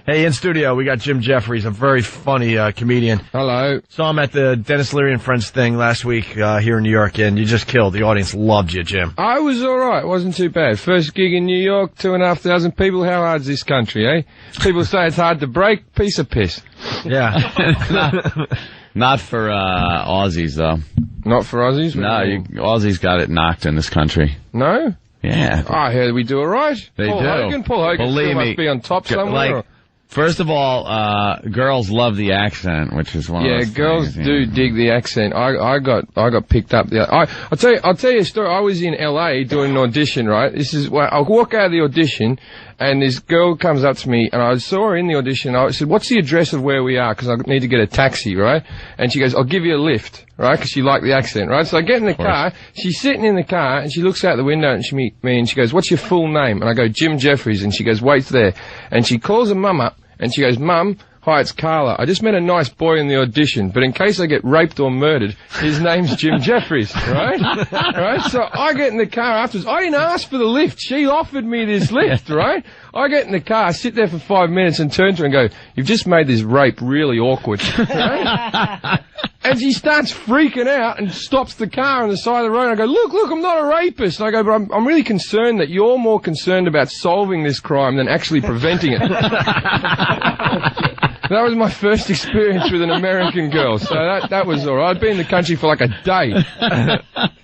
Hey, in studio, we got Jim Jefferies, a very funny comedian. Hello. Saw him at the Dennis Leary and Friends thing last week here in New York, and you just killed. The audience loved you, Jim. I was all right. It wasn't too bad. First gig in New York, 2,500 people. How hard's this country, eh? People say it's hard to break. Piece of piss. Yeah. Not for Aussies, though. Not for Aussies? No, Aussies got it knocked in this country. No? Yeah. I heard we do all right. They Paul do. Hogan? Paul Hogan Believe still me, must be on top somewhere. Like, first of all, girls love the accent, which is one of those girls things, do dig the accent. I got picked up. I'll tell you a story. I was in LA doing an audition, right? This is where I walk out of the audition, and this girl comes up to me, and I saw her in the audition. I said, "What's the address of where we are? Because I need to get a taxi, right?" And she goes, "I'll give you a lift." Right, because she liked the accent, right? So I get in the car, she's sitting in the car, and she looks out the window, and she meets me, and she goes, "What's your full name?" And I go, "Jim Jefferies," and she goes, "Wait there." And she calls her mum up, and she goes, "Mum, hi, it's Carla. I just met a nice boy in the audition, but in case I get raped or murdered, his name's Jim Jefferies," right? Right? So I get in the car afterwards. I didn't ask for the lift. She offered me this lift, right? I get in the car, sit there for 5 minutes, and turn to her and go, "You've just made this rape really awkward." Right? And she starts freaking out and stops the car on the side of the road. I go, look, I'm not a rapist. And I go, but I'm really concerned that you're more concerned about solving this crime than actually preventing it. That was my first experience with an American girl, so that was all right. I'd been in the country for like a day.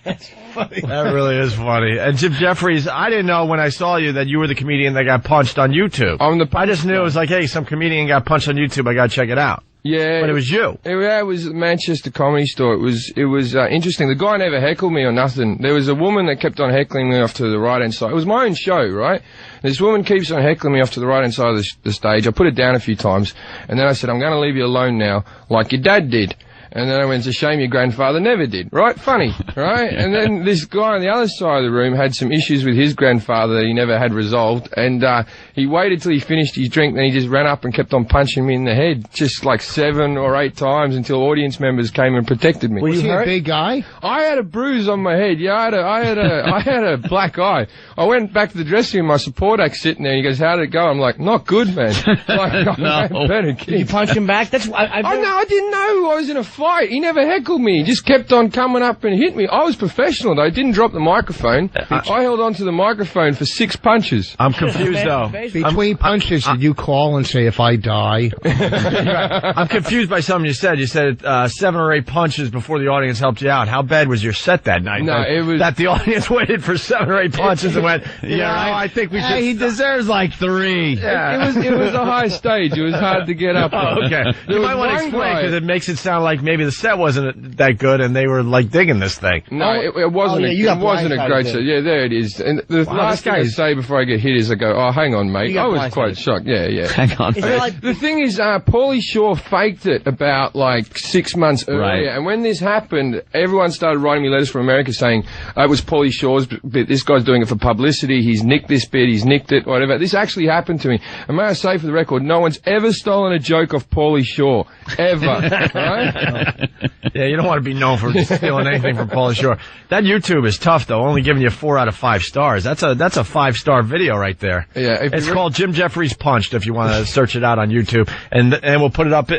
That's funny. That really is funny. And Jim Jefferies, I didn't know when I saw you that you were the comedian that got punched on YouTube. I just knew it was like, hey, some comedian got punched on YouTube. I got to check it out. Yeah. But it was you. It was at Manchester Comedy Store. It was interesting. The guy never heckled me or nothing. There was a woman that kept on heckling me off to the right-hand side. It was my own show, right? This woman keeps on heckling me off to the right-hand side of the stage. I put it down a few times, and then I said, "I'm going to leave you alone now, like your dad did." And then I went, "It's a shame your grandfather never did." Right? Funny, right? And then this guy on the other side of the room had some issues with his grandfather that he never had resolved, and he waited till he finished his drink, then he just ran up and kept on punching me in the head, just like 7 or 8 times until audience members came and protected me. Was he a big guy? I had a bruise on my head. Yeah, I had a black eye. I went back to the dressing room, my support act's sitting there, he goes, "How did it go?" I'm like, "Not good, man." Like, No. Better Did you punch him back? That's why Oh, no, I didn't know I was in a fight. He never heckled me. He just kept on coming up and hit me. I was professional, though. I didn't drop the microphone. I held onto the microphone for 6 punches. I'm confused, though. Between punches, did you call and say, "If I die"? I'm confused by something you said. You said 7 or 8 punches before the audience helped you out. How bad was your set that night? No, it was... That the audience waited for 7 or 8 punches and went, I think we should... He deserves like 3. Yeah. It was a high stage. It was hard to get up. Oh, okay. You might want to explain, because it makes it sound like maybe the set wasn't that good and they were, like, digging this thing. No, it wasn't. It wasn't a great set. Yeah, there it is. And the last thing I say before I get hit is I go, "Oh, hang on, mate." I was quite shocked. Yeah. Hang on. The thing is, Paulie Shaw faked it about, like, 6 months earlier. Right. And when this happened, everyone started writing me letters from America saying, "It was Paulie Shaw's bit. This guy's doing it for publicity. He's nicked this bit. He's nicked it, whatever." This actually happened to me. And may I say, for the record, no one's ever stolen a joke off Paulie Shaw. Ever. Right? Yeah, you don't want to be known for stealing anything from Paulie Shaw. That YouTube is tough, though. Only giving you 4 out of 5 stars. That's a 5-star video right there. Yeah. It's called Jim Jefferies Punched, if you want to search it out on YouTube. And we'll put it up.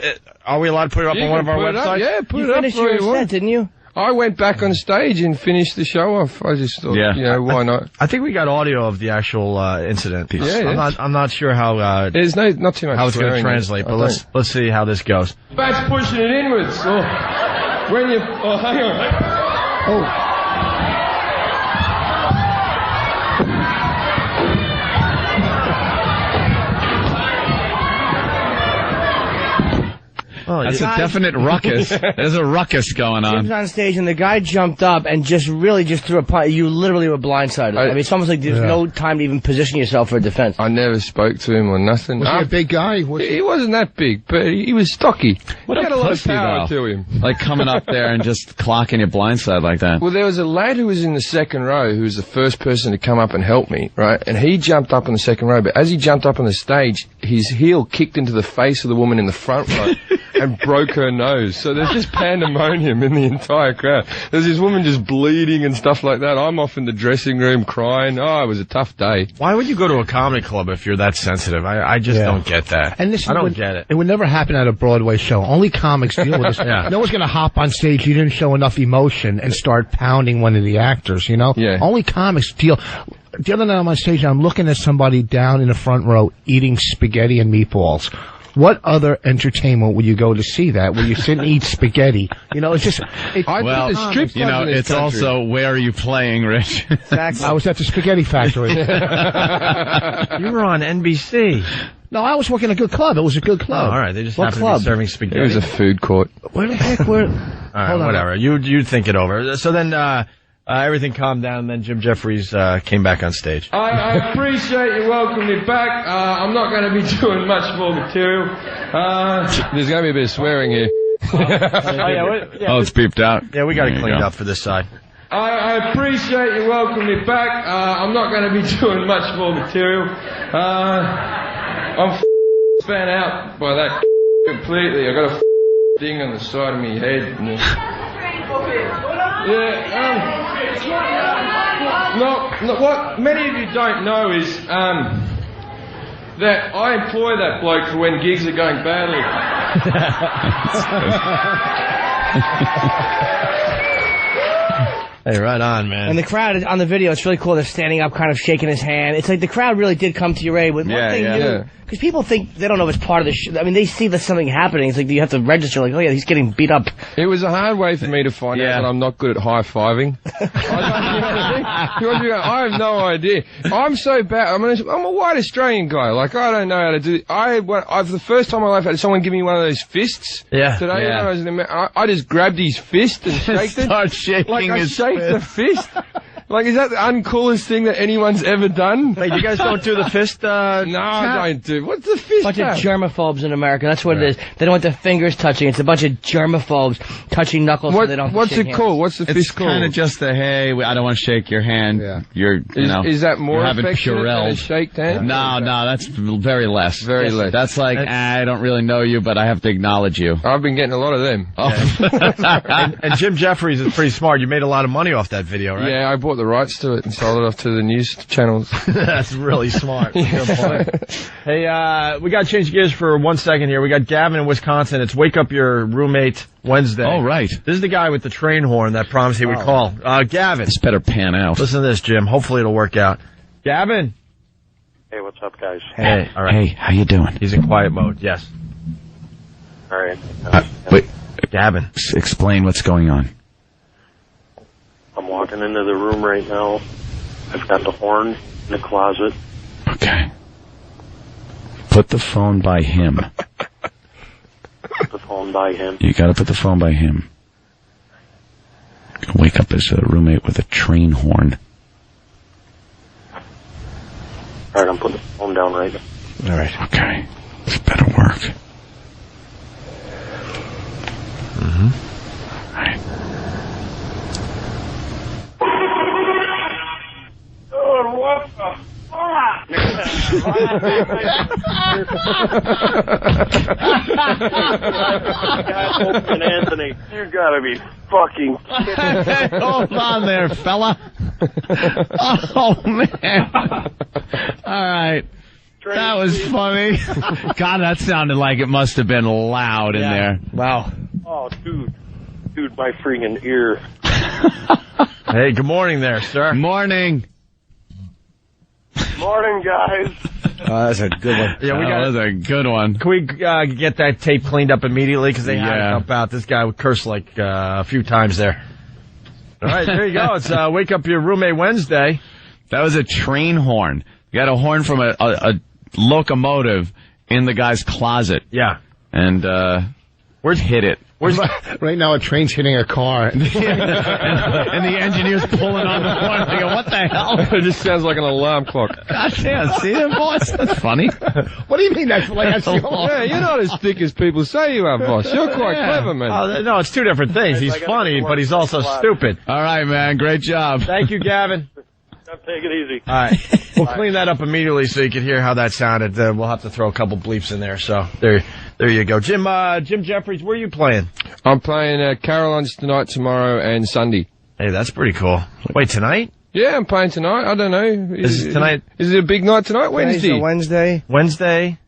Are we allowed to put it up on one of our websites? Yeah, put it up. You finished your set, didn't you? I went back on stage and finished the show off. I just thought, why not? I think we got audio of the actual incident piece. Yeah. I'm not sure how There's not too much how it's going to swearing. translate, but let's see how this goes. That's pushing it inwards. When you hang on. Oh, That's a definite ruckus. There's a ruckus going on. Jim's on stage and the guy jumped up and just threw a punch. You literally were blindsided. I mean, it's almost like there's no time to even position yourself for defense. I never spoke to him or nothing. Was he a big guy? He wasn't that big, but he was stocky. What he had a lot of power though. to him. Like coming up there and just clocking your blindside like that. Well, there was a lad who was in the second row who was the first person to come up and help me, right? And he jumped up in the second row, but as he jumped up on the stage, his heel kicked into the face of the woman in the front row. and broke her nose. So there's just pandemonium in the entire crowd. There's this woman just bleeding and stuff like that. I'm off in the dressing room crying. Oh, it was a tough day. Why would you go to a comedy club if you're that sensitive? I just don't get that. And listen, I don't get it. It would never happen at a Broadway show. Only comics deal with this. Yeah. No one's going to hop on stage. You didn't show enough emotion and start pounding one of the actors, you know? Yeah. Only comics deal. The other night I'm on stage, I'm looking at somebody down in the front row eating spaghetti and meatballs. What other entertainment would you go to see that, where you sit and eat spaghetti? You know, it's just... Well, you know, it's also, where are you playing, Rich? Exactly. I was at the Spaghetti Factory. You were on NBC. No, I was working at a good club. It was a good club. Oh, all right, they just What happened club? to be serving spaghetti. It was a food court. Where the heck were... All right, whatever. You think it over. So then everything calmed down, and then Jim Jefferies came back on stage. I appreciate you welcoming me back. I'm not going to be doing much more material. There's going to be a bit of swearing here. Oh, it's beeped out. Yeah, we got it cleaned up for this side. I appreciate you welcoming me back. I'm not going to be doing much more material. I'm spun out by that completely. I got a ding on the side of my head. No, what many of you don't know is that I employ that bloke for when gigs are going badly. Hey, right on, man. And the crowd on the video, it's really cool. They're standing up, kind of shaking his hand. It's like the crowd really did come to your aid. With one thing because people think they don't know if it's part of the show. I mean, they see that something happening. It's like you have to register. Like, oh yeah, he's getting beat up. It was a hard way for me to find out that I'm not good at high-fiving. I have no idea. I'm so bad. I'm a white Australian guy. Like, I don't know how to do it. For the first time in my life, I had someone give me one of those fists. Yeah. Today, when I was in I just grabbed his fist and shaked it. Start shaking like I his shake the fist. Like, is that the uncoolest thing that anyone's ever done? Wait, you guys don't do the fist? No, I don't do. What's the fist? Bunch of germaphobes in America. That's what it is. They don't want their fingers touching. It's a bunch of germaphobes touching knuckles. So they don't. What's it called? What's the fist called? It's kind of just the hey. I don't want to shake your hand. Yeah. Is that more having affectionate than a Purell. shake hand? No, that's very less. Very less. That's like I don't really know you, but I have to acknowledge you. I've been getting a lot of them. And Jim Jefferies is pretty smart. You made a lot of money off that video, right? Yeah, I bought the rights to it and sold it off to the news channels. That's really smart. Good point. Hey, we got to change gears for 1 second here. We got Gavin in Wisconsin. It's Wake Up Your Roommate Wednesday. Oh, right. This is the guy with the train horn that promised he would call. Gavin. This better pan out. Listen to this, Jim. Hopefully it'll work out. Gavin. Hey, what's up, guys? Hey, all right. Hey, how you doing? He's in quiet mode, yes. All right. Wait, Gavin. explain what's going on. I'm walking into the room right now. I've got the horn in the closet. Okay. Put the phone by him. Put the phone by him. You gotta put the phone by him. Wake up his roommate with a train horn. All right, I'm putting the phone down right now. All right. Okay. This better work. Mm-hmm. All right. Oh, what the fuck? And Anthony, you gotta be fucking kidding. Hold on there, fella. Oh, man. All right. That was funny. God, that sounded like it must have been loud in there. Wow. Oh, dude, my freaking ear. Hey, good morning there, sir. Morning. Morning, guys. That's a good one. Yeah, That was a good one. Can we get that tape cleaned up immediately? Because they had to dump out. This guy would curse like a few times there. All right, there you go. It's Wake Up Your Roommate Wednesday. That was a train horn. You got a horn from a locomotive in the guy's closet. Yeah. And where's hit it? Right now, a train's hitting a car. And the engineer's pulling on the horn. They go, what the hell? It just sounds like an alarm clock. Gosh, yeah, see that, boss? That's funny. What do you mean that's like that's Yeah, you're not as thick as people say you are, boss. You're quite clever, man. No, it's two different things. He's funny, but he's also stupid. All right, man. Great job. Thank you, Gavin. Take it easy. All right. We'll clean that up immediately so you can hear how that sounded. We'll have to throw a couple bleeps in there. So there you go. Jim Jefferies, where are you playing? I'm playing Caroline's tonight, tomorrow, and Sunday. Hey, that's pretty cool. Wait, tonight? Yeah, I'm playing tonight. I don't know. Is it tonight? Is it a big night tonight? Wednesday. Wednesday.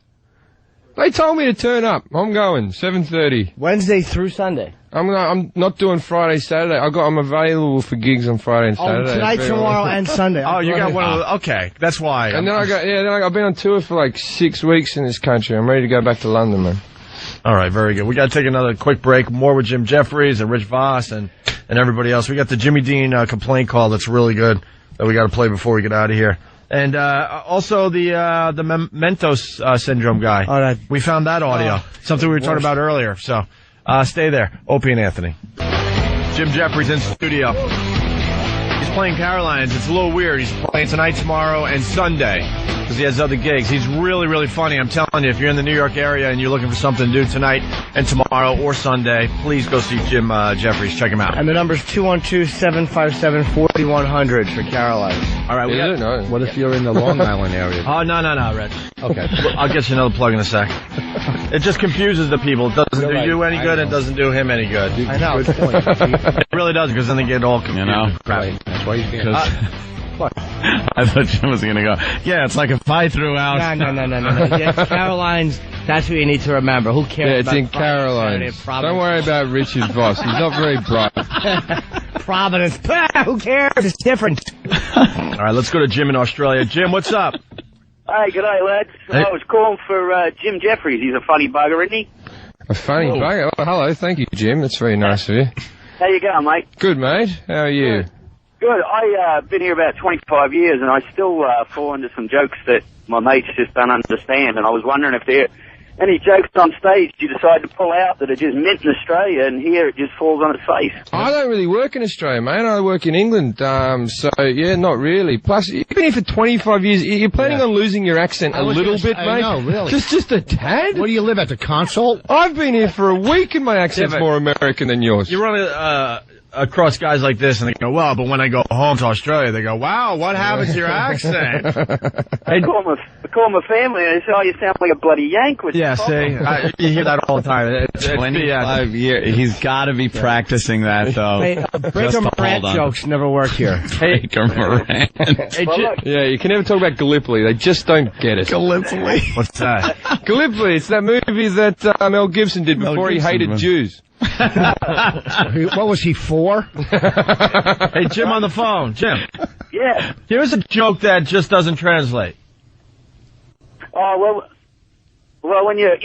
They told me to turn up. I'm going 7:30. Wednesday through Sunday. I'm not doing Friday, Saturday. I'm available for gigs on Friday and Saturday. Tonight, tomorrow, and Sunday. Oh, you got one of those. Okay, that's why. And then I've been on tour for like 6 weeks in this country. I'm ready to go back to London, man. All right, very good. We got to take another quick break. More with Jim Jefferies and Rich Vos and everybody else. We got the Jimmy Dean complaint call that's really good that we got to play before we get out of here. And also the Mentos syndrome guy. All right. We found that audio. Something we were talking about earlier. So stay there. Opie and Anthony. Jim Jefferies in studio. He's playing Caroline's. It's a little weird. He's playing tonight, tomorrow, and Sunday because he has other gigs. He's really, really funny. I'm telling you, if you're in the New York area and you're looking for something to do tonight and tomorrow or Sunday, please go see Jim Jefferies. Check him out. And the number's 212-757-4100 for Caroline's. All right. What if you're in the Long Island area? Oh, no, Rich. Okay. I'll get you another plug in a sec. It just confuses the people. It doesn't do you any good and doesn't do him any good. I know. Good point. It really does because then they get all confused. You know? Right. That's why you can't. I thought Jim was going to go, yeah, it's like if I threw out... No. Yes, Caroline's, that's what you need to remember. Who cares Yeah, it's about in Caroline's. Don't worry about Richard Vos. He's not very bright. Providence. Who cares? It's different. All right, let's go to Jim in Australia. Jim, what's up? Hey, g'day, lads. Hey. I was calling for Jim Jefferies. He's a funny bugger, isn't he? A funny bugger. Oh, hello. Thank you, Jim. That's very nice of you. How you going, mate? Good, mate. How are you? Good. I've been here about 25 years, and I still fall into some jokes that my mates just don't understand, and I was wondering if there are any jokes on stage you decide to pull out that are just meant in Australia, and here it just falls on its face. I don't really work in Australia, mate. I work in England, so, yeah, not really. Plus, you've been here for 25 years. You're planning on losing your accent a little bit, mate? I know, really. Just a tad? Where do you live, at the console? I've been here for a week, and my accent's more American than yours. You run across guys like this, and they go, well, but when I go home to Australia, they go, wow, what happened to your accent? I call my family, and they say, oh, you sound like a bloody Yank. Yeah, see, you hear that all the time. It's 25 years. He's got to be practicing that, though. Hey, Breaker Morant jokes never work here. Breaker Morant. Yeah, you can never talk about Gallipoli. They just don't get it. Gallipoli. What's that? Gallipoli, it's that movie that Mel Gibson did before he hated Jews. What was he for? Hey, Jim on the phone. Jim. Yeah. Here's a joke that just doesn't translate. Oh, well, when I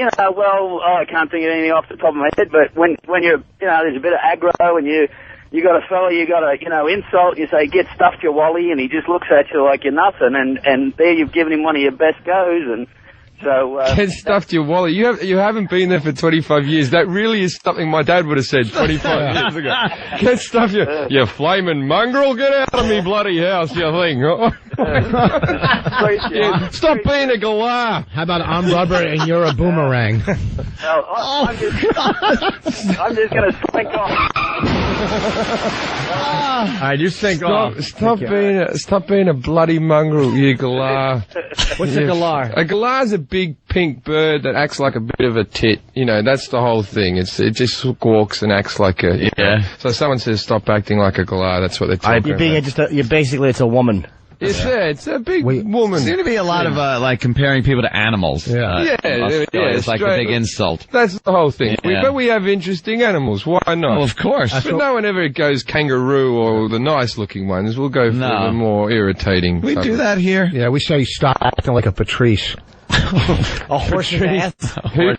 can't think of anything off the top of my head, but when you're, there's a bit of aggro and you got a fella you got to, insult, you say, get stuffed your wally, and he just looks at you like you're nothing, and there you've given him one of your best goes, and so... Get stuffed your wallet. You haven't been there for 25 years. That really is something my dad would have said 25 years ago. Get stuffed you flaming mongrel. Get out of me bloody house, you thing. Stop being a galah. How about I'm rubber and you're a boomerang? I'm just going to slink off. All right, you think off. Stop being a bloody mongrel, you galah. What's a galah? A galah's a big pink bird that acts like a bit of a tit. That's the whole thing. It just squawks and acts like a... Yeah. So someone says stop acting like a galah, that's what they're talking about. You're basically, it's a woman. It's a big woman. There seems to be a lot of, comparing people to animals. It's like a big insult. That's the whole thing. Yeah. But we have interesting animals. Why not? Well, of course. But no one ever goes kangaroo or the nice-looking ones. We'll go for the more irritating. We do that here. Yeah, we say stop acting like a Patrice. A horse in ass?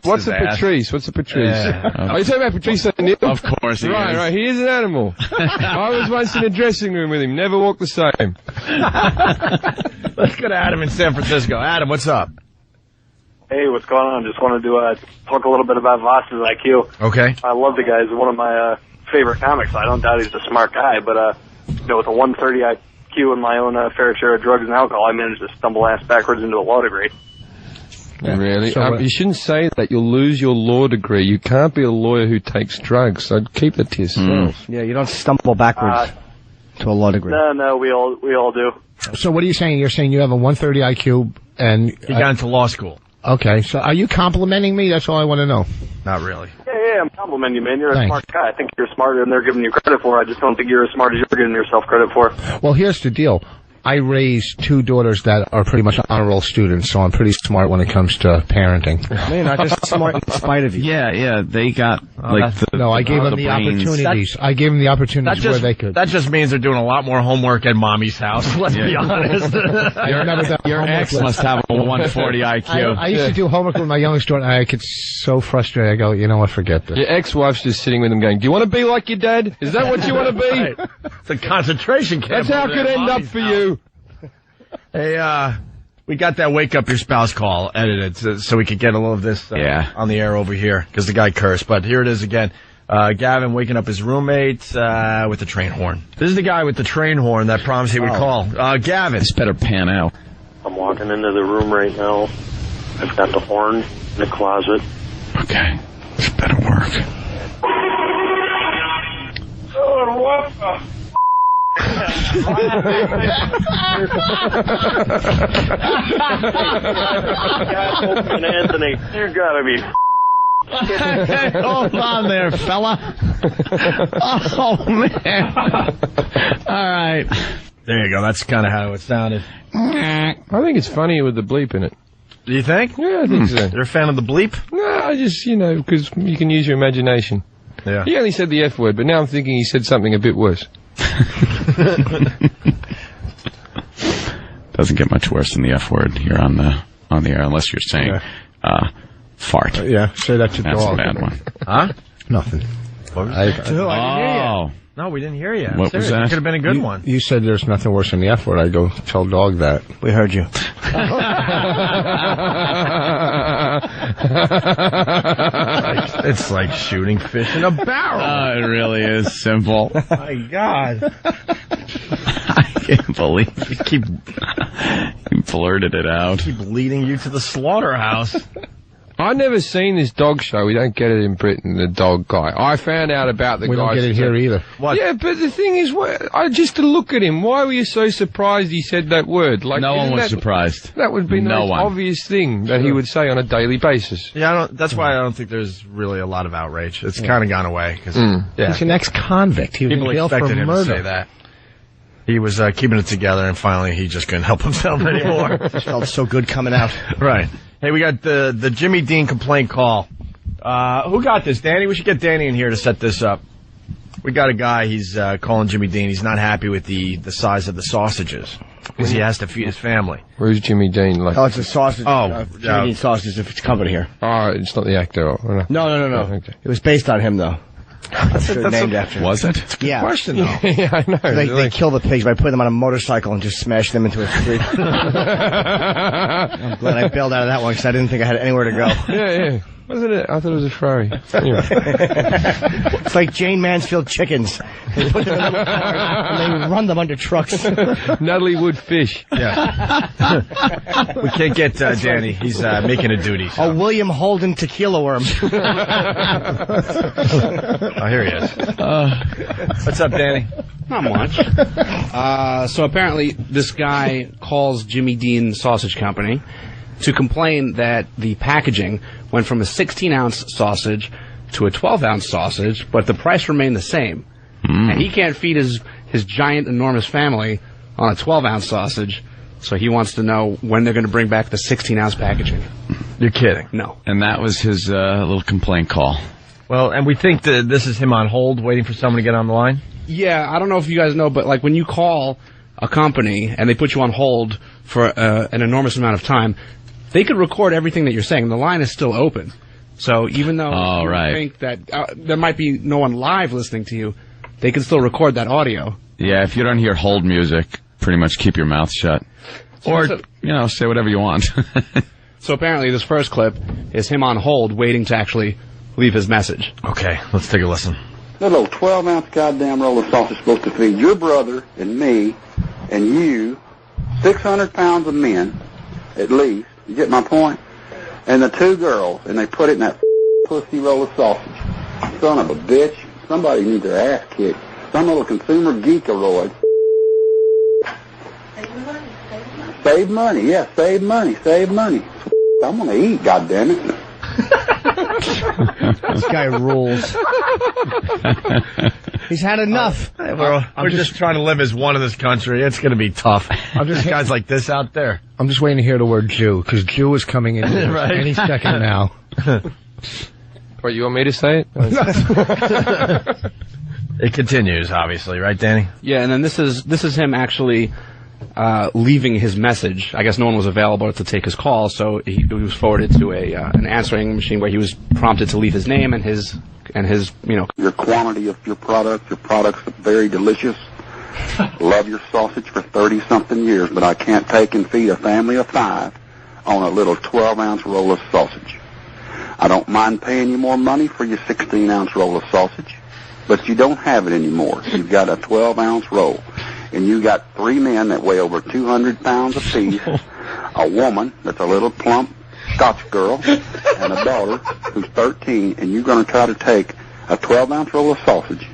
What's a Patrice? What's a Patrice? Are you talking about Patrice O'Neill? Of course he is. Right, he is an animal. I was once in a dressing room with him, never walked the same. Let's go to Adam in San Francisco. Adam, what's up? Hey, what's going on? Just wanted to talk a little bit about Vos's IQ. Okay. I love the guy. He's one of my favorite comics. I don't doubt he's a smart guy, but with a 130 IQ and my own fair share of drugs and alcohol, I managed to stumble ass backwards into a law degree. Really? You shouldn't say that. You'll lose your law degree. You can't be a lawyer who takes drugs, so keep it to yourself. Yeah, you don't stumble backwards to a law degree. No, we all do. So what are you saying? You're saying you have a 130 IQ and... He got into law school. Okay, so are you complimenting me? That's all I want to know. Not really. Yeah, I'm complimenting you, man. You're Thanks. a smart guy. I think you're smarter than they're giving you credit for. I just don't think you're as smart as you're giving yourself credit for. Well, here's the deal. I raised 2 daughters that are pretty much honor roll students, so I'm pretty smart when it comes to parenting. You're not just smart in spite of you. Yeah, they got, No, I gave them the opportunities. I gave them the opportunities where they could. That just means they're doing a lot more homework at mommy's house. Let's be honest. Your ex must have a 140 IQ. I used to do homework with my youngest daughter, and I get so frustrated. I go, you know what, forget this. Your ex-wife's just sitting with him going, do you want to be like your dad? Is that what you want to be? Right. It's a concentration camp. That's how it could end up for you. Hey, we got that wake up your spouse call edited so we could get a little of this on the air over here because the guy cursed. But here it is again. Gavin waking up his roommate with the train horn. This is the guy with the train horn that promised he would call. Gavin. This better pan out. I'm walking into the room right now. I've got the horn in the closet. Okay. This better work. Oh, what the... Anthony, you gotta be. Hold on there, fella. Oh, man. All right. There you go. That's kind of how it sounded. I think it's funnier with the bleep in it. Do you think? Yeah, I think so. You're a fan of the bleep? No, I just, because you can use your imagination. Yeah. He only said the F word, but now I'm thinking he said something a bit worse. Doesn't get much worse than the F word here on the air, unless you're saying fart. Yeah, say that to That's dog. a bad one. Huh? Nothing. I didn't hear you. No, we didn't hear you. What was that? It could have been a good one. You said there's nothing worse than the F word. I go tell dog that. We heard you. It's like shooting fish in a barrel. It really is simple. My God. I can't believe you blurted it out. Keep leading you to the slaughterhouse. I've never seen this dog show. We don't get it in Britain, the dog guy. I found out about the guy. We don't get it here either. What? Yeah, but the thing is, just to look at him, why were you so surprised he said that word? Like, No one was surprised. That would be the most obvious thing that he would say on a daily basis. Yeah, that's why I don't think there's really a lot of outrage. It's kind of gone away. Cause, He's an ex-convict. He was people in jail for expected him murder. to say that. He was keeping it together, and finally he just couldn't help himself anymore. Just felt so good coming out. Right. Hey, we got the Jimmy Dean complaint call. Who got this? Danny? We should get Danny in here to set this up. We got a guy, he's calling Jimmy Dean. He's not happy with the size of the sausages because he has to feed his family. Where's Jimmy Dean? Like, Oh, it's a sausage. Oh, Jimmy Dean sausage if it's company here. oh, it's not the actor. Or, No. Oh, okay. It was based on him, though. That's named after him. Was it? Yeah. Question, though. Yeah, I know. They kill the pigs by putting them on a motorcycle and just smash them into a street. I'm glad I bailed out of that one because I didn't think I had anywhere to go. Yeah. Wasn't it? I thought it was a furry. Anyway. It's like Jane Mansfield chickens. They put them in little cars and they run them under trucks. Natalie Wood fish. Yeah. We can't get Danny. He's making a duty. So. A William Holden tequila worm. Oh, here he is. What's up, Danny? Not much. So apparently this guy calls Jimmy Dean Sausage Company to complain that the packaging went from a 16-ounce sausage to a 12-ounce sausage, but the price remained the same. And he can't feed his giant, enormous family on a 12-ounce sausage, so he wants to know when they're going to bring back the 16-ounce packaging. You're kidding. No. And that was his little complaint call. Well, and we think that this is him on hold, waiting for someone to get on the line? Yeah, I don't know if you guys know, but like when you call a company and they put you on hold for an enormous amount of time, they could record everything that you're saying. The line is still open. So even though you think that there might be no one live listening to you, they can still record that audio. Yeah, if you don't hear hold music, pretty much keep your mouth shut. Or, say whatever you want. So apparently this first clip is him on hold waiting to actually leave his message. Okay, let's take a listen. That little 12-ounce goddamn roll of sausage is supposed to feed your brother and me and you 600 pounds of men, at least. You get my point? And the 2 girls, and they put it in that pussy roll of sausage. Son of a bitch. Somebody needs their ass kicked. Some little consumer geekaroid. Save money, yeah, save money. I'm gonna eat, goddammit. This guy rules. He's had enough. We're just trying to live as one in this country. It's going to be tough. There's guys like this out there. I'm just waiting to hear the word Jew, because Jew is coming in right. any second now. What, you want me to say it? It continues, obviously, right, Danny? Yeah, and then this is him actually leaving his message. I guess no one was available to take his call, so he was forwarded to an answering machine where he was prompted to leave his name and his your quantity of your products are very delicious. Love your sausage for 30-something years, but I can't take and feed a family of 5 on a little 12-ounce roll of sausage. I don't mind paying you more money for your 16-ounce roll of sausage, but you don't have it anymore. You've got a 12-ounce roll, and you got 3 men that weigh over 200 pounds apiece, a woman that's a little plump Scotch girl, and a daughter who's 13, and you're going to try to take a 12-ounce roll of sausage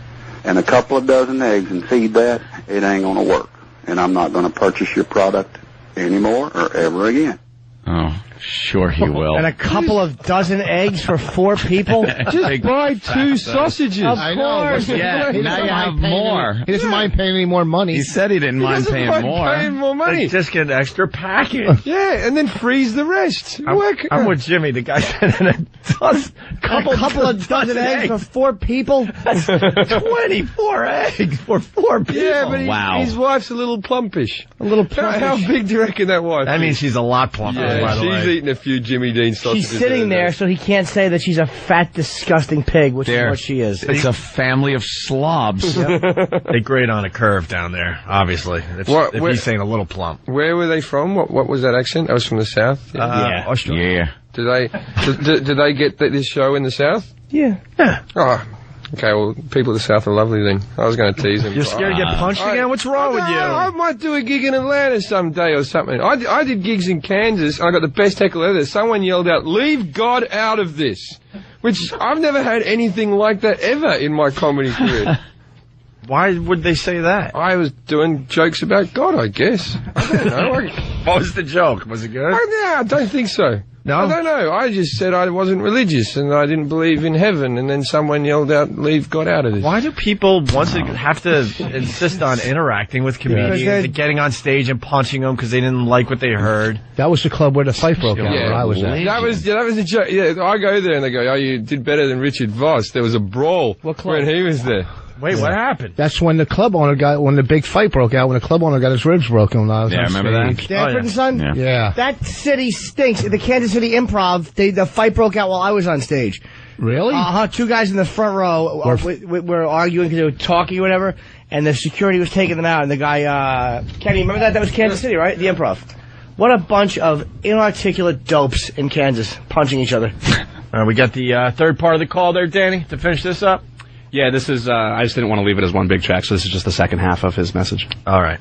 and a couple of dozen eggs and feed that. It ain't going to work, and I'm not going to purchase your product anymore or ever again. Oh, sure he will. And a couple of dozen eggs for 4 people? Just buy 2 sausages. Of I know. course. Yeah, now you have more. He doesn't mind paying any more money. He said he didn't mind paying more. Paying more money. They just get an extra package. Yeah, and then freeze the rest. I'm with Jimmy. The guy said a couple of dozen eggs for 4 people? That's 24 eggs for 4 people. Yeah, but Wow. his wife's a little plumpish. A little plumpish. How big do you reckon that wife That is? means she's a lot plumper, by the She's way. eating a few Jimmy Dean sausages. She's sitting there, so he can't say that she's a fat, disgusting pig, which There. is what she is. It's a family of slobs. They grade on a curve down there, obviously. If he's saying a little plump. Where were they from? What was that accent? That was from the South? Yeah. Australia. Yeah. Did they get this show in the South? Yeah. Oh, okay, well, people of the South are lovely then. I was going to tease them. You're scared to get punched again? What's wrong with you? I might do a gig in Atlanta someday or something. I did gigs in Kansas, and I got the best heckle ever. Someone yelled out, "Leave God out of this," which I've never had anything like that ever in my comedy career. Why would they say that? I was doing jokes about God, I guess. I don't know. What was the joke? Was it good? I don't think so. No? I don't know. I just said I wasn't religious and I didn't believe in heaven, and then someone yelled out, "Leave God out of this." Why do people have to insist on interacting with comedians and getting on stage and punching them because they didn't like what they heard? That was the club where the fight broke out where I was at. That was a joke. Yeah, I go there and they go, "Oh, you did better than Richard Vos." There was a brawl when he was there. Wait, what happened? That's when the club owner when the big fight broke out, when the club owner got his ribs broken when I was on remember that? Stanford and Son? Yeah. That city stinks. The Kansas City Improv, the fight broke out while I was on stage. Really? 2 guys in the front row were arguing because they were talking or whatever, and the security was taking them out, and the guy, Kenny, remember that? That was Kansas City, right? The Improv. What a bunch of inarticulate dopes in Kansas punching each other. All right, we got the third part of the call there, Danny, to finish this up. Yeah, this is, I just didn't want to leave it as one big track, so this is just the second half of his message. All right.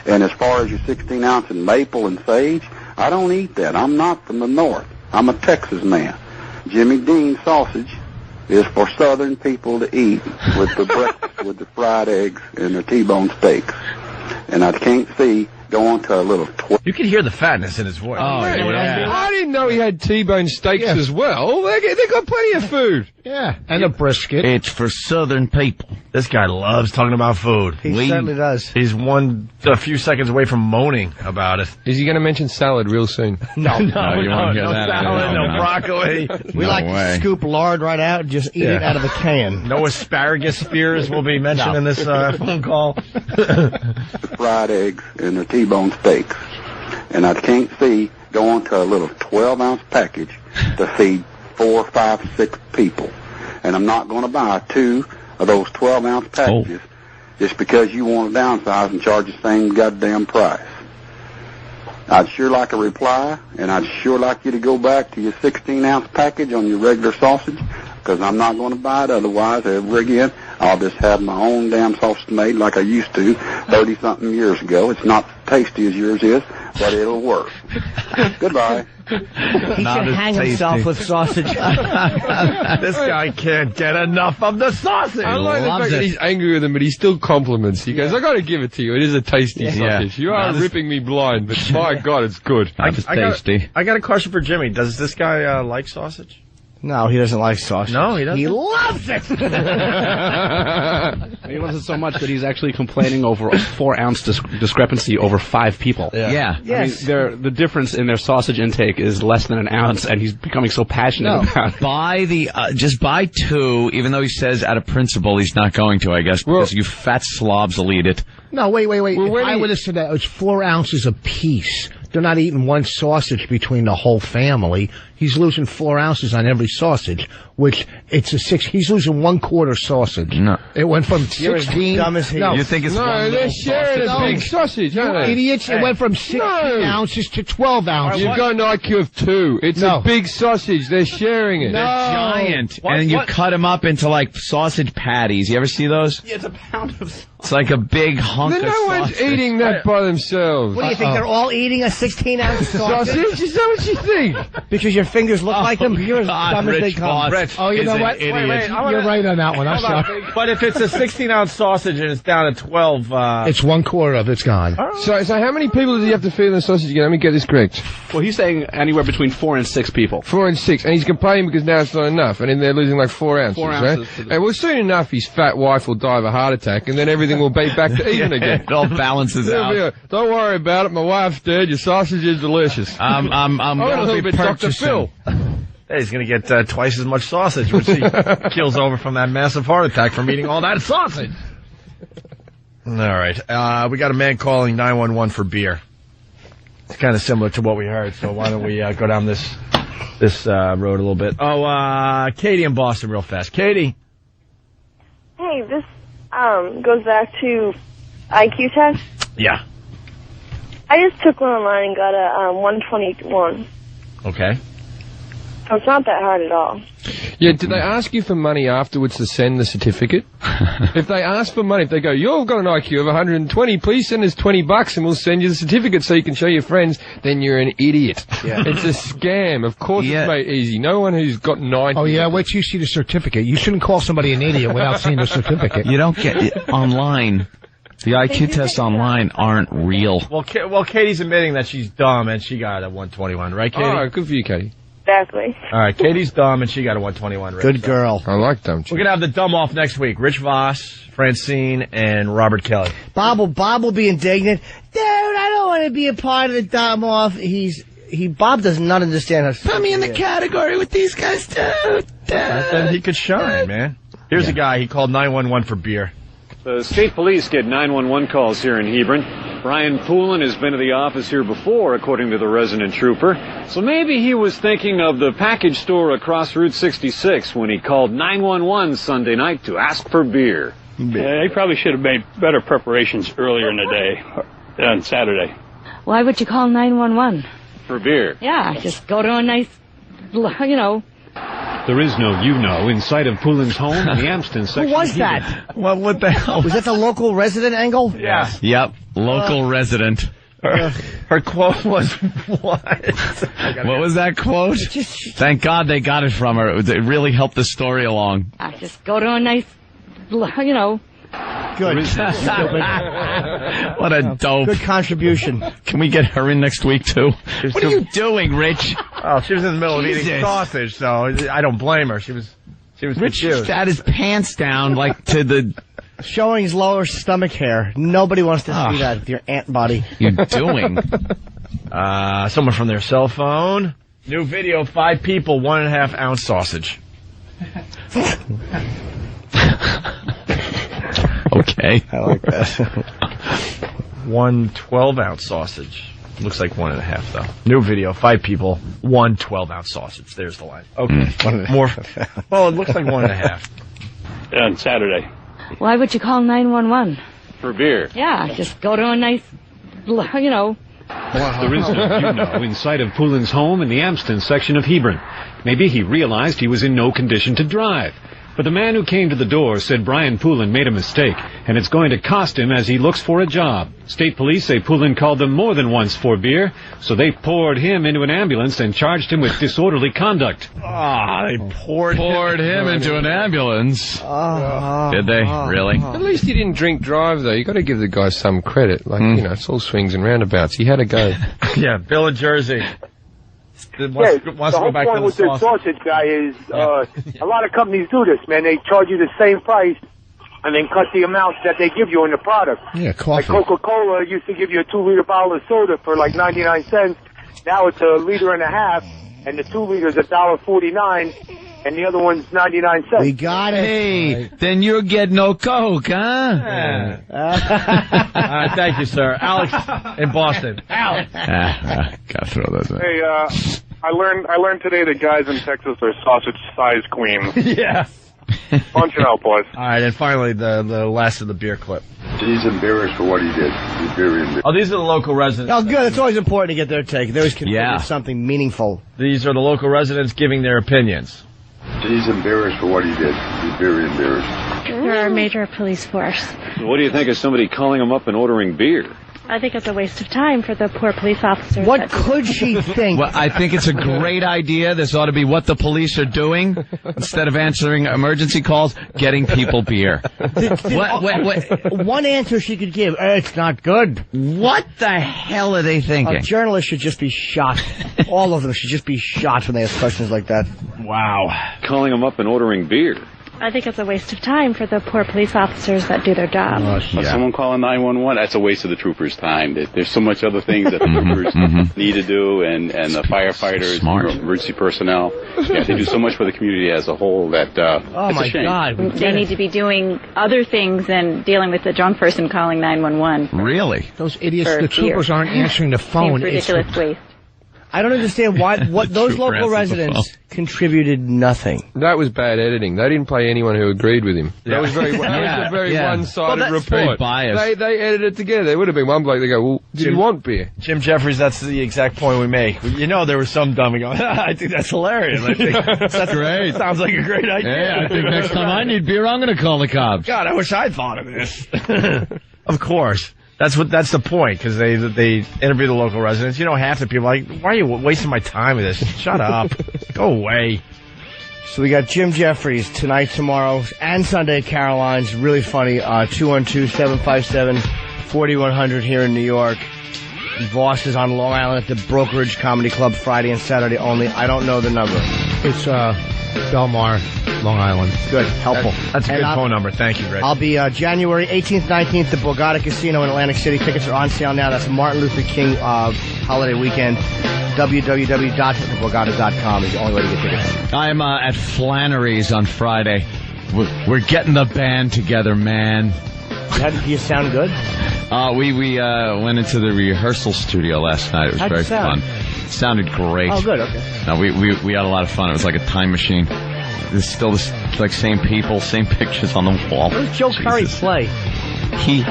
And as far as your 16-ounce and maple and sage, I don't eat that. I'm not from the north. I'm a Texas man. Jimmy Dean sausage is for southern people to eat with the breakfast, with the fried eggs and the T-bone steaks. And I can't see going to a little You can hear the fatness in his voice. Oh, yeah. I didn't know he had T-bone steaks as well. They got plenty of food. Yeah, and a brisket. It's for southern people. This guy loves talking about food. He certainly does. He's a few seconds away from moaning about it. Is he going to mention salad real soon? No, you won't hear that. salad, no broccoli. We like to scoop lard right out and just eat it out of a can. No asparagus spears will be mentioned in this phone call. fried eggs and the T-bone steaks. And I can't see going to a little 12-ounce package to feed 4, 5, 6 people. And I'm not going to buy 2 of those 12-ounce packages just because you want to downsize and charge the same goddamn price. I'd sure like a reply, and I'd sure like you to go back to your 16-ounce package on your regular sausage, because I'm not going to buy it otherwise ever again. I'll just have my own damn sausage made like I used to 30-something years ago. It's not tasty as yours is, but it'll work. Goodbye. He should hang himself with sausage. This guy can't get enough of the sausage. I like the fact that he's angry with him, but he still compliments. He goes, I gotta give it to you. It is a tasty sausage. You are ripping me blind, but my God, it's good. Tasty. I got a question for Jimmy. Does this guy like sausage? No, he doesn't like sausage. No, he doesn't. He loves it. He loves it so much that he's actually complaining over a 4-ounce discrepancy over 5 people. Yeah. Yes. I mean, the difference in their sausage intake is less than an ounce, and he's becoming so passionate about it. Just buy 2, even though he says out of principle he's not going to, I guess, because you fat slobs will eat it. No, wait. If I would have said that it was 4 ounces apiece, they're not eating one sausage between the whole family. He's losing 4 ounces on every sausage, which it's a 6. He's losing 1/4 sausage. No. It went from 16. dumb as he No, You think it's No, they're sharing a big sausage, aren't they? idiots. It went from 16 ounces to 12 ounces. You've got an IQ of 2. It's a big sausage. They're sharing it. They're giant. And you cut them up into like sausage patties. You ever see those? Yeah, it's a pound of sausage. It's like a big hunk of No one's sausage. eating that by themselves. What do you think? They're all eating a 16-ounce sausage? Sausage? Is that what you think? Because your fingers look like them? You're as God, dumb as they Rich come. Vos Oh, you is know an what? idiot. You're right on that one. I'm sorry. But if it's a 16-ounce sausage and it's down to 12, It's 1/4 of it's gone. So how many people does he have to feed in the sausage again? Let me get this correct. Well, he's saying anywhere between 4 and 6 people. 4 and 6, and he's complaining because now it's not enough, and then they're losing like 4 ounces. 4 right? ounces to the- And well, soon enough, his fat wife will die of a heart attack, and then everything will be back to even again. It all balances It'll out. be don't worry about it. My wife's dead. Your sausage is delicious. I'm a little going to bit be Dr. purchasing. Phil. hey, he's going to get twice as much sausage, which he kills over from that massive heart attack from eating all that sausage. All right. We got a man calling 911 for beer. It's kind of similar to what we heard, so why don't we go down this road a little bit. Oh, Katie in Boston real fast. Katie. Hey, this goes back to IQ test. Yeah. I just took one online and got a 121. Okay. So it's not that hard at all. Yeah, did they ask you for money afterwards to send the certificate? If they ask for money, if they go, you've got an IQ of 120, please send us $20 and we'll send you the certificate so you can show your friends, then you're an idiot. Yeah. It's a scam. Of course it's made easy. No one who's got 90. Oh, yeah, wait till you see the certificate. You shouldn't call somebody an idiot without seeing the certificate. You don't get it online. The IQ tests online aren't real. Well, Katie's admitting that she's dumb and she got a 121, right, Katie? Oh, good for you, Katie. Exactly. All right, Katie's dumb and she got a 121. Right? Good girl. I like dumb. We're gonna have the dumb off next week. Rich Vos, Francine, and Robert Kelly. Bob will be indignant. Dude, I don't want to be a part of the dumb off. Bob does not understand how. Put me in the category with these guys too. Then he could shine, man. Here's a guy. He called 911 for beer. The state police get 911 calls here in Hebron. Brian Poulin has been to the office here before, according to the resident trooper. So maybe he was thinking of the package store across Route 66 when he called 911 Sunday night to ask for beer. Yeah, he probably should have made better preparations earlier in the day, on Saturday. Why would you call 911? For beer. Yeah, just go to a nice, There is no in sight of Poulin's home in the Amston section. Who was that? What the hell? Was that the local resident angle? Yeah. Yep, local resident. Her quote was what? What was that quote? Thank God they got it from her. It really helped the story along. just go to a nice, Good. What a dope. Good contribution. Can we get her in next week, too? What are you doing, Rich? Oh, she was in the middle of eating Jesus. sausage, so I don't blame her. She was Rich confused. had his pants down, like, to the... Showing his lower stomach hair. Nobody wants to see that with your ant body. You're doing. Someone from their cell phone. New video, 5 people, 1.5 ounce sausage. Okay. I like that. 1 12-ounce sausage. Looks like 1.5 though. New video, 5 people, 1 12-ounce sausage. There's the line. Okay. More. Well, it looks like 1.5. On Saturday. Why would you call 911? For beer. Yeah, just go to a nice, There is no in sight of Poulin's home in the Amston section of Hebron. Maybe he realized he was in no condition to drive. But the man who came to the door said Brian Poulin made a mistake, and it's going to cost him as he looks for a job. State police say Poulin called them more than once for beer, so they poured him into an ambulance and charged him with disorderly conduct. They poured him into an ambulance. Did they? Really? At least he didn't drink drive, though. You got to give the guy some credit. Like, you know, it's all swings and roundabouts. He had a go. Yeah, Bill in Jersey. The whole point with the sausage guy is a lot of companies do this, man. They charge you the same price and then cut the amount that they give you in the product. Yeah, coffee. Like Coca-Cola used to give you a 2-liter bottle of soda for like 99 cents. Now it's a liter and a half, and the 2 liters $1.49, and the other one's 99 cents. We got it. Hey, then you get no Coke, huh? Thank you, sir. Alex in Boston. Alex. Gotta throw those in. Hey, I learned today that guys in Texas are sausage-sized queens. Yeah. Punch it out, boys. All right, and finally, the last of the beer clip. He's embarrassed for what he did. He's very embarrassed. Oh, these are the local residents. Oh, good. It's always important to get their take. They always contribute something meaningful. These are the local residents giving their opinions. He's embarrassed for what he did. He's very embarrassed. They're our major police force. What do you think of somebody calling him up and ordering beer? I think it's a waste of time for the poor police officers. What could she think? Well, I think it's a great idea. This ought to be what the police are doing. Instead of answering emergency calls, getting people beer. One answer she could give, it's not good. What the hell are they thinking? A journalist should just be shot. All of them should just be shot when they ask questions like that. Wow. Calling him up and ordering beer. I think it's a waste of time for the poor police officers that do their job. Someone calling 911, that's a waste of the troopers' time. There's so much other things that the troopers need to do, and the firefighters, emergency personnel. Yeah, they do so much for the community as a whole that it's a shame. God. They need to be doing other things than dealing with the drunk person calling 911. Really? Those idiots, the troopers aren't answering the phone. Seems ridiculous waste. I don't understand what those local residents contributed nothing. That was bad editing. They didn't play anyone who agreed with him. That was very a very one-sided report. Very biased. They edited it together. There would have been one bloke. They go, well, do you want beer? Jim Jeffries, that's the exact point we make. You know, there was some dummy going, I think that's hilarious. I think that's great. Sounds like a great idea. Hey, I think next time I need beer, I'm going to call the cops. God, I wish I'd thought of this. Of course. That's the point, because they interview the local residents. You know, half the people are like, why are you wasting my time with this? Shut up. Go away. So we got Jim Jeffries tonight, tomorrow, and Sunday at Caroline's. Really funny. 212-757-4100 here in New York. Vos is on Long Island at the Brokerage Comedy Club Friday and Saturday only. I don't know the number. It's Belmar, Long Island. Good. Helpful. That's a good phone number. Thank you, Rick. I'll be January 18th, 19th, the Borgata Casino in Atlantic City. Tickets are on sale now. That's Martin Luther King holiday weekend. www.theborgata.com is the only way to get tickets. I'm at Flannery's on Friday. We're getting the band together, man. Do you sound good? We went into the rehearsal studio last night. It was very fun. It sounded great. Oh, good. Okay. No, we had a lot of fun. It was like a time machine. There's still like same people, same pictures on the wall. What does Joe Curry play? He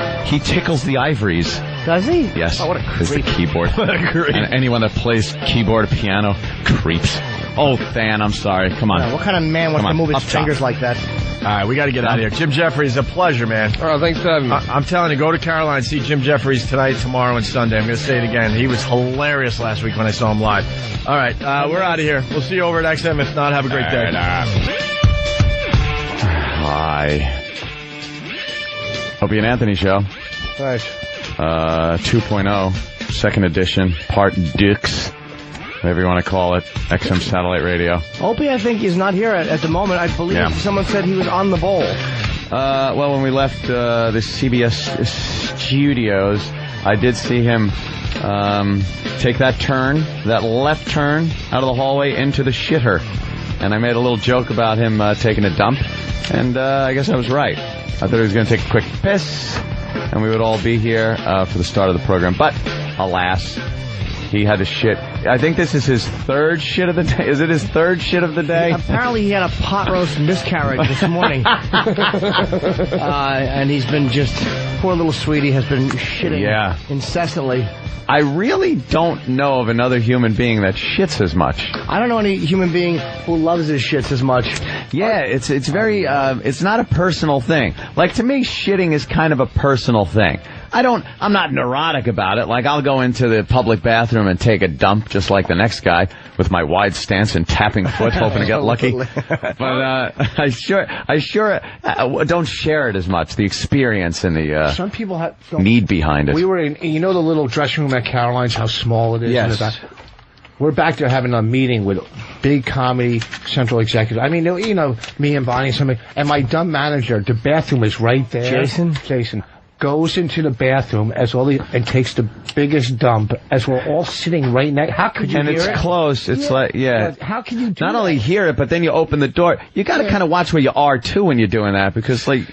tickles the ivories. Does he? Yes. Oh, what a There's the creep. keyboard. What a creep. And anyone that plays keyboard or piano creeps. Oh, Than, I'm sorry. Come on. What kind of man wants to move his fingers like that? All right, we got to get out of here. Jim Jeffries, a pleasure, man. All right, thanks for having me. I'm telling you, go to Caroline, see Jim Jeffries tonight, tomorrow, and Sunday. I'm going to say it again. He was hilarious last week when I saw him live. All right, we're out of here. We'll see you over at XM. If not, have a great day. Hi. Opie and Anthony show. Right. 2.0, second edition, part Dix, whatever you want to call it, XM Satellite Radio. Opie, I think, is not here at the moment. I believe someone said he was on the bowl. Well, when we left the CBS studios, I did see him take that left turn out of the hallway into the shitter. And I made a little joke about him taking a dump, and I guess I was right. I thought he was going to take a quick piss, and we would all be here for the start of the program. But, alas, he had to shit. I think this is his third shit of the day. Is it his third shit of the day? Apparently he had a pot roast miscarriage this morning. And he's been just poor little sweetie has been shitting incessantly. I really don't know of another human being that shits as much. I don't know any human being who loves his shits as much. Yeah, it's very, it's not a personal thing. Like, to me, shitting is kind of a personal thing. I'm not neurotic about it. Like, I'll go into the public bathroom and take a dump just like the next guy with my wide stance and tapping foot, hoping to get lucky. But, I sure don't share it as much, the experience and the, some people need behind it. We were in, you know the little dressing room at Caroline's, how small it is? Yes. We're back there having a meeting with big Comedy Central executives. I mean, you know, me and Bonnie and somebody, and my dumb manager, the bathroom is right there. Jason goes into the bathroom and takes the biggest dump as we're all sitting right next. How could you hear it? And it's close. It's like, how can you do not only hear it, but then you open the door. You got to kind of watch where you are too when you're doing that, because like,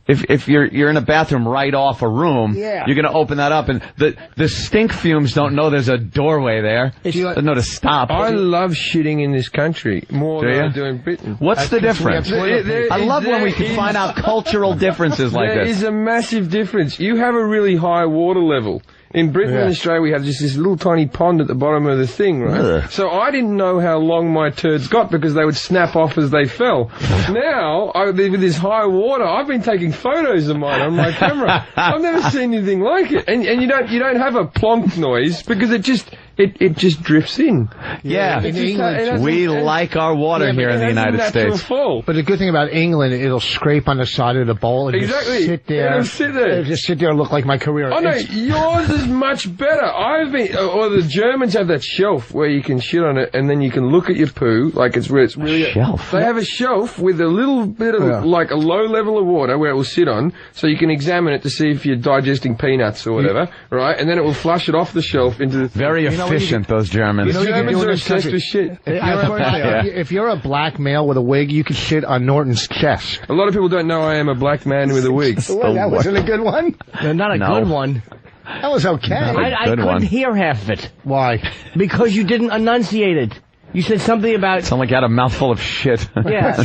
if you're in a bathroom right off a room, you're going to open that up, and the stink fumes don't know there's a doorway there. They don't know to stop. I love shitting in this country more than I do in Britain. What's the difference? I love when we can find out cultural differences like this. There is a massive difference. You have a really high water level. In Britain and Australia, we have just this little tiny pond at the bottom of the thing, right? Ugh. So I didn't know how long my turds got because they would snap off as they fell. Now, with this high water, I've been taking photos of mine on my camera. I've never seen anything like it. And you don't have a plonk noise because it just drifts in. Yeah, we like our water here in the United States. But the good thing about England, it'll scrape on the side of the bowl and just sit there. It'll sit there. It'll just sit there and look like my career. Oh no, yours is much better. Or the Germans have that shelf where you can shit on it and then you can look at your poo, like it's really... shelf? They have a shelf with a little bit of, like a low level of water where it will sit on, so you can examine it to see if you're digesting peanuts or whatever, right? And then it will flush it off the shelf into the... Very efficient, those Germans. The Germans are obsessed with shit. If you're a black male with a wig, you can shit on Norton's chest. A lot of people don't know I am a black man with a wig. Well, that wasn't a good one. Not a good one. That was okay. I couldn't hear half of it. Why? Because you didn't enunciate it. You said something about... Sound like you had a mouthful of shit. Yeah.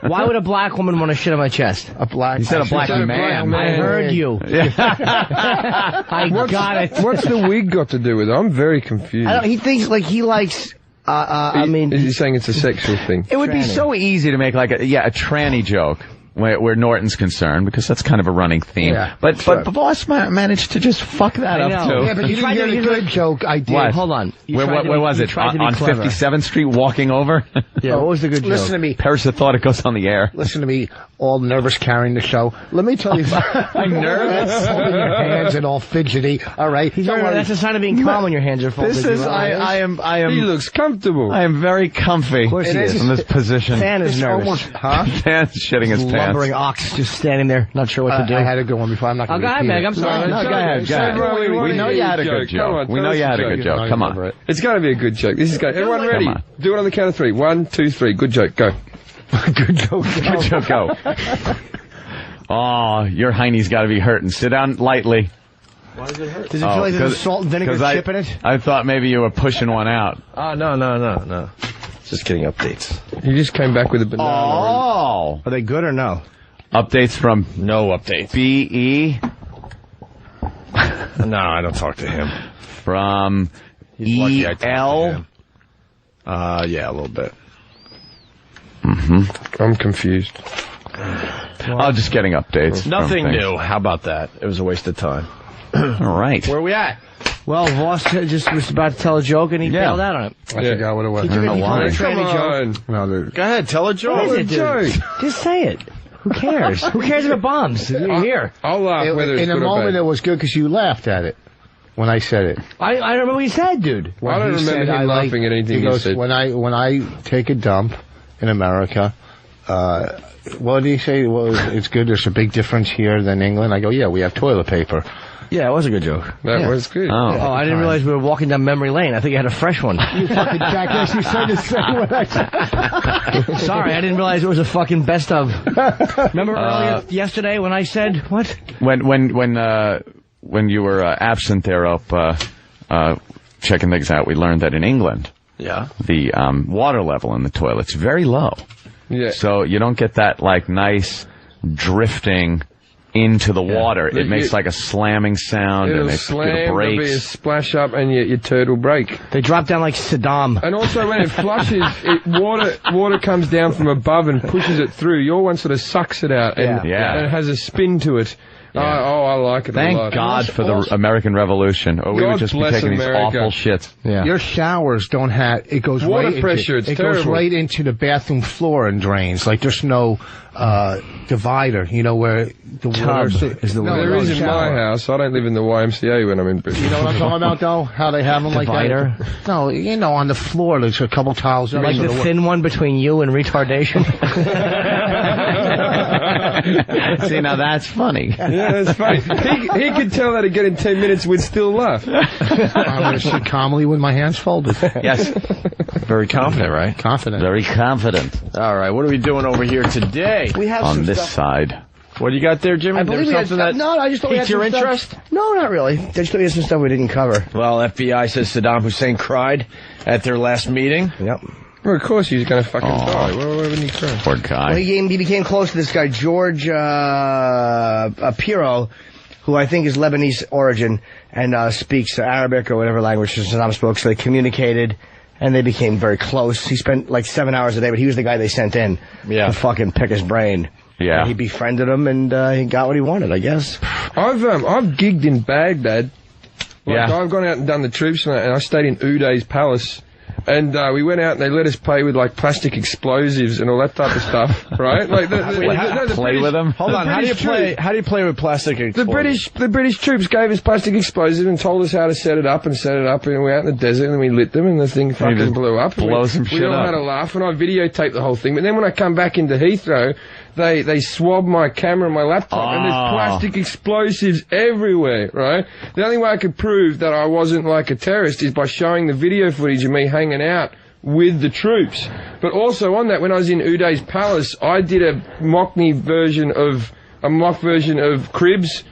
Why would a black woman want to shit on my chest? You said a black man. I heard you. I got it. What's the wig got to do with it? I'm very confused. He thinks like he likes... Is he saying it's a sexual thing? It would be so easy to make like a tranny joke. Where Norton's concerned, because that's kind of a running theme. Yeah, but Vos managed to just fuck that up too. Yeah, but you didn't hear the good joke I did. What? Hold on. Where was it? On 57th Street, walking over? Yeah, what was the good joke? Listen to me. Paris thought it goes on the air. Listen to me, all nervous carrying the show. Let me tell you. I'm nervous. Holding your hands and all fidgety. All right. That's a sign of being calm when your hands are folded. I am. He looks comfortable. I am very comfy in this position. Fan is nervous. Fan's shitting his pants. Lumbering ox just standing there, not sure what to do. I had a good one before. I'm not going to go ahead, Meg. I'm sorry. No, go ahead. We know you had a good joke. We know you had a good joke. Come on. It's got to be a good joke. This is good. Everyone ready? Do it on the count of 3. 1, 2, 3. Good joke. Go. Good joke. Good joke. Go. Oh, your hiney's got to be hurting. Sit down lightly. Why does it hurt? Does it feel like there's a salt and vinegar chip in it? I thought maybe you were pushing one out. Oh, no. Just getting updates. You just came back with a banana. Oh. Are they good or no? Updates from... No updates. B.E. No, I don't talk to him. From E.L. Yeah, a little bit. Mm-hmm. I'm confused. Oh, just getting updates. Nothing new. How about that? It was a waste of time. All right. Where are we at? Well, Vos just was about to tell a joke and he bailed out on it. I forgot what it was. I don't know why. Come on. No, go ahead, tell a joke. What is it, dude? Just say it. Who cares? Who cares if it bombs? You're here. I'll laugh whether it's in a good moment, or bad. it was good because you laughed at it when I said it. I don't remember what you said, dude. I don't remember him laughing at anything he said. When I take a dump in America, what did he say? Well, it's good. There's a big difference here than England. I go, yeah, we have toilet paper. Yeah, it was a good joke. That was good. Oh, I didn't realize we were walking down memory lane. I think you had a fresh one. You fucking jackass. You said the same what I said. Sorry, I didn't realize it was a fucking best of. Remember earlier yesterday when I said, what? When you were absent there up checking things out, we learned that in England, the water level in the toilet's very low. Yeah. So you don't get that, like, nice drifting into the water. It makes like a slamming sound, and it there'll be a breaks. splash up, and your turd will break. They drop down like Saddam. And also, when it flushes, water comes down from above and pushes it through. Your one sort of sucks it out, and it has a spin to it. Yeah. I like it a lot. Thank God for the American Revolution, or we would just be taking these awful shits. Yeah. Your showers don't have, it goes water right pressure. Into, it goes right into the bathroom floor and drains. Like there's no divider, where the tub is the there is in my house. I don't live in the YMCA when I'm in Britain. You know what I'm talking about, though? How they have them divider? Like that? No, on the floor there's a couple tiles. Like the thin one between you and retardation? See, now that's funny. Yeah, that's funny. He could tell that again in 10 minutes, we'd still laugh. I'm going to sit calmly with my hands folded. Yes. Very confident, right? Confident. Very confident. All right, what are we doing over here today? We have on some this stuff. side. What do you got there, Jimmy? I believe we had something that I just thought we had piqued your some interest? Stuff. No, not really. I just thought we had some stuff we didn't cover. Well, FBI says Saddam Hussein cried at their last meeting. Yep. Well, of course he's going to fucking die. Why wouldn't he cry? Poor guy. Well, he became close to this guy, George Piro, who I think is Lebanese origin and speaks Arabic or whatever language Saddam spoke, so they communicated, and they became very close. He spent like 7 hours a day, but he was the guy they sent in to fucking pick his brain. Yeah. And he befriended him, and he got what he wanted, I guess. I've gigged in Baghdad. I've gone out and done the troops, and I stayed in Uday's palace. And we went out and they let us play with like plastic explosives and all that type of stuff, right? Like play with them. Hold on, how do you play with plastic explosives? The British troops gave us plastic explosives and told us how to set it up, and we were out in the desert and we lit them and the thing fucking blew up. Blow some shit up. We all had a laugh, and I videotaped the whole thing. But then when I come back into Heathrow, they swabbed my camera and my laptop, and there's plastic explosives everywhere, right? The only way I could prove that I wasn't like a terrorist is by showing the video footage of me hanging out with the troops. But also on that, when I was in Uday's palace, I did a mock version of Cribs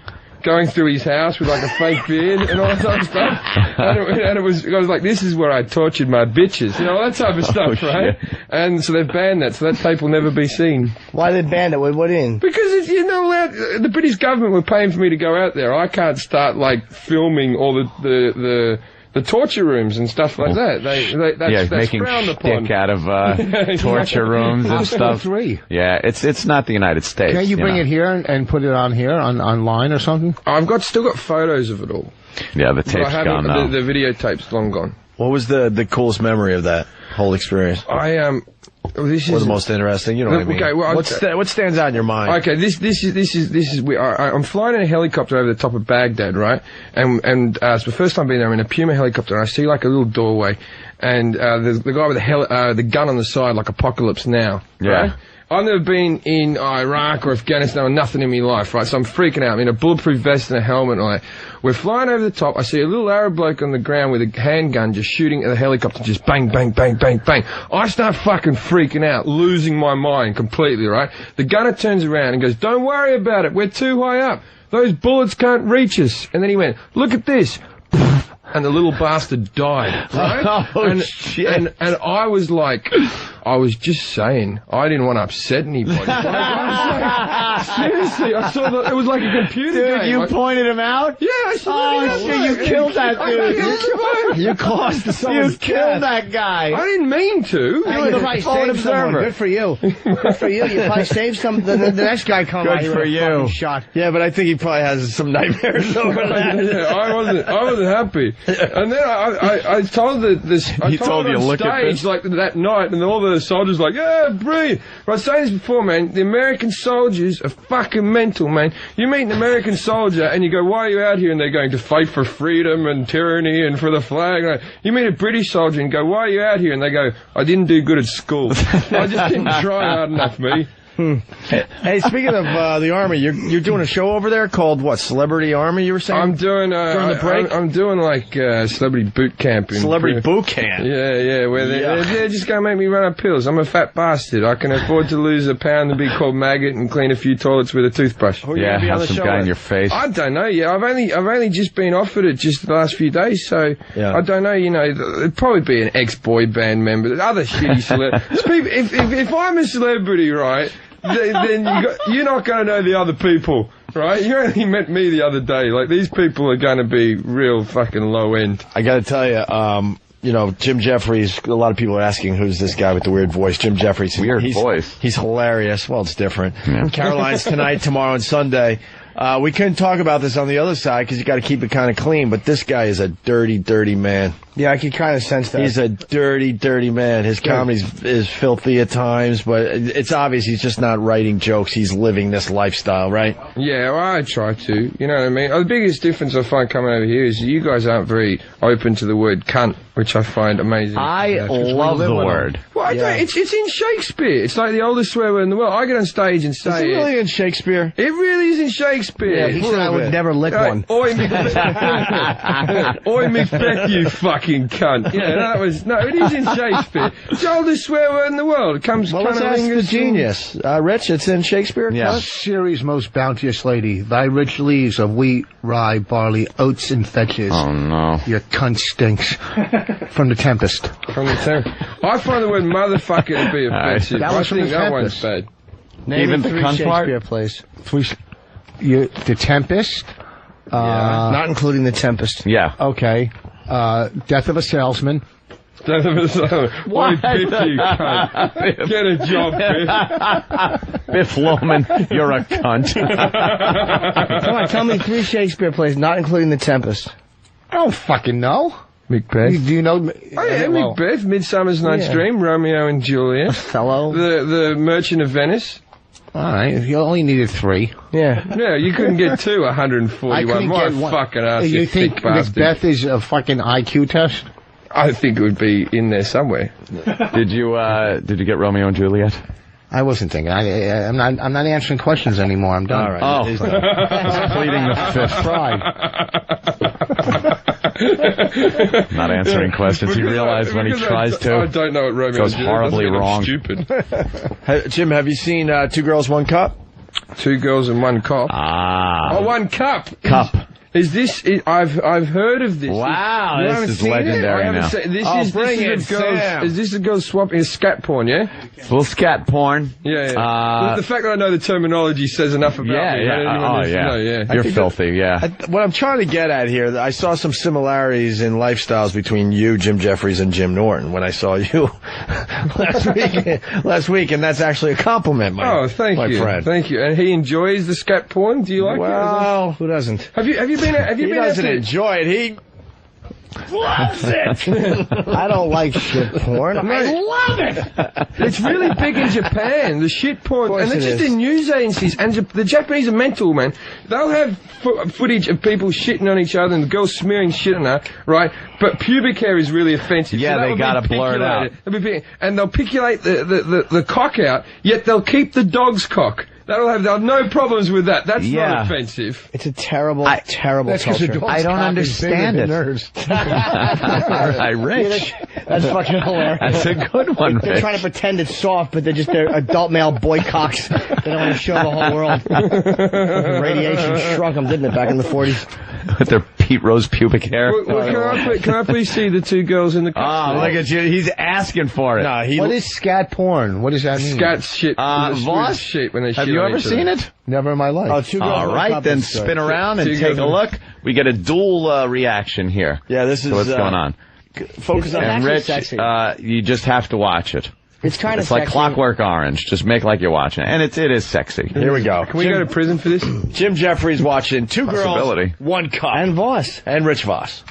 going through his house with like a fake beard and all that type of stuff. And I was like, this is where I tortured my bitches, that type of stuff, right? Shit. And so they've banned that, so that tape will never be seen. Why they banned it? What in? Because you're not allowed. The British government were paying for me to go out there. I can't start like filming all the torture rooms and stuff like that. That's making frowned upon. Stick out of torture rooms and stuff. Yeah, it's not the United States. Can't you bring it here and put it on here online or something? I've still got photos of it all. Yeah, the tape's gone now. The videotape's long gone. What was the coolest memory of that whole experience? This is the most interesting. You know what I mean? Okay, well, what stands out in your mind? Okay, this is. I'm flying in a helicopter over the top of Baghdad, right? And it's the first time being there. I'm in a Puma helicopter, and I see like a little doorway, and the guy with the gun on the side, like Apocalypse Now. Yeah. Right? I've never been in Iraq or Afghanistan or nothing in my life, right? So I'm freaking out. I'm in a bulletproof vest and a helmet and all that. We're flying over the top. I see a little Arab bloke on the ground with a handgun just shooting at the helicopter, just bang, bang, bang, bang, bang. I start fucking freaking out, losing my mind completely, right? The gunner turns around and goes, "Don't worry about it. We're too high up. Those bullets can't reach us." And then he went, "Look at this." And the little bastard died, right? Shit. And I was like, I was just saying, I didn't want to upset anybody. Seriously, I saw it was like a computer game. Dude, you pointed him out? Yeah, I saw it. Shit, you killed that dude. You caused someone's death. You killed that guy. I didn't mean to. You were the phone observer. Good for you. Good for you. You probably saved some. The next guy coming out. Good for you. Shot. Yeah, but I think he probably has some nightmares over that. Yeah, I wasn't happy. And then I told this. I told him on stage like that night, and all the soldiers like, "Yeah, brilliant." But I was saying this before, man. The American soldiers are fucking mental, man. You meet an American soldier and you go, "Why are you out here?" And they're going to fight for freedom and tyranny and for the flag. And you meet a British soldier and go, "Why are you out here?" And they go, "I didn't do good at school. I just didn't try hard enough, me." Hey, speaking of the Army, you're doing a show over there called what? Celebrity Army, you were saying? I'm doing during the break? I'm doing like celebrity boot camp. Celebrity boot camp? Yeah, where they're just going to make me run up pills. I'm a fat bastard. I can afford to lose a pound and be called maggot and clean a few toilets with a toothbrush. Yeah, have some guy in your face. I don't know. Yeah, I've only just been offered it just the last few days, so I don't know. It'd probably be an ex-boy band member, other shitty celebrities. If I'm a celebrity, right? Then you're not going to know the other people right? You only met me the other day. Like, these people are going to be real fucking low end. I got to tell you, Jim Jefferies, a lot of people are asking who's this guy with the weird voice. Jim Jefferies. Weird voice. He's hilarious. Well, it's different. Yeah. Caroline's tonight, tomorrow, and Sunday. We couldn't talk about this on the other side because you got to keep it kind of clean, but this guy is a dirty, dirty man. Yeah, I can kind of sense that. He's a dirty, dirty man. His comedy is filthy at times, but it's obvious he's just not writing jokes. He's living this lifestyle, right? Yeah, well, I try to. You know what I mean? The biggest difference I find coming over here is you guys aren't very open to the word cunt, which I find amazing. I love the word. Well, it's in Shakespeare. It's like the oldest swear word in the world. I get on stage and say it. Is it really in Shakespeare? It really is in Shakespeare. Yeah, he said I would never lick one. Oi, Macbeth, you fucking cunt. Yeah, it is in Shakespeare. It's the oldest swear word in the world. It comes well, let's ask the genius. Rich, it's in Shakespeare? Yeah. Ceres' most bounteous lady, thy rich leaves of wheat, rye, barley, oats, and fetches. Oh, no. Your cunt stinks. From the Tempest. From the Tempest. I find the word motherfucker to be offensive. That was I think that one's bad. Even the cunt part? Plays. The Tempest? Not including the Tempest. Yeah. Okay. Death of a Salesman. Death of a Salesman. Why, Biff, you cunt. Get a job, Biff. Biff Loman, you're a cunt. Come on, tell me 3 Shakespeare plays, not including the Tempest. I don't fucking know. Macbeth. Do you know? Oh yeah, Macbeth, Midsummer's Night's Dream, Romeo and Juliet. Othello. The Merchant of Venice. All right, you only needed 3. Yeah. Yeah, you couldn't get 2, 141. I couldn't My get one. fucking ass, you think Macbeth is a fucking IQ test? I think it would be in there somewhere. Did you get Romeo and Juliet? I wasn't thinking. I'm not answering questions anymore. I'm done. All right. Oh. He's pleading the fifth. Pride. Not answering questions. He realized when he tries to. I don't know what Romeo goes horribly wrong. Stupid. Jim, have you seen 2 Girls, 1 Cup? 2 Girls and 1 Cop. Ah. Oh, 1 Cup. Cup. Is this? I've heard of this. Wow, this is legendary now. Is this a girl swapping? Is scat porn? Yeah. It's a little scat porn. Yeah. The fact that I know the terminology says enough about me. Yeah. You're filthy. Yeah. What I'm trying to get at here, I saw some similarities in lifestyles between you, Jim Jeffries, and Jim Norton when I saw you last week, and that's actually a compliment, my thank you, friend. Thank you. And he enjoys the scat porn. Do you like it? Well, who doesn't? Have you been? He doesn't enjoy it. He loves it. I don't like shit porn. I love it. It's really big in Japan, the shit porn. And it's just in news agencies. And the Japanese are mental, man. They'll have footage of people shitting on each other and the girls smearing shit on her, right? But pubic hair is really offensive. Yeah, so they gotta blur it out. And they'll piculate the cock out, yet they'll keep the dog's cock. They'll have no problems with that. That's not offensive. It's a terrible culture. I don't understand it. Right, Rich. That's fucking hilarious. That's a good one, They're Rich. trying to pretend it's soft, but they're adult male boy cocks. They don't want to show the whole world. Radiation shrunk them, didn't it, back in the 40s? With their Pete Rose pubic hair. Can I please see the 2 girls in the costume? Oh, look at you. He's asking for it. What is scat porn? What does that mean? Scat shit. Vos? Shit when they Have you ever seen it? Never in my life. Oh, 2 girls, all right, then spin around and take a look. We get a dual reaction here. Yeah, this is... So what's going on? Focus on and Rich, sexy. you just have to watch it. It's kind of It's like Clockwork Orange. Just make like you're watching it. And it is sexy. Here we go. Can we go to prison for this? Jim Jeffries watching 2 Girls, 1 Cup. And Vos. And Rich Vos.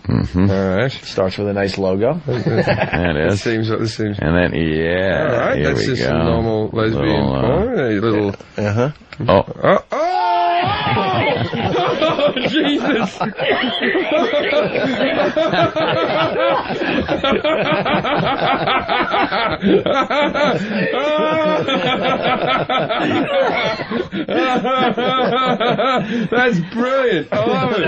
Mm-hmm. All right. Starts with a nice logo. It is. It seems. And then, All right, here that's we just go. some normal lesbian porn. A little... Oh, Jesus! That's brilliant. I love it.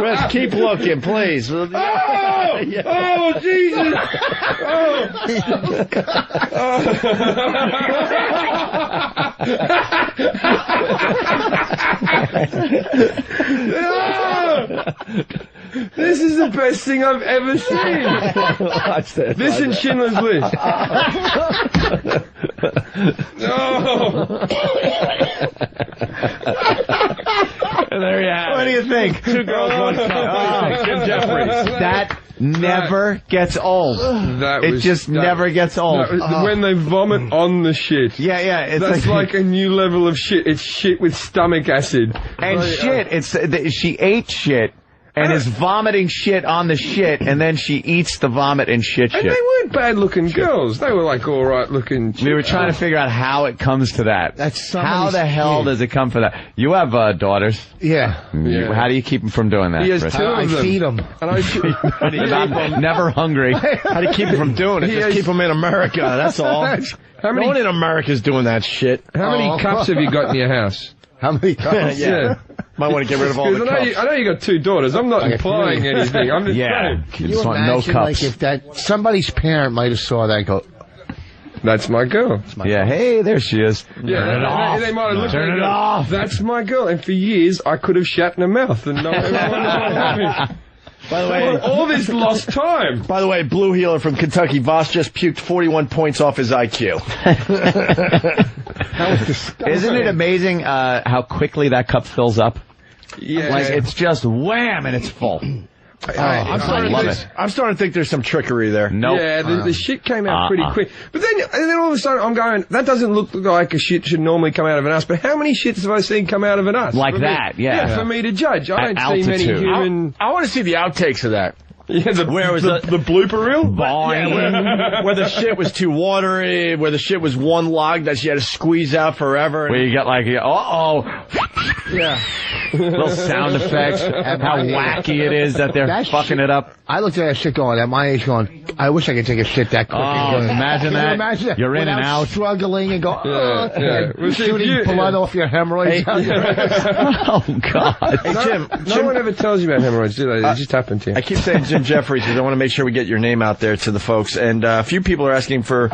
Rich, keep looking, please. Oh, Jesus! This is the best thing I've ever seen. Watch this. This and Schindler's List. No. And there you have it. What do you think? 2 girls, 1 cup. Jim Jeffries. That never gets old. It just never gets old. When they vomit on the shit. Yeah. It's That's like a new level of shit. It's shit with stomach acid. And shit, she ate shit and is vomiting shit on the shit, and then she eats the vomit and shit. And they weren't bad-looking girls. They were like all-right-looking. We were trying to figure out how it comes to that. How the hell does it come for that? You have daughters. Yeah. How do you keep them from doing that? He has 2 of them. I feed them. And I'm never hungry. How do you keep them from doing it? Just keep them in America. That's all. No one in America is doing that shit. How many cups have you got in your house? How many cups? Yeah. Might want to get rid of all the cups. I know you got 2 daughters. I'm not implying anything. I'm just saying. Can you imagine, like, if somebody's parent might have saw that and go, that's my girl. Hey, there she is. Yeah, Turn it off. They might have looked Turn it off. That's my girl. And for years, I could have shat in her mouth and no one would have me. By the way, all this lost time. By the way, Blue Healer from Kentucky, Vos just puked 41 points off his IQ. That was disgusting. Isn't it amazing how quickly that cup fills up? Yeah. Like, it's just wham and it's full. I'm starting to think there's some trickery there. Nope. Yeah, the shit came out pretty quick. But then all of a sudden I'm going, that doesn't look like a shit should normally come out of an ass, but how many shits have I seen come out of an ass? Like that, yeah. For me to judge. I don't see many human... I want to see the outtakes of that. Yeah, where was the blooper reel? Where the shit was too watery, where the shit was one log that she had to squeeze out forever. Where you got like, yeah. Little sound effects, how wacky it is that they're fucking it up. I looked at that shit going, at my age going, I wish I could take a shit that quick. Imagine that. You're in and out. Struggling and go, Well, shooting blood off your hemorrhoids. Oh, God. Hey, Jim, no one ever tells you about hemorrhoids, do they? They just happen to you. I keep saying Jim Jefferies because I want to make sure we get your name out there to the folks. And a few people are asking for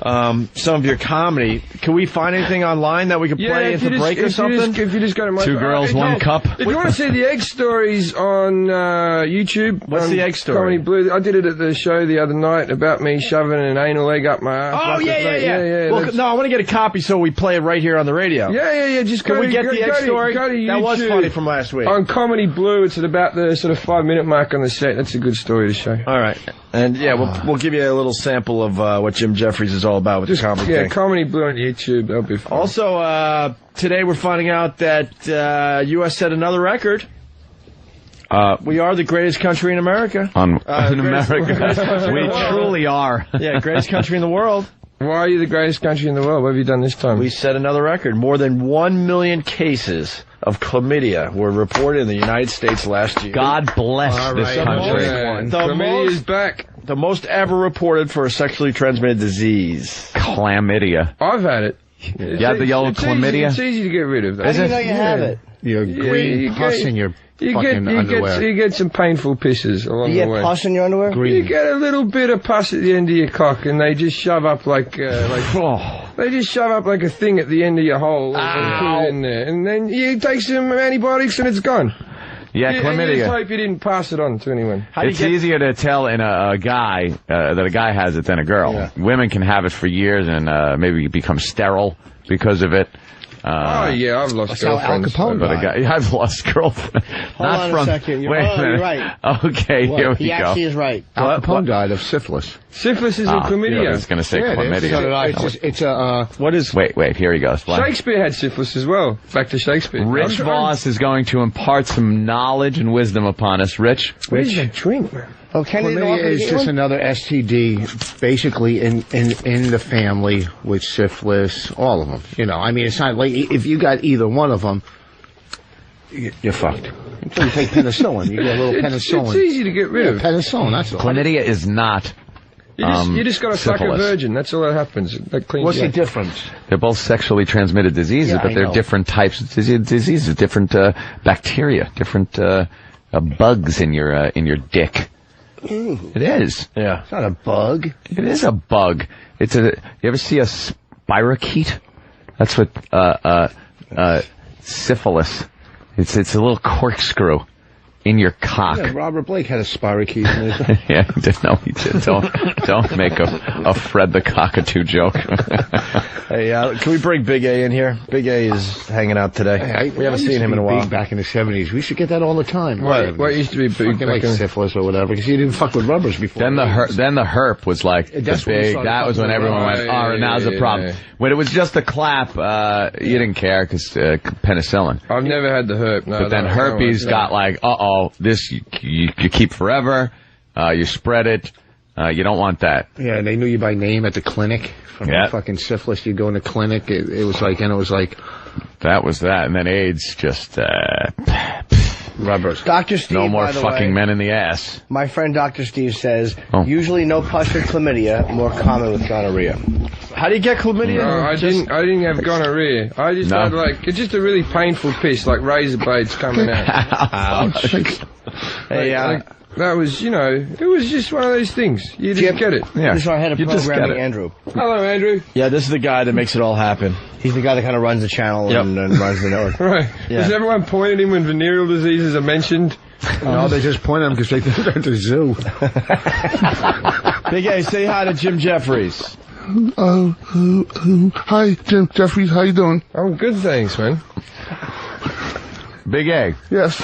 some of your comedy. Can we find anything online that we could play at the break or something? If you just go to my... 2 girls, 1 cup. If you want to see the egg stories on YouTube... What's the egg story? Comedy Blue. I did it at the show the other night about me shoving an anal egg up my ass. Oh, yeah. Well, no, I want to get a copy so we play it right here on the radio. Yeah. Just Can we get the egg story? Go to YouTube. That was funny from last week. On Comedy Blue, it's at about the sort of 5-minute mark on the set. That's a good story to show. All right. And, we'll give you a little sample of what Jim Jefferies is all about with the comedy thing. Yeah, Comedy Blue on YouTube. That'll be fun. Also, today we're finding out that U.S. set another record. We are the greatest country in America. In America. We truly are. Yeah, greatest country in the world. Why are you the greatest country in the world? What have you done this time? We set another record. More than 1 million cases of chlamydia were reported in the United States last year. God bless this country. Chlamydia is back. The most ever reported for a sexually transmitted disease. Chlamydia. I've had it. You have the yellow chlamydia? It's easy to get rid of. How do you know you have it? Your green pus in your fucking underwear. You get some painful pisses along the way. You get pus in your underwear? You get a little bit of pus at the end of your cock, and they just shove up they just shove up like a thing at the end of your hole and put it in there, and then you take some antibiotics and it's gone. Yeah, chlamydia. And you just hope you didn't pass it on to anyone. It's easier to tell in a guy that a guy has it than a girl. Yeah. Women can have it for years and maybe become sterile because of it. I've lost girlfriends. I've lost girlfriends. Hold on a second. You're right. Okay, here we go. He actually is right. Al Capone died of syphilis. Syphilis is in chlamydia. I was going to say chlamydia. It's a what is... Wait, here he goes. Shakespeare had syphilis as well. Back to Shakespeare. Rich Vos is going to impart some knowledge and wisdom upon us. Rich? Where's that drink, man? Chlamydia is just another STD, basically in the family with syphilis, all of them. You know, I mean, it's not like if you got either one of them, you're fucked. Until you take penicillin, you get a little penicillin. It's easy to get rid of. Penicillin, that's all. Chlamydia is not. You just got to suck a virgin. That's all that happens. That cleans. What's the difference? They're both sexually transmitted diseases, but they're different types of diseases, different bacteria, different bugs in your dick. Ooh. It is. Yeah. It's not a bug. It is a bug. You ever see a spirochete? That's what syphilis. It's a little corkscrew in your cock. Yeah, Robert Blake had a spirochete in his... Yeah, no, he did. Don't make a Fred the Cockatoo joke. Hey, can we bring Big A in here? Big A is hanging out today. We haven't seen him in a while. Back in the 70s. We should get that all the time. What used to be big? Like syphilis or whatever, because you didn't fuck with rubbers before. Then the herp was like the big. That was when everyone went, now's the problem. When it was just a clap, you didn't care because penicillin. I've never had the herp. No, but then herpes got like, this you keep forever. You spread it. You don't want that. Yeah, and they knew you by name at the clinic. From fucking syphilis, you go in the clinic. It was like, that was that, and then AIDS just rubbers. Dr. Steve, no more by the fucking way, men in the ass. My friend Dr. Steve says usually no pus or chlamydia, more common with gonorrhea. How do you get chlamydia? No, I didn't have gonorrhea. I just had it's just a really painful piss, like razor blades coming out. Ouch. Hey, that was, it was just one of those things. You just get it. Yeah. This is our head of programming, Andrew. Hello, Andrew. Yeah, this is the guy that makes it all happen. He's the guy that kind of runs the channel and runs the network. Right. Yeah. Does everyone point at him when venereal diseases are mentioned? No, they just point at him because they think they're at the zoo. Big A, say hi to Jim Jefferies. Hi, Jim Jefferies. How you doing? I'm good, thanks, man. Big A. Yes.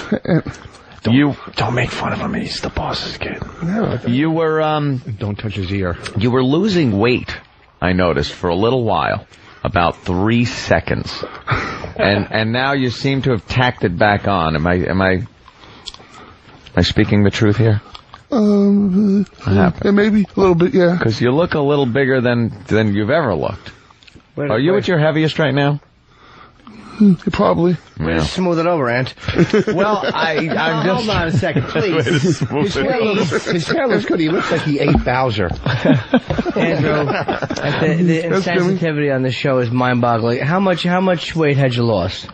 Don't make fun of him. He's the boss's kid. No, you were don't touch his ear. You were losing weight, I noticed, for a little while, about 3 seconds, and now you seem to have tacked it back on. Am I speaking the truth here? Yeah, maybe a little bit, yeah. Because you look a little bigger than you've ever looked. Are you at your heaviest right now? Probably. Yeah. Smooth it over, Ant. Well, I'm just... Hold on a second, please. His hair looks good. He looks like he ate Bowser. Andrew, the insensitivity on this show is mind-boggling. How much weight had you lost?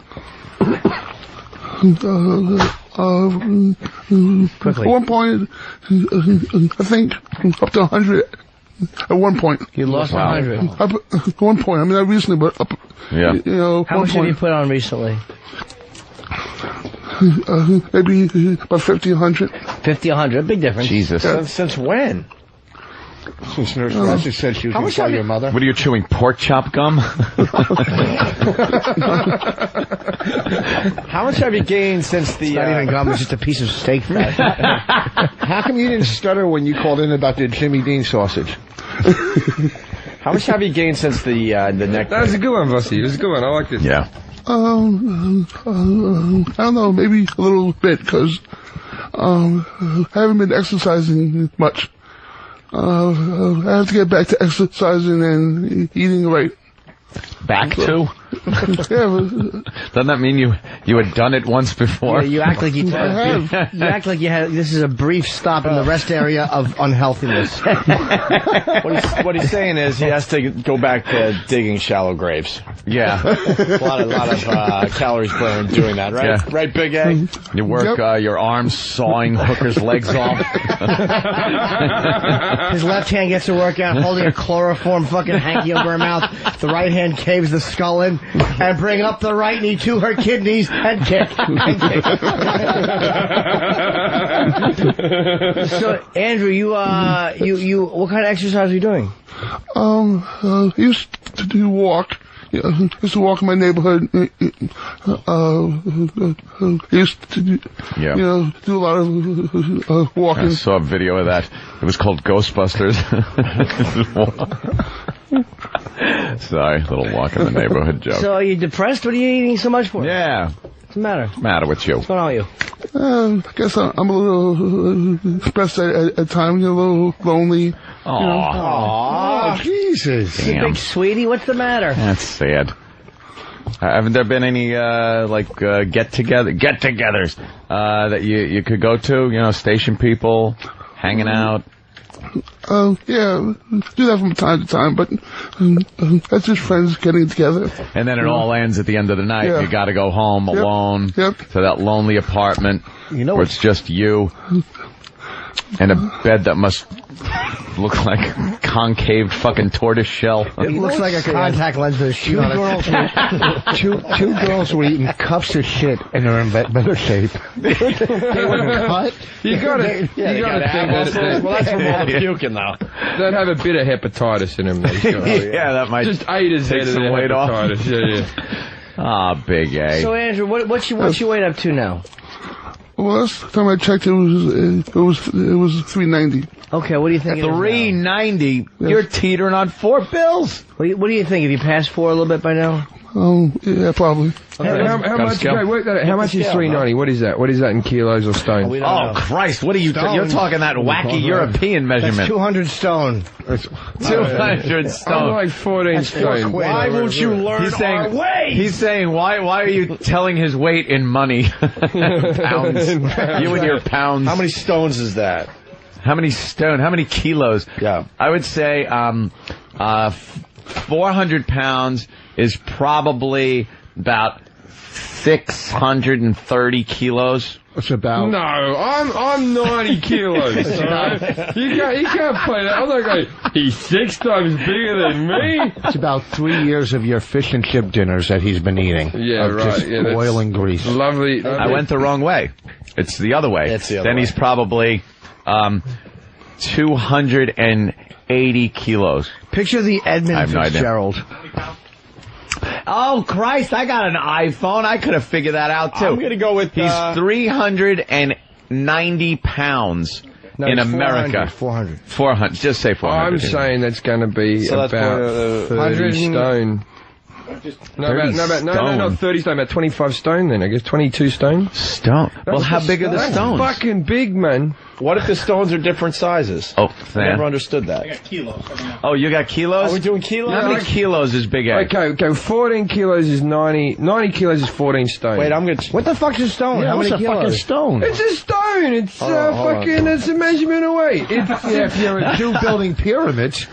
Quickly. At one point, I think up to 100. At one point. You lost 100? At one point. I mean, not recently, but up. Yeah. How much have you put on recently? Maybe about 50, 100. 50, 100. Big difference. Jesus. Since when? Since Nurse Roger said she was going to tell your mother. What are you chewing, pork chop gum? How much have you gained since the... It's not even gum, it's just a piece of steak fat. How come you didn't stutter when you called in about the Jimmy Dean sausage? How much have you gained since the neck? That was a good one, Vossi. It was a good one. I liked it. Yeah. I don't know, maybe a little bit, because I haven't been exercising much. I have to get back to exercising and eating right. Back to? Yeah. Doesn't that mean you had done it once before? Yeah, you act like you have. You act like you had. This is a brief stop in the rest area of unhealthiness. What he's saying is he has to go back to digging shallow graves. Yeah. a lot of calories burned doing that, right? Yeah. Right, Big A? You work your arms sawing hookers' legs off. His left hand gets to work out holding a chloroform fucking hanky over her mouth. The right hand caves the skull in and bring up the right knee to her kidneys and kick. So, Andrew, you what kind of exercise are you doing? Used to walk. Used to walk in my neighborhood. Used to do a lot of walking. I saw a video of that. It was called Ghostbusters. Sorry, little walk in the neighborhood joke. So are you depressed? What are you eating so much for? Yeah. What's the matter? What's the matter with you? What's going on with you? I guess I'm a little depressed at times, a little lonely. Aww. Jesus. You big sweetie, what's the matter? That's sad. Haven't there been any get-togethers that you could go to? Station people hanging out. Yeah, do that from time to time, but that's just friends getting together. And then it all ends at the end of the night. Yeah. You got to go home alone to that lonely apartment where it's just you. And a bed that must look like concave fucking tortoise shell. It looks like a contact lens with a shoe on it. Two girls were eating cups of shit and they're in better shape. They were cut. You gotta think that. Well, that's from all the puking, though. They'd have a bit of hepatitis in them. Yeah, that might just ate his head of some the weight off. hepatitis. Yeah. Ah, Big A. So Andrew, what's your weight up to now? Well, last time I checked, it was 390. Okay, what do you think? 390. You're teetering on $4 bills. What do you think? Have you passed 4 a little bit by now? Oh, yeah, probably. Okay. How much? Okay, work that out. How much is 390? What is that? What is that in kilos or stones? Oh, Christ! What are you? You're talking that wacky European measurement. That's 200 stone. 200 stone. I'm like 14 stone. Why won't you learn our weight? He's saying, why are you telling his weight in money? Pounds. You and your pounds. How many stones is that? How many kilos? Yeah. I would say 400 pounds is probably about 630 kilos. What's about? No, I'm 90 kilos. Right? You can't play that. I'm not going. He's 6 times bigger than me. It's about 3 years of your fish and chip dinners that he's been eating. Yeah, of right. Just Yeah, oil and grease. Lovely. I went the wrong way. It's the other way. It's the other then way. He's probably 280 kilos. Picture the Edmund Fitzgerald. Oh, Christ, I got an iPhone. I could have figured that out, too. I'm going to go with... He's 390 pounds in America. 400. Just say 400. I'm saying that's going to be about 30 stone. No, 30 stone. About 25 stone then, I guess. 22 stone. Stone? Well, how big are the stones? That's fucking big, man. What if the stones are different sizes? Oh, I never understood that. I got kilos. Oh, you got kilos? Are we doing kilos? How many kilos is Big A? Okay, 14 kilos is 90. 90 kilos is 14 stone. Wait, I'm gonna... What the fuck's a stone? How many kilos? Fucking stone? It's a stone. It's fucking. It's a measurement of weight. If you're two building pyramids.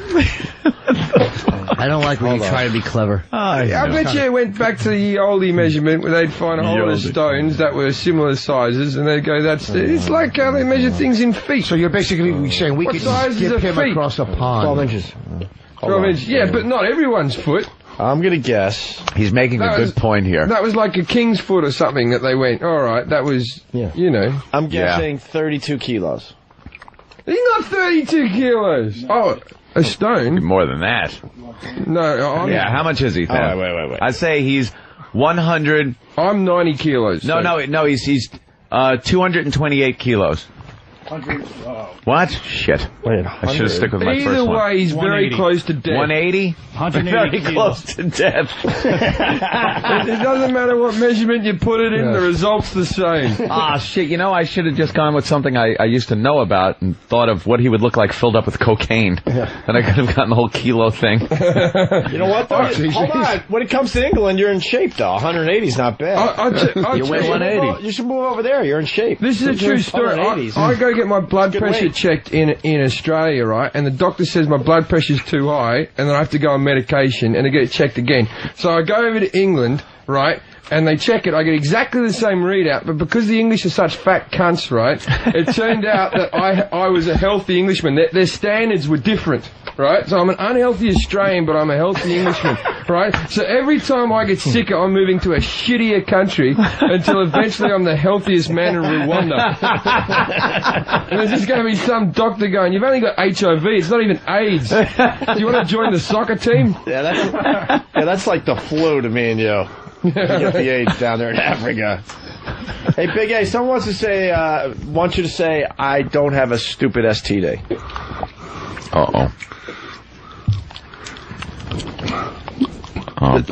I don't like when you try to be clever. I bet you it went back to the oldie measurement where they'd find a whole lot of stones that were similar sizes and they'd go, it's like how they measure things in feet. So you're basically saying we could skip him across a pond. 12 inches. 12 inches. Yeah, but not everyone's foot. I'm going to guess. He's making a good point here. That was like a king's foot or something that they went, all right, that was, you know. I'm guessing 32 kilos. He's not 32 kilos. Oh, a stone? More than that. No, how much is he? Oh, wait. I'd say he's 100. I'm 90 kilos. No, he's 228 kilos. What? Shit. Wait, I should have stuck with my first one. Either way, he's very close to death. 180? 180 Very close to death. It doesn't matter what measurement you put it in, the result's the same. Shit, I should have just gone with something I used to know about and thought of what he would look like filled up with cocaine. Then I could have gotten the whole kilo thing. You know what, though? Hold on. When it comes to England, you're in shape, though. 180 is not bad. You weigh 180. You should move over there. You're in shape. This is a true story. I go get my blood pressure checked in Australia, right? And the doctor says my blood pressure's too high, and then I have to go on medication, and I get it checked again. So I go over to England, right? And they check it. I get exactly the same readout, but because the English are such fat cunts, right? It turned out that I was a healthy Englishman. Their standards were different. Right? So I'm an unhealthy Australian, but I'm a healthy Englishman. Right? So every time I get sicker, I'm moving to a shittier country until eventually I'm the healthiest man in Rwanda. And there's just going to be some doctor going, you've only got HIV, it's not even AIDS. Do you want to join the soccer team? Yeah, that's like the flu to me and you. You get the AIDS down there in Africa. Hey, Big A, someone wants you to say, I don't have a stupid STD. Uh-oh.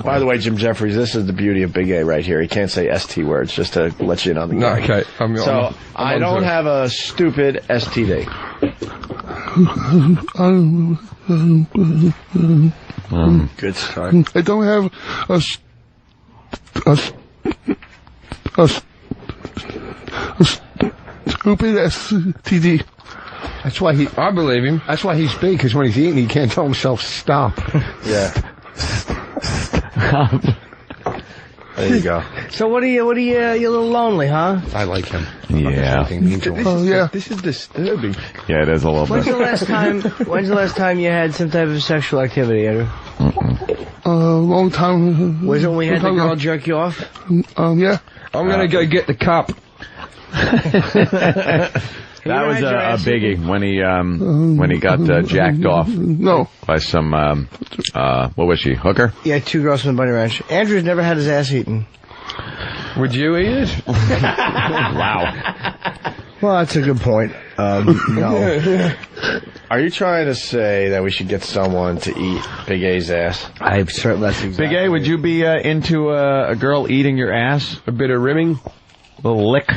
By the way, Jim Jefferies, this is the beauty of Big A right here. He can't say ST words, just to let you in on the game. Okay. I don't have a stupid STD. Good start. I don't have a stupid STD. That's why I believe him. That's why he's big, because when he's eating, he can't tell himself stop. Yeah. There you go. So what are you? You're a little lonely, huh? I like him. Yeah. This is disturbing. Yeah, it is a little When's bit. the last time you had some type of sexual activity, Andrew? Long time. Was it when we had the girl jerk you off? Yeah. I'm gonna go get the cup. That was a biggie when he got jacked off. No. By some what was she? Hooker? Yeah, 2 girls from the Bunny Ranch. Andrew's never had his ass eaten. Would you eat it? Wow. Well, that's a good point. No. Are you trying to say that we should get someone to eat Big A's ass? I'm certain that's exactly. Big A, would you be into a girl eating your ass? A bit of rimming? A little lick?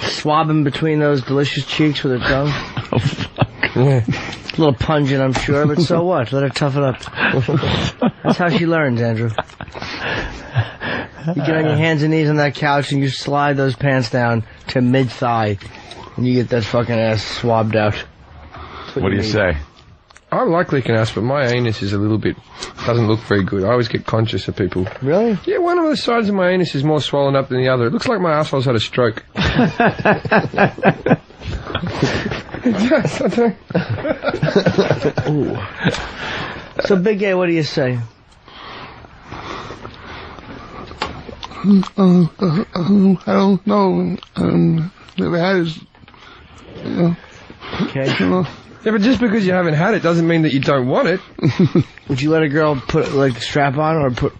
Swabbing between those delicious cheeks with her tongue. Oh, fuck. A little pungent, I'm sure, but so what? Let her tough it up. That's how she learns, Andrew. You get on your hands and knees on that couch and you slide those pants down to mid-thigh, and you get that fucking ass swabbed out. What do you say? I like licking ass, but my anus is a little bit, doesn't look very good. I always get conscious of people. Really? Yeah, one of the sides of my anus is more swollen up than the other. It looks like my asshole's had a stroke. Ooh. So, Big A, what do you say? I don't know. Never had it. Okay. Yeah, but just because you haven't had it doesn't mean that you don't want it. Would you let a girl put, like, the strap on or put...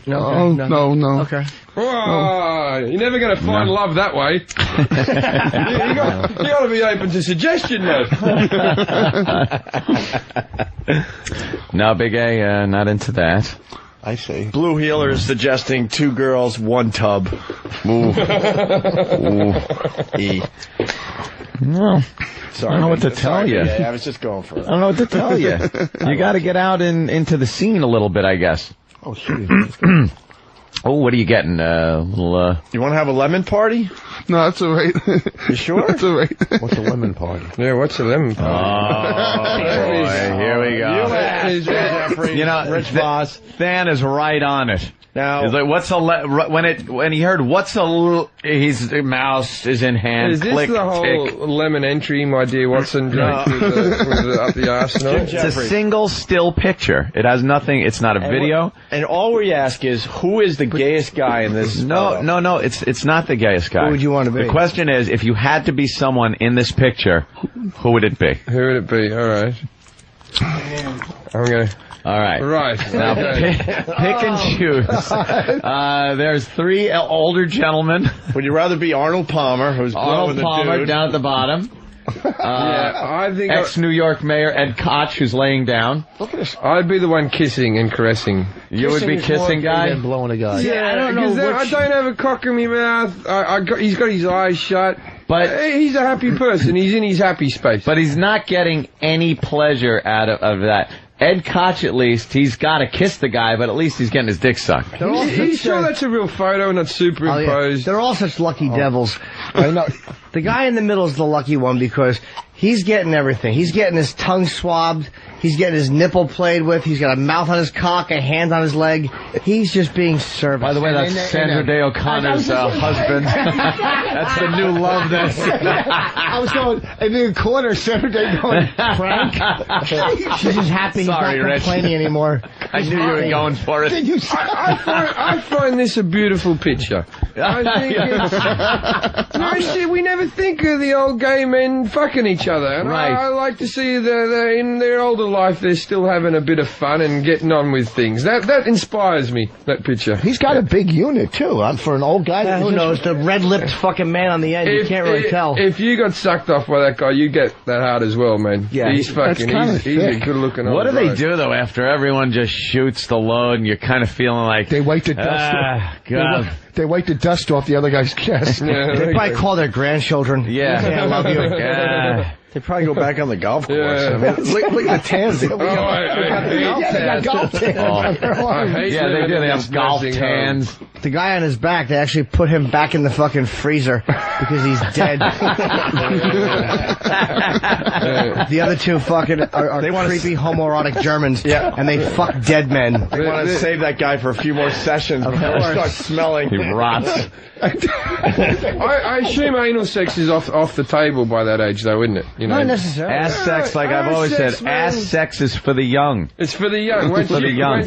No. No. Okay. Oh, you're never going to find love that way. you got to be open to suggestion, though. No, Big A, not into that. I see. Blue Healer is suggesting 2 girls, 1 tub. Ooh. Ooh. E. No. Sorry. I don't know what to tell you. I was just going for it. I don't know what to tell you. You got to get out into the scene a little bit, I guess. Oh, shit. Oh, what are you getting? Little, You want to have a lemon party? No, that's all right. You sure? That's all right. What's a lemon party? Yeah, what's a lemon party? Oh, boy, here we go. You know, Rich Vos, Than is right on it. Now, he's like, what's a when he heard what's a his mouse is in hand. Is this click, the whole tick. lemon entry, my dear Watson joke with the up the arse? No? It's a single still picture. It has nothing. It's not a video. And all we ask is, who is the gayest guy in this? No. It's not the gayest guy. Who would you want to be? The question is, if you had to be someone in this picture, who would it be? Who would it be? All right. I'm going. All right. Right. Now, pick and choose. There's 3 older gentlemen. Would you rather be Arnold Palmer, who's Arnold Palmer dude? down at the bottom. I think ex-New York Mayor Ed Koch, who's laying down. Look at this. I'd be the one kissing and caressing. You would be kissing guy? And blowing a guy. Yeah, I don't know I don't have a cock in my mouth. He's got his eyes shut. But he's a happy person. He's in his happy space. But he's not getting any pleasure out of that. Ed Koch, at least, he's got to kiss the guy, but at least he's getting his dick sucked. Are you sure that's a real photo, not superimposed? Oh, yeah. They're all such lucky devils. I know. The guy in the middle is the lucky one because he's getting everything. He's getting his tongue swabbed. He's getting his nipple played with. He's got a mouth on his cock, a hand on his leg. He's just being served. By the way, that's Sandra Day O'Connor's husband. That's the new love. I was going in the corner, Sandra Day going, Frank. She's just happy he's not complaining anymore. I knew you were going for it. I find this a beautiful picture. I think we never think of the old gay men fucking each other. And Right. I like to see that in their older life they're still having a bit of fun and getting on with things. That inspires me, that picture. He's got a big unit, too, for an old guy. Who knows? The red-lipped fucking man on the end. You can't really tell. If you got sucked off by that guy, you get that hard as well, man. Yeah, he's fucking, he's a good-looking old What do guy. they do, though, after everyone just shoots the load and you're kind of feeling like... They wipe the dust off. God. They wipe the dust off the other guy's chest. Yeah, They probably call their grandchildren. Yeah. They say, I love you. They probably go back on the golf course. Yeah. I mean, Look at the tans. They got golf tans. Yeah, they do. They have golf tans. The guy on his back, they actually put him back in the fucking freezer because he's dead. The other two fucking are creepy homoerotic Germans, and they fuck dead men. They want to save that guy for a few more sessions before he starts smelling. He rots. I assume anal sex is off the table by that age, though, isn't it? You know, Not necessarily. Ass sex, like I've always said, ass sex is for the young. It's for the young. Once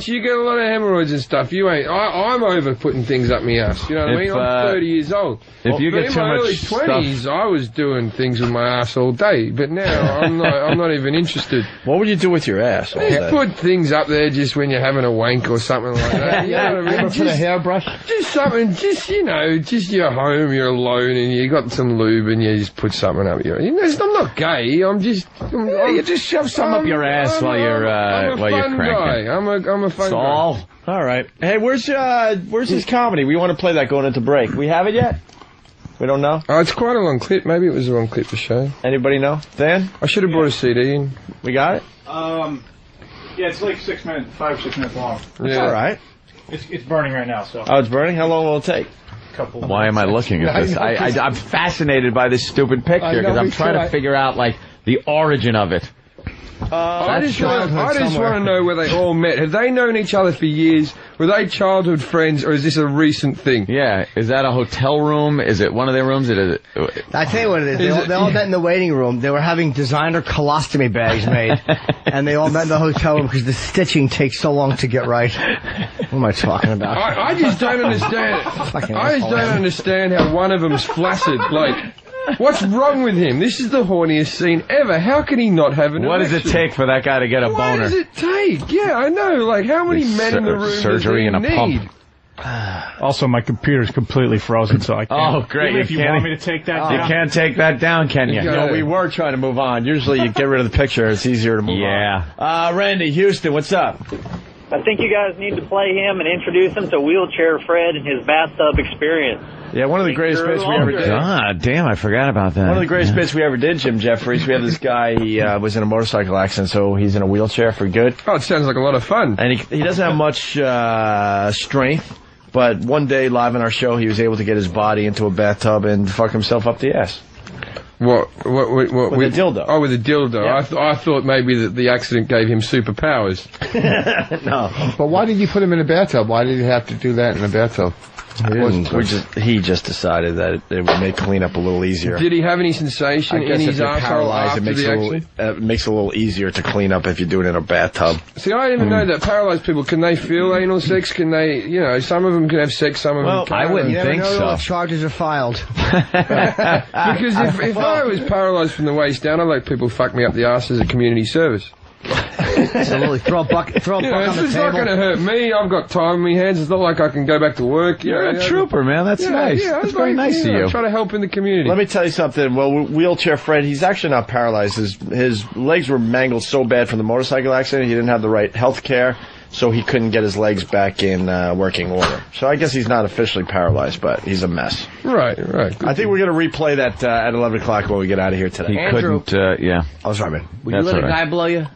you get a lot of hemorrhoids and stuff, you ain't. I'm over putting things up my ass. You know what I mean? I'm 30 years old. If you get too much in my early 20s, I was doing things with my ass all day, but now I'm not even interested. What would you do with your ass? Just put things up there just when you're having a wank or something like that. You know what I mean? Put a hairbrush. Just something. Just you're home, you're alone, and you got some lube, and you just put something up your. You know, I'm not gay. I'm just. You just shove some up your ass while you're cranking. Guy. I'm a fun guy. All right. Hey, where's his comedy? We want to play that going into break. We have it yet? We don't know? Oh, it's quite a long clip. Maybe it was the wrong clip to show. Anybody know? Dan? I should have brought a CD in. We got it? Yeah, it's like 5 or 6 minutes long. That's all right. It's burning right now, so. Oh, it's burning? How long will it take? Why am I looking at this? I'm fascinated by this stupid picture because I'm trying to figure out, like, the origin of it. I just want to know where they all met. Have they known each other for years? Were they childhood friends, or is this a recent thing? Yeah. Is that a hotel room? Is it one of their rooms? I tell you what it is. They all met in the waiting room. They were having designer colostomy bags made, and they all met in the hotel room because the stitching takes so long to get right. What am I talking about? I just don't understand. I just don't understand how one of them's flaccid. Like, what's wrong with him? This is the horniest scene ever. How can he not have an What erection? does it take for that guy to get a boner? What does it take? Yeah, I know. Like, how many men in the room surgery does and he a need? pump. Also, my computer's completely frozen, so I can't. Oh, great. If you want me to take that down. You can't take that down, can you? No, we were trying to move on. Usually you get rid of the picture. It's easier to move on. Randy, Houston, what's up? I think you guys need to play him and introduce him to Wheelchair Fred and his bathtub experience. Yeah, one of the greatest bits we ever did. God damn, I forgot about that. One of the greatest bits we ever did, Jim Jefferies. We had this guy, he was in a motorcycle accident, so he's in a wheelchair for good. Oh, it sounds like a lot of fun. And he doesn't have much strength, but one day live on our show, he was able to get his body into a bathtub and fuck himself up the ass. What with a dildo. Oh, with a dildo. Yeah. I thought maybe that the accident gave him superpowers. No. But why did you put him in a bathtub? Why did you have to do that in a bathtub? He just decided that it would make cleanup a little easier. Did he have any sensation in his asshole after the accident? It makes it a little easier to clean up if you do it in a bathtub. See, I didn't know that paralyzed people, can they feel anal sex? Can they, some of them can have sex, some of them can't. I wouldn't think so. Charges are filed. Because if I was paralyzed from the waist down, I'd like people to fuck me up the ass as a community service. Absolutely. Throw a bucket on the table. It's not going to hurt me. I've got time in my hands. It's not like I can go back to work. You're a trooper, man. That's nice. Yeah, that's very nice of you. Try to help in the community. Let me tell you something. Well, Wheelchair Fred, he's actually not paralyzed. His legs were mangled so bad from the motorcycle accident, he didn't have the right health care, so he couldn't get his legs back in working order. So I guess he's not officially paralyzed, but he's a mess. Right. I think we're going to replay that at 11 o'clock when we get out of here today. He couldn't, Oh, sorry, man. Would you let a guy blow you?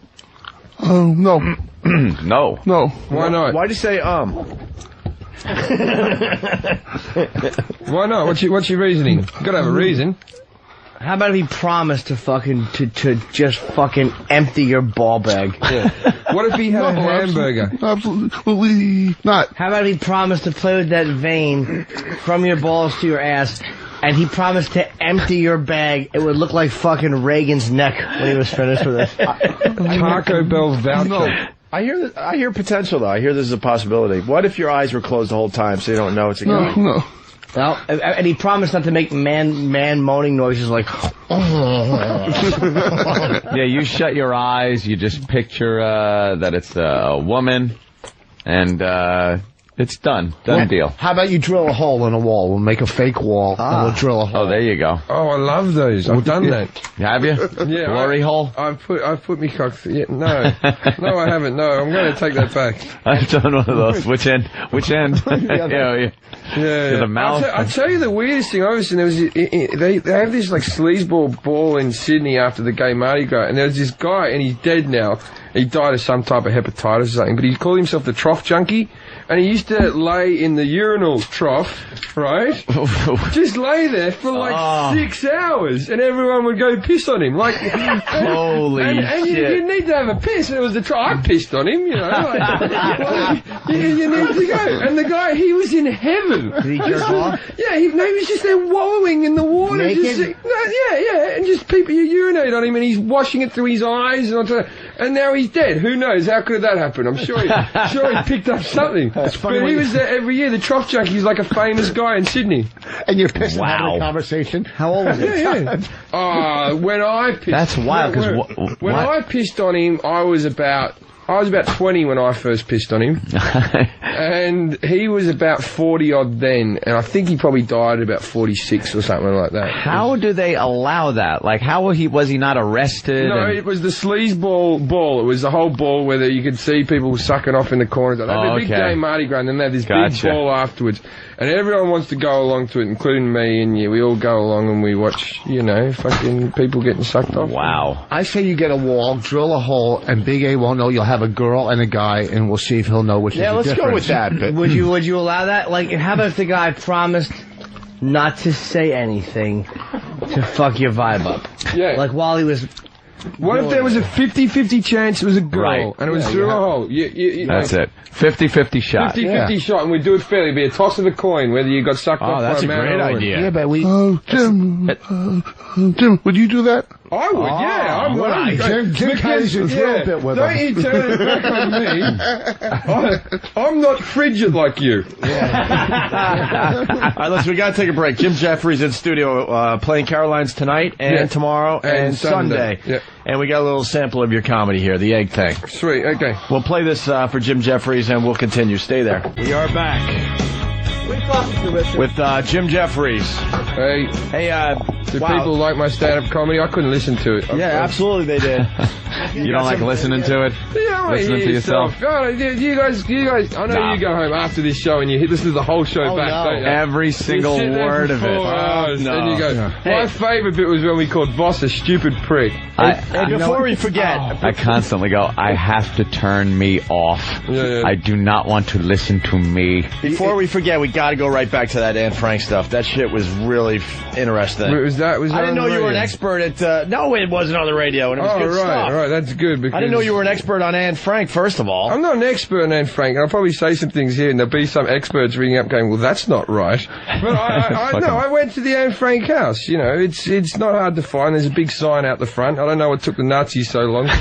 No. No. Why not? Why'd you say Why not? What's your reasoning? You gotta have a reason. How about if he promised to to just fucking empty your ball bag? Yeah. What if he had a hamburger? Absolutely not. How about if he promised to play with that vein from your balls to your ass, and he promised to empty your bag? It would look like fucking Reagan's neck when he was finished with it. Taco Bell voucher. No. I hear potential though. I hear this is a possibility. What if your eyes were closed the whole time so you don't know it's a guy? No. Well, and he promised not to make man moaning noises like. Yeah, you shut your eyes. You just picture that it's a woman, and It's done. Done deal. How about you drill a hole in a wall? We'll make a fake wall and we'll drill a hole. Oh, there you go. Oh, I love those. I've done that. Have you? Yeah. Glory hole? I've put me cock. Yeah, no, no, I haven't. No, I'm going to take that back. I've done one of those. Which end? Yeah. To the mouth. I'll tell you the weirdest thing. Obviously, there was they have this like sleazeball ball in Sydney after the gay Mardi Gras, and there was this guy, and he's dead now. He died of some type of hepatitis or something, but he called himself the Trough Junkie. And he used to lay in the urinal trough, right? Just lay there for like 6 hours, and everyone would go piss on him. Like, holy and shit! You need to have a piss. And it was the trough. I pissed on him, you know. You need to go. And the guy, he was in heaven. Did he jerk off? Yeah, he was just there wallowing in the water. Naked? And just people urinate on him, and he's washing it through his eyes, and now he's dead. Who knows? How could that happen? I'm sure he picked up something. That's funny. But he was there every year. The Trough Junkie is like a famous guy in Sydney. And you're pissed and having a conversation? How old was it? Yeah. When I pissed... That's wild, because... When I pissed on him, I was about 20 when I first pissed on him. And he was about 40-odd then. And I think he probably died at about 46 or something like that. How do they allow that? Like, how was he not arrested? No, it was the sleazeball ball. It was the whole ball where you could see people sucking off in the corners. They had a big gay Mardi Gras, and then they had this big ball afterwards. And everyone wants to go along to it, including me, and we all go along and we watch, fucking people getting sucked off. Wow. I say you get a wall, drill a hole, and Big A won't know. You'll have a girl and a guy, and we'll see if he'll know which is the difference. Yeah, let's go with that. But would you allow that? Like, how about if the guy promised not to say anything to fuck your vibe up? Yeah. Like, while he was... What if there was a 50-50 chance it was a girl, and it was through a hole? That's it. 50-50 shot. 50-50 shot, and we'd do it fairly. It'd be a toss of a coin, whether you got sucked off that's by a a great idea. Yeah, but we... Jim, would you do that? I would, I'm right. Jim carries a drill bit with Don't him. you turn it back on me. I'm not frigid like you. All right, listen, we got to take a break. Jim Jefferies in studio playing Caroline's tonight and tomorrow and Sunday. Yeah. And we got a little sample of your comedy here, the egg thing. Sweet, okay. We'll play this for Jim Jefferies and we'll continue. Stay there. We are back with Jim Jefferies. Hey. Do people like my stand-up comedy? I couldn't listen to it. Yeah, absolutely they did. You don't like listening to it? Yeah, listening to yourself? God, you guys, I know you go home after this show and you listen to the whole show back, don't you? Every single word of it. And you go, my favourite bit was when we called Vos a stupid prick. Before we forget... I constantly go, I have to turn me off. I do not want to listen to me. Before we forget, we got to go right back to that Anne Frank stuff. That shit was really interesting. I didn't know you were an expert at... no, it wasn't on the radio, and it was good stuff. Right, that's good. Because I didn't know you were an expert on Anne Frank, first of all. I'm not an expert on Anne Frank, and I'll probably say some things here, and there'll be some experts ringing up going, well, that's not right. But I went to the Anne Frank house. It's not hard to find. There's a big sign out the front. I don't know what took the Nazis so long. But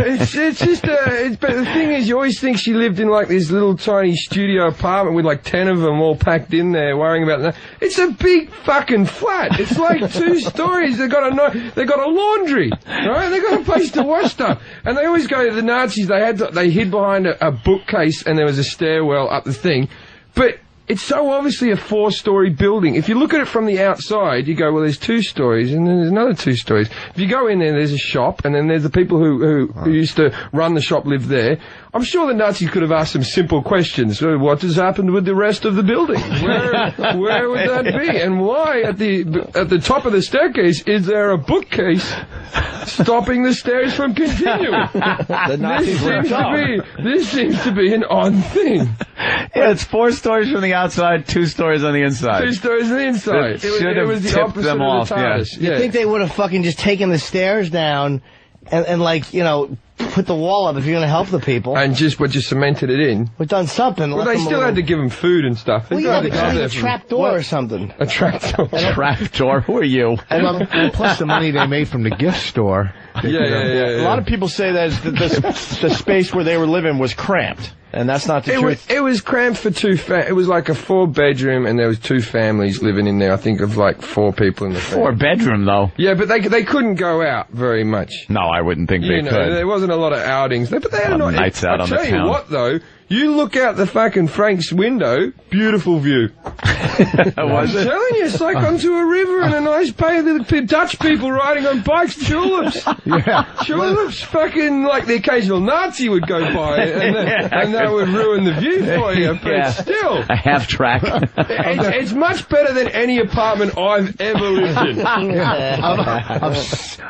it's just... but the thing is, you always think she lived in, like, this little tiny studio apartment with, like, 10 of them all packed in there, worrying about that. It's a big fucking flat. It's like 2 stories. They got a laundry, right? They got a place to wash stuff. And they always go to the Nazis. They hid behind a bookcase, and there was a stairwell up the thing. But it's so obviously a 4-story building. If you look at it from the outside, you go, well, there's 2 stories, and then there's another 2 stories. If you go in there, there's a shop, and then there's the people who used to run the shop live there. I'm sure the Nazis could have asked some simple questions. What has happened with the rest of the building? Where would that be? And why at the top of the staircase is there a bookcase stopping the stairs from continuing? This seems to be an odd thing. Yeah, it's 4 stories from the outside, 2 stories on the inside. 2 stories on the inside. It was the opposite them off. Yeah. You think they would have fucking just taken the stairs down and put the wall up if you're going to help the people. And just cemented it in. We've done something. Well, they still had to give them food and stuff. Well, you had to clean a trap door or something. A trap door. Trap door? Who are you? And plus the money they made from the gift store. Yeah. A lot of people say that the space where they were living was cramped. And that's not the truth. It was cramped for it was like a 4-bedroom, and there was 2 families living in there. I think of like 4 people in the family. 4-bedroom though. Yeah, but they couldn't go out very much. No, I wouldn't think they could. There wasn't a lot of outings. But they had nights out on the town. I tell you what, though, You look out the fucking Frank's window, beautiful view. I'm telling you, it's like onto a river and a nice pair of Dutch people riding on bikes, tulips. Yeah. Tulips, fucking like the occasional Nazi would go by, and that would ruin the view for you. But still, a half track. it's much better than any apartment I've ever lived in.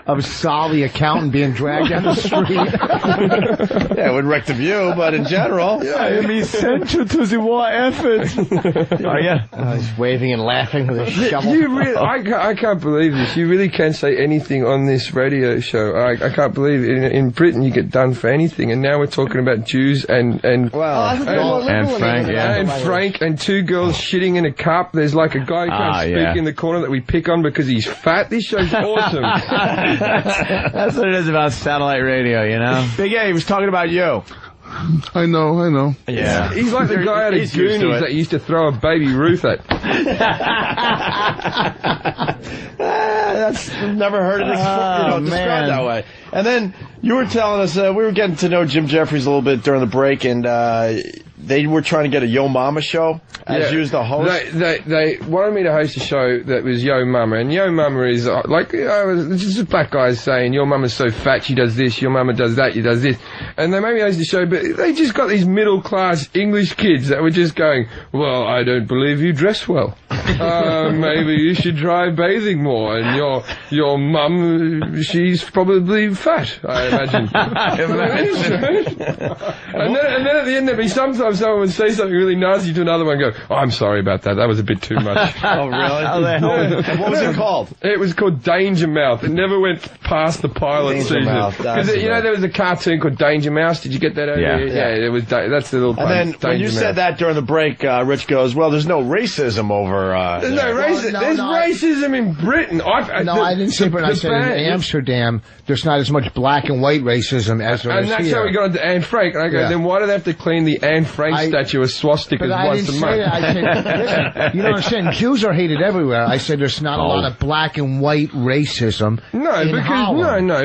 Of Sol, the accountant, being dragged down the street. Yeah, it would wreck the view, but in general, I am essential to the war effort. Oh yeah, he's waving and laughing with a shovel. You really, I can't believe this. You really can't say anything on this radio show. I can't believe it. In Britain you get done for anything, and now we're talking about Jews and Frank, and two girls shitting in a cup. There's like a guy who can't speak in the corner that we pick on because he's fat. This show's awesome. That's what it is about satellite radio, you know. Big A, he was talking about you. I know. Yeah. He's like the guy out of Goonies that used to throw a baby Ruth at. That's never heard it described that way. And then you were telling us, we were getting to know Jim Jefferies a little bit during the break, and they were trying to get a Yo Mama show as you as the host. They wanted me to host a show that was Yo Mama, and Yo Mama is like, it's just a black guy saying, your mama's so fat, she does this, your mama does that, she does this. And they made me host the show, but they just got these middle-class English kids that were just going, well, I don't believe you dress well. Maybe you should try bathing more, and your mum, she's probably fat, I imagine. and then at the end of it, sometimes someone would say something really nasty to another one and go, oh, I'm sorry about that, that was a bit too much. Oh, really? What was it called? It was called Danger Mouth. It never went past the pilot season. Because, there was a cartoon called Danger Mouse. Did you get that over here? Yeah, it was, that's the little pun. And then when you said that during the break, Rich goes, well, there's no racism over... there's no racism. There's racism in Britain. I didn't say Britain. I said in Amsterdam, there's not as much black and white racism as there is here. And that's how we got into Anne Frank. And I go, then why do they have to clean the Anne Frank statue of swastikas once a month? I said, listen, you don't understand. Jews are hated everywhere. I said there's not a lot of black and white racism.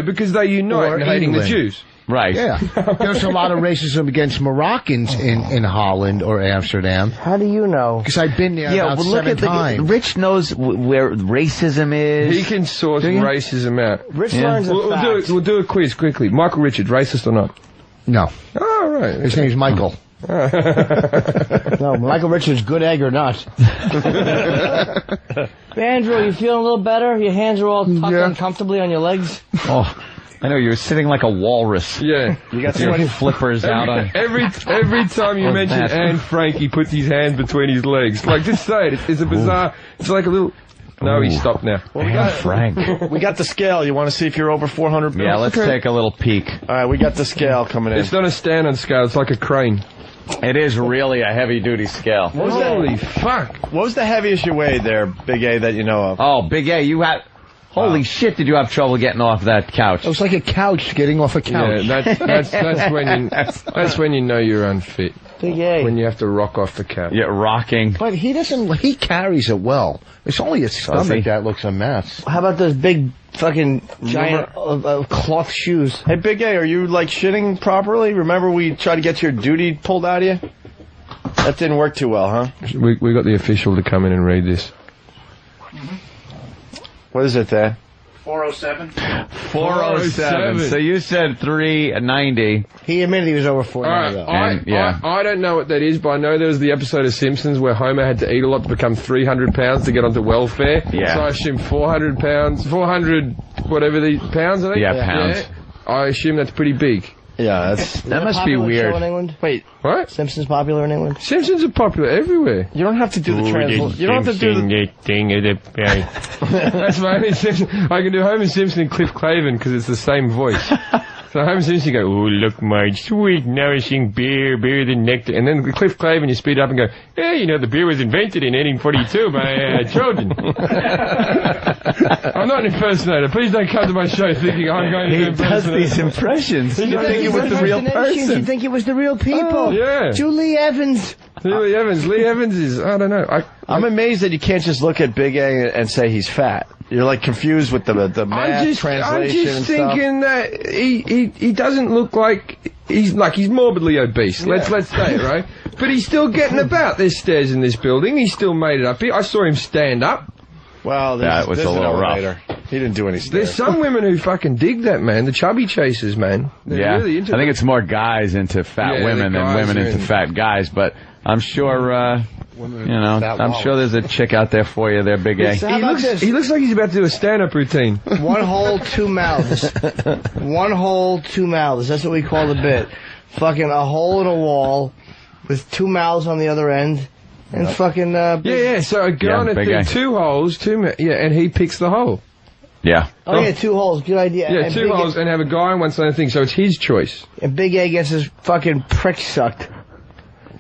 Because they unite in hating the Jews. Right. Yeah. There's a lot of racism against Moroccans in Holland or Amsterdam. How do you know? Because I've been there about seven times. Rich knows where racism is. He can source racism out. Rich learns we'll do a quiz quickly. Michael Richards, racist or not? No. Oh, right. His name's Michael. No, Michael Richards, good egg or not. Andrew, you feeling a little better? Your hands are all tucked uncomfortably on your legs? Oh, I know, you're sitting like a walrus. Yeah. You got your flippers out on. Every time you mention Anne Frank, he puts his hand between his legs. Like, just say it. It's a bizarre... It's like a little... No, he stopped now. Well, Frank. We got the scale. You want to see if you're over 400 bills? Yeah, let's take a little peek. All right, we got the scale coming in. It's not a stand-on scale. It's like a crane. It is really a heavy-duty scale. Holy fuck. What was the heaviest you weighed there, Big A, that you know of? Oh, Big A, you had... Holy shit, did you have trouble getting off that couch? It was like a couch getting off a couch. Yeah, that's when you know you're unfit. Big A. When you have to rock off the couch. Yeah, rocking. But he carries it well. It's only his stomach that looks a mess. How about those big fucking giant cloth shoes? Hey, Big A, are you like shitting properly? Remember we tried to get your duty pulled out of you? That didn't work too well, huh? We got the official to come in and read this. What is it there? 407. 407. So you said 390. He admitted he was over 490. I don't know what that is, but I know there was the episode of Simpsons where Homer had to eat a lot to become 300 pounds to get onto welfare. Yeah. So I assume 400 pounds, 400 whatever the pounds, I think. Yeah, pounds. Yeah. I assume that's pretty big. Yeah, that must be weird. In England? Wait, what? Simpsons popular in England? Simpsons are popular everywhere. You don't have to do the translation. You don't have to do the thing. That's my only Simpson. I can do Homer Simpson and Cliff Clavin because it's the same voice. So Homer Simpson, you go, oh, look, my sweet, nourishing beer the nectar. And then Cliff Clavin, you speed up and go, yeah, you know, the beer was invented in 1842 by children. I'm not an impersonator. Please don't come to my show thinking I'm going to do impersonations. He does these impressions. You think it was the real person. You think it was the real people. Oh, yeah. Julie Evans. Lee Evans is, I don't know. I'm amazed that you can't just look at Big A and say he's fat. You're like confused with the math translation. I'm just thinking that he doesn't look like he's morbidly obese. Let's say it, right? But he's still getting about. There's stairs in this building. He still made it up here. I saw him stand up. Well, that was a little rough. He didn't do any stairs. There's some women who fucking dig that, man. The chubby chasers, man. They're really into I think it's more guys into fat women than women into fat guys, but I'm sure, I'm sure there's a chick out there for you there, Big A. He looks like he's about to do a stand-up routine. One hole, two mouths. One hole, two mouths. That's what we call the bit. Fucking a hole in a wall with two mouths on the other end. And fucking, so a guy on it, two holes, and he picks the hole. Yeah. Oh, yeah, two holes. Good idea. Yeah, two holes, and have a guy on one side of the thing, so it's his choice. And Big A gets his fucking prick sucked.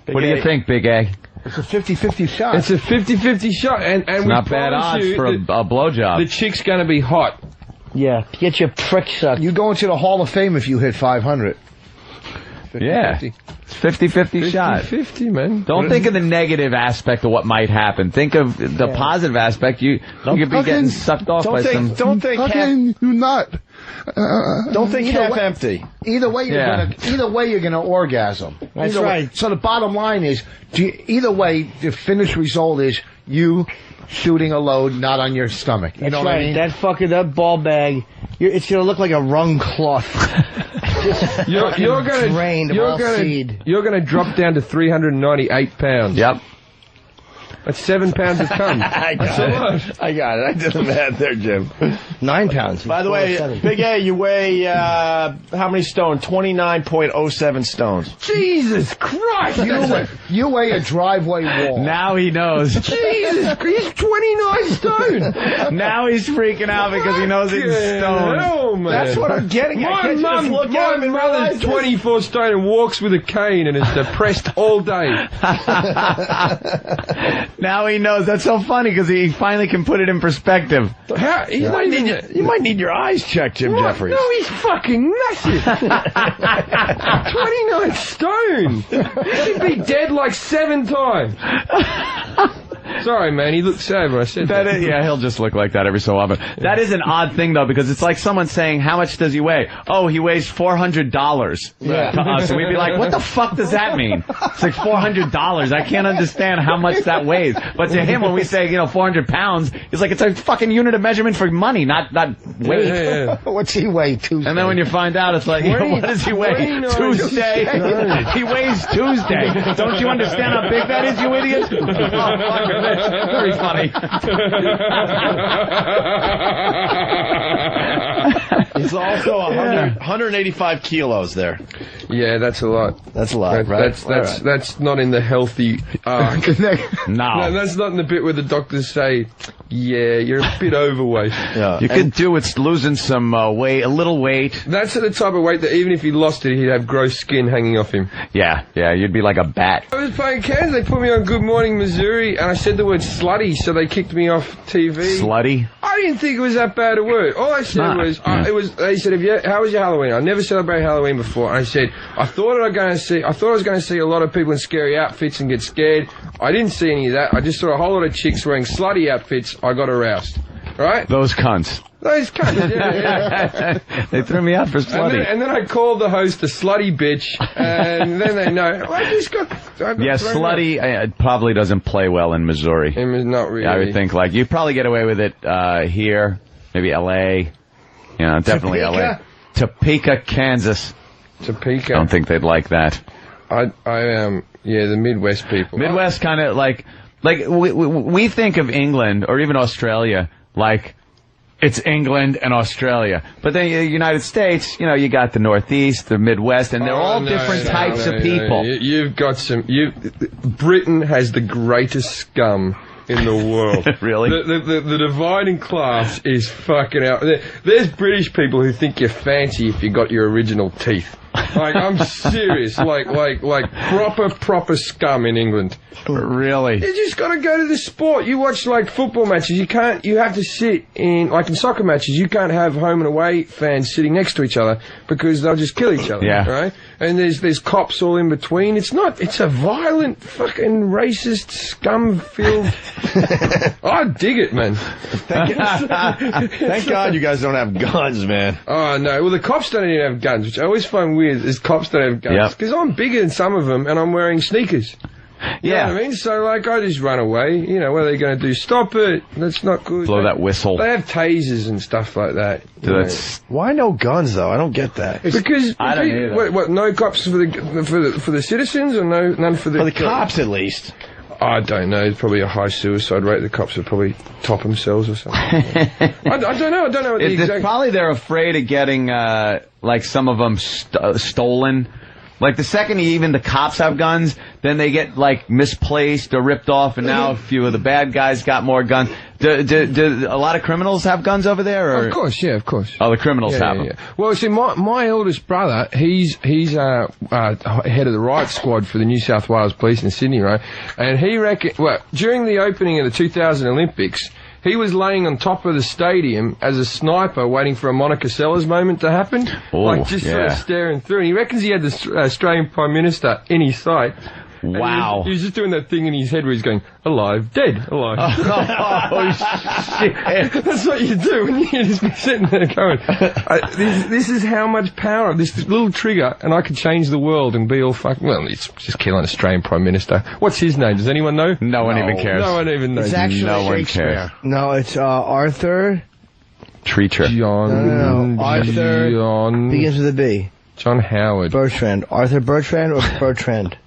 What do you think, Big A? It's a 50-50 shot. It's a 50-50 shot, and it's not bad odds for a blowjob. The chick's gonna be hot. Yeah, get your prick sucked. You go into the Hall of Fame if you hit 500. 50, yeah. 50. It's 50-50 shot. 50, man. Don't think of the negative aspect of what might happen. Think of the positive aspect. You could be getting sucked off by some... Don't think half... you not? Don't think half empty. Either way, you're gonna orgasm. That's right. So the bottom line is, either way, the finished result is you shooting a load not on your stomach. You know what I mean? That ball bag, it's gonna look like a wrung cloth. You're gonna drop down to 398 pounds. Yep. That's 7 pounds of cum. I got it. I did the math there, Jim. 9 pounds. By the way, Big A, you weigh, how many stone? 29.07 stones. Jesus Christ! You weigh a driveway wall. Now he knows. Jesus Christ, he's 29 stone! Now he's freaking out because he knows it's stone. Hell, man. That's what I'm getting at. My mother's 24 stone and walks with a cane and is depressed all day. Now he knows. That's so funny because he finally can put it in perspective. You might need your eyes checked, Jim Jeffries. No, he's fucking massive. 29 stone. He should be dead like 7 times. Sorry, man. He looked sad when I said that. He'll just look like that every so often. That is an odd thing, though, because it's like someone saying, how much does he weigh? Oh, he weighs $400 to us. And we'd be like, what the fuck does that mean? It's like $400. I can't understand how much that weighs. But to him, when we say, 400 pounds, he's like, it's a fucking unit of measurement for money, not weight. Yeah. What's he weigh, Tuesday? And then when you find out, it's like, what does he weigh? Tuesday. He weighs Tuesday. Don't you understand how big that is, you idiot? Very funny. He's also 185 kilos there. Yeah, that's a lot. That's a lot, right? That's not in the healthy arc. No, that's not in the bit where the doctors say, yeah, you're a bit overweight. Yeah. You could do with losing some weight, a little weight. That's the type of weight that even if he lost it, he'd have gross skin hanging off him. Yeah, you'd be like a bat. I was playing Kansas, they put me on Good Morning Missouri, and I said the word slutty, so they kicked me off TV. Slutty? I didn't think it was that bad a word. All I said was, they said, how was your Halloween? I never celebrated Halloween before. And I said, I thought I was going to see a lot of people in scary outfits and get scared. I didn't see any of that. I just saw a whole lot of chicks wearing slutty outfits. I got aroused. Right? Those cunts. Those cunts, yeah. They threw me out for slutty. And then I called the host a slutty bitch, and then they know. I got slutty probably doesn't play well in Missouri. Not really. I would think, you probably get away with it here, maybe L.A., definitely Topeka? L.A. Topeka, Kansas. Topeka. I don't think they'd like that. The Midwest people. Midwest kind of like we think of England or even Australia like it's England and Australia. But then the United States, you got the Northeast, the Midwest, and they're all different types of people. You've got Britain has the greatest scum in the world. Really? The dividing class is fucking out. There's British people who think you're fancy if you got your original teeth. I'm serious. Proper scum in England. Really? You just gotta go to the sport. You watch football matches. You have to sit in soccer matches. You can't have home and away fans sitting next to each other because they'll just kill each other. Yeah. Right? And there's cops all in between. It's a violent fucking racist scum filled. I dig it, man. Thank God you guys don't have guns, man. Oh no. Well, the cops don't even have guns, which I always find weird. there's cops that have guns. Because I'm bigger than some of them, and I'm wearing sneakers. You know what I mean? So, like, I just run away. You know, what are they going to do? Stop it. That's not good. Blow that whistle. They have tasers and stuff like that. Why no guns, though? I don't get that. Because I don't either. What, no cops for the citizens, or none for the cops, at least? I don't know. It's probably a high suicide rate. The cops would probably top themselves or something. I don't know. I don't know what the exact... Probably they're afraid of getting, like, some of them stolen. Like, the second even the cops have guns, then they get, like, misplaced or ripped off, and now a few of the bad guys got more guns. Do a lot of criminals have guns over there? Or? Of course, yeah, of course. Oh, the criminals have them. Well, see, my eldest brother, he's head of the riot squad for the New South Wales Police in Sydney, right? And he reckoned, well, during the opening of the 2000 Olympics, he was laying on top of the stadium as a sniper waiting for a Monica Seles moment to happen. Sort of staring through. And he reckons he had the Australian Prime Minister in his sight. Wow. He was just doing that thing in his head where he's going, alive, dead, alive. Oh, shit. That's what you do when you're just sitting there going, this is how much power, this little trigger, and I could change the world and be all fucking, well, it's just killing an Australian Prime Minister. What's his name? Does anyone know? No one even cares. No one even knows. It's actually no one Shakespeare. cares. No, it's Arthur. Treacher. John. No. Arthur. John. Begins with a B. John Howard. Bertrand. Arthur Bertrand or Bertrand?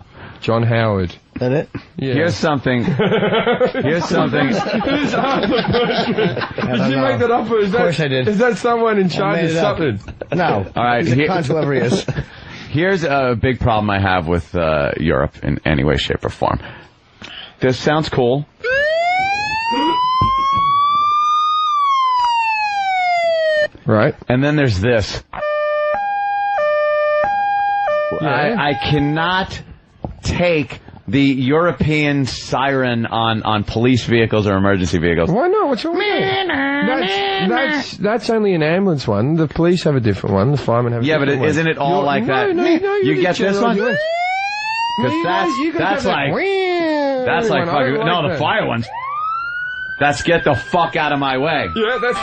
John Howard. That it? Yeah. Here's something. Here's something. Who's Arthur Bertrand? Did you make that up, or is of course I did. Is that someone in charge of something? No. All right. He's a cunt, whoever he is. Here's a big problem I have with Europe in any way, shape, or form. This sounds cool. Right. And then there's this. Yeah. I cannot take the European siren on police vehicles or emergency vehicles. Why not? What's wrong with that? That's only an ambulance one. The police have a different one. The firemen have a different one. Yeah, but isn't it all like that? No, you get this one? Because that's like fucking... No, the fire ones. That's get the fuck out of my way. Yeah, that's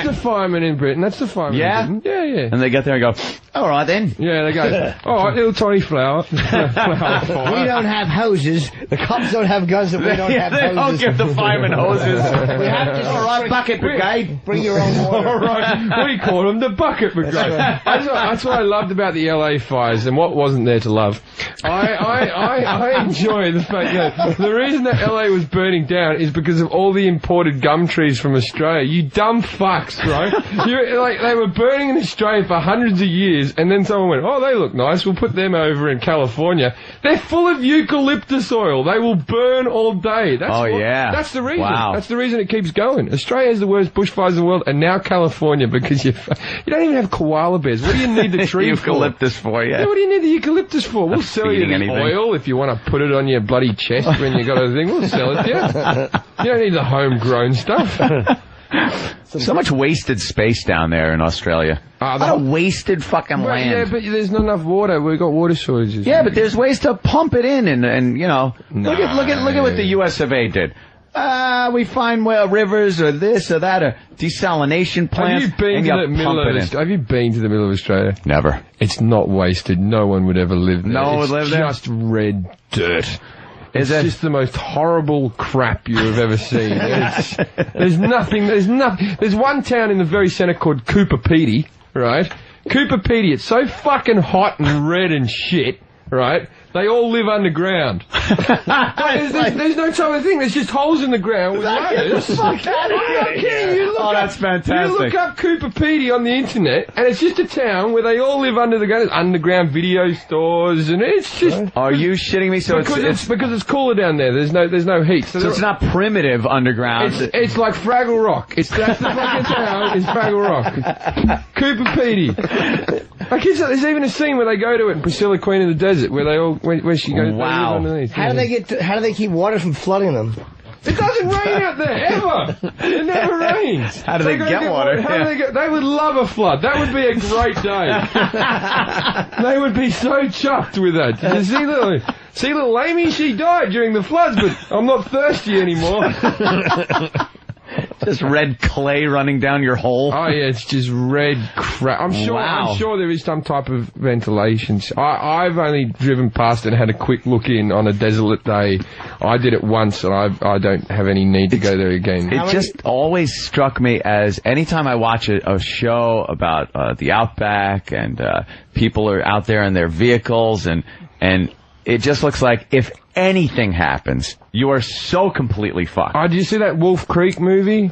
the fireman in Britain. That's the fireman in Britain. Yeah. And they get there and go, all right then. Yeah, they go, all right, little tiny flower. We don't have hoses. The cops don't have guns and we don't have hoses. They don't give the firemen hoses. We have to... All right, bucket brigade. Bring your own water. All right, we call them the bucket brigade. That's what I loved about the LA fires, and what wasn't there to love. I enjoy the fact that the reason that LA was burning down is because of all the imported gum trees from Australia. You dumb fucks, right? They were burning in Australia for hundreds of years, and then someone went, oh, they look nice, we'll put them over in California. They're full of eucalyptus oil. They will burn all day. That's the reason. Wow. That's the reason it keeps going. Australia has the worst bushfires in the world, and now California, because you don't even have koala bears. What do you need the tree eucalyptus for? Yeah, what do you need the eucalyptus for? We'll sell you the oil if you want to put it on your bloody chest when you got a thing. We'll sell it to you. You don't need the homegrown stuff. So much wasted space down there in Australia. Wasted fucking land. Yeah, but there's not enough water. We've got water shortages. Yeah, but there's ways to pump it in, and you know, look at what the U.S. of A. did. We find rivers or this or that or desalination plants. Have you been to the middle of Australia? Never. It's not wasted. No one would ever live there. No one would live there. It's just red dirt. It's just the most horrible crap you have ever seen. There's nothing. There's one town in the very centre called Cooperpedy, right? Cooperpedy. It's so fucking hot and red and shit, right? They all live underground. There's no time of thing. There's just holes in the ground with ladders. That's fantastic. You look up Cooperpedy on the internet, and it's just a town where they all live under the ground. There's underground video stores, and it's just... Are you shitting me? So because it's cooler down there. There's no heat. So it's not primitive underground. It's like Fraggle Rock. That's the fucking town. It's Fraggle Rock. Cooperpedy. Like, there's even a scene where they go to it in Priscilla, Queen of the Desert, where they all, where she goes, wow. Underneath. How do they keep water from flooding them? It doesn't rain out there, ever! It never rains. How do they get water? They would love a flood. That would be a great day. They would be so chuffed with that. You see little Amy? She died during the floods, but I'm not thirsty anymore. Just red clay running down your hole. Oh yeah, it's just red crap. I'm sure there is some type of ventilation. I've only driven past it and had a quick look in on a desolate day. I did it once, and I don't have any need to go there again. It just always struck me as anytime I watch a show about the outback and people are out there in their vehicles and it just looks like if anything happens, you are so completely fucked. Oh, did you see that Wolf Creek movie?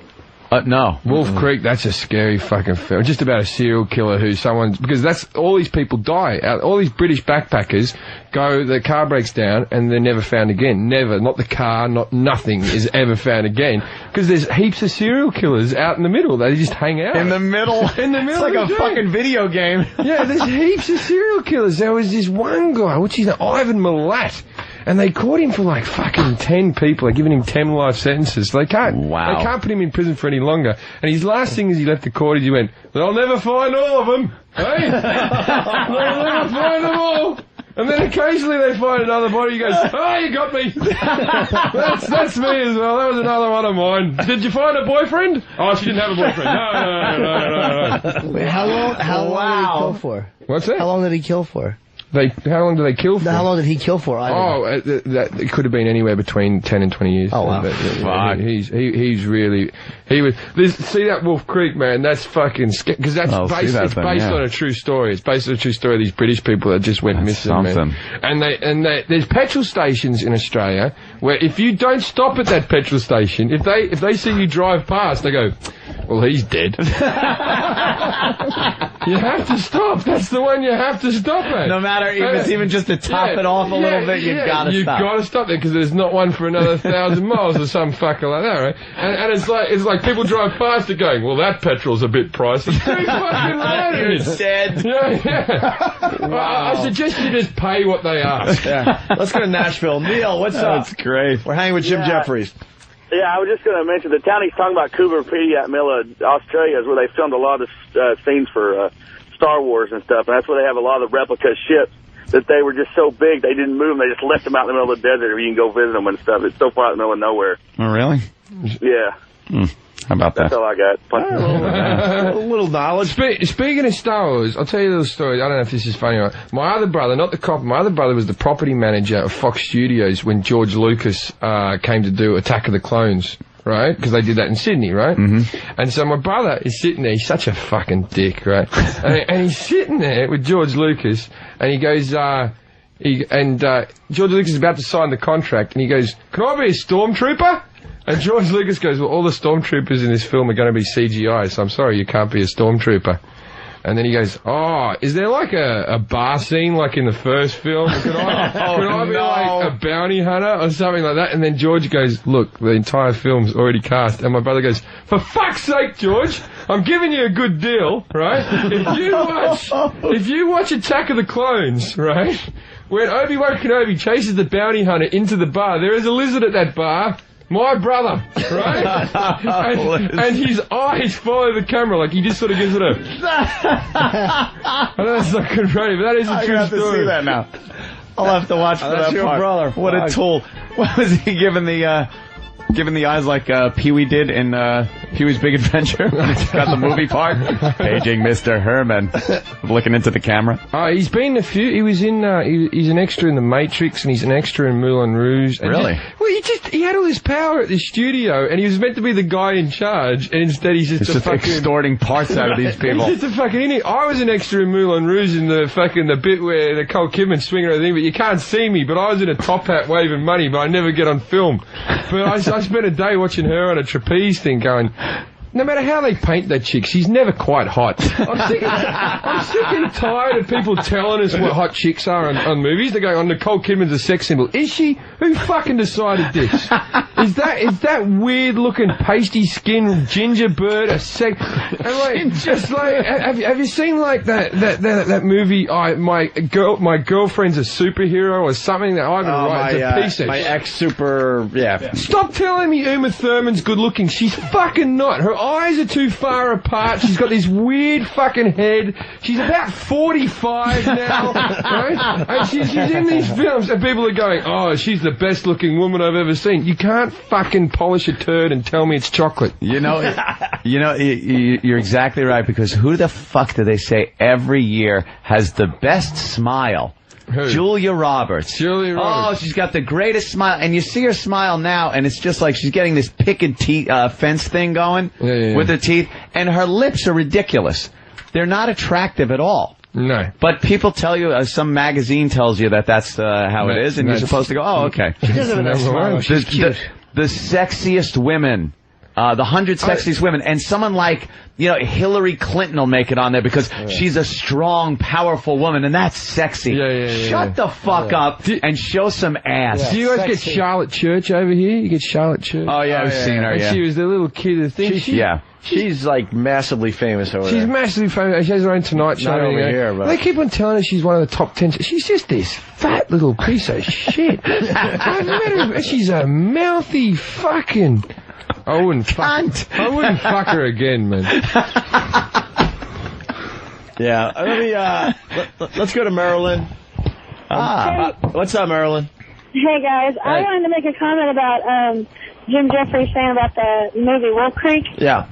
No. Wolf Creek, that's a scary fucking film. Just about a serial killer because that's, all these people die. All these British backpackers the car breaks down and they're never found again. Never. Not the car, nothing is ever found again. Because there's heaps of serial killers out in the middle. They just hang out. In the middle? It's like a fucking video game. Yeah, there's heaps of serial killers. There was this one guy, what's his name? Ivan Milat. And they caught him for like fucking 10 people. They're giving him 10 life sentences. They can't put him in prison for any longer. And his last thing as he left the court is he went, "They'll never find all of them. Hey? They'll never find them all." And then occasionally they find another body. He goes, "Oh, you got me." That's me as well. That was another one of mine. "Did you find a boyfriend?" "Oh, she didn't have a boyfriend." No. Wait, how long did he kill for? What's that? How long did he kill for? How long did they kill for? How long did he kill for? It could have been anywhere between 10 and 20 years. Oh, wow. He's really... See that Wolf Creek, man? That's fucking... Because that's based on a true story. It's based on a true story of these British people that just went missing, man. And there's petrol stations in Australia where if you don't stop at that petrol station, if they see you drive past, they go, "Well, he's dead." You have to stop. That's the one you have to stop at. No matter if it's even just to top it off a little bit, you've got to stop. You've got to stop there because there's not one for another 1,000 miles or some fucker like that, right? And it's like people drive past it going, "Well, that petrol's a bit pricey." It's too fucking loaded. It's dead. Yeah. Wow. I suggest you just pay what they ask. Yeah. Let's go to Nashville. Neil, what's up? That's great. We're hanging with Jim Jefferies. Yeah, I was just going to mention the town he's talking about, Coober Pedy out in the middle of Australia, is where they filmed a lot of scenes for Star Wars and stuff, and that's where they have a lot of replica ships that they were just so big they didn't move them. They just left them out in the middle of the desert where you can go visit them and stuff. It's so far out in the middle of nowhere. Oh, really? Yeah. How about that? That's all I got. A little knowledge. Speaking of Star Wars, I'll tell you a little story. I don't know if this is funny or not. My other brother, not the cop, my other brother was the property manager of Fox Studios when George Lucas came to do Attack of the Clones. Right? Because they did that in Sydney, right? Mm-hmm. And so my brother is sitting there, he's such a fucking dick, right? and he's sitting there with George Lucas, and he goes, George Lucas is about to sign the contract, and he goes, "Can I be a stormtrooper?" And George Lucas goes, "Well, all the stormtroopers in this film are going to be CGI, so I'm sorry, you can't be a stormtrooper." And then he goes, "Oh, is there like a bar scene like in the first film? Could I be like a bounty hunter or something like that?" And then George goes, "Look, the entire film's already cast." And my brother goes, "For fuck's sake, George, I'm giving you a good deal, right? If you watch Attack of the Clones, right, when Obi-Wan Kenobi chases the bounty hunter into the bar, there is a lizard at that bar. My brother, right? and his eyes follow the camera, like he just sort of gives it a... I know that's not good radio, but that is a true story. I have to see that now. I'll have to watch for that your part. Brother. What a tool. What was he giving the eyes like Pee-wee did in Pee-wee's Big Adventure? Got the movie part. Paging Mr. Herman. Looking into the camera. He's been a few. He was in. He's an extra in The Matrix, and he's an extra in Moulin Rouge. And really? He had all this power at the studio, and he was meant to be the guy in charge, and instead he's just extorting parts out of these people. He's just a fucking idiot. I was an extra in Moulin Rouge in the bit where the Nicole Kidman's swinging everything, but you can't see me. But I was in a top hat waving money, but I never get on film. But I spent a day watching her on a trapeze thing going, no matter how they paint that chick, she's never quite hot. I'm sick and tired of people telling us what hot chicks are on movies. They're going, Nicole Kidman's a sex symbol. Is she? Who fucking decided this? Is that weird looking pasty skin ginger bird a sex? And like, just like, have you seen like that movie? My girlfriend's a superhero or something that Ivan Wright. It's a piece of my ex super. Yeah. Stop telling me Uma Thurman's good looking. She's fucking not. Her eyes are too far apart. She's got this weird fucking head. She's about 45 now, right? And she's in these films, and people are going, "Oh, she's the best looking woman I've ever seen." You can't can't fucking polish a turd and tell me it's chocolate. You're exactly right, because who the fuck do they say every year has the best smile? Who? Julia Roberts. Julia Roberts. Oh, she's got the greatest smile, and you see her smile now, and it's just like she's getting this picket fence thing going with her teeth, and her lips are ridiculous. They're not attractive at all. No. But people tell you, some magazine tells you that that's how it is, and you're supposed to go, oh, okay. She doesn't have a nice smile. She's cute. The sexiest women. The 100 sexiest women, and someone like, Hillary Clinton will make it on there because she's a strong, powerful woman, and that's sexy. Shut the fuck up and show some ass. Do you guys get Charlotte Church over here? You get Charlotte Church? Oh, yeah, I've seen her, She was the little kid. She's like massively famous over there. She's massively famous. She has her own Tonight Show. Not over here, but they keep on telling her she's one of the top 10. She's just this fat little piece of shit. I've met her. She's a mouthy fucking... I wouldn't fuck her again, man. Yeah, let's go to Marilyn. What's up, Marilyn? Hey, guys. I wanted to make a comment about Jim Jefferies saying about the movie Wolf Creek. Yeah.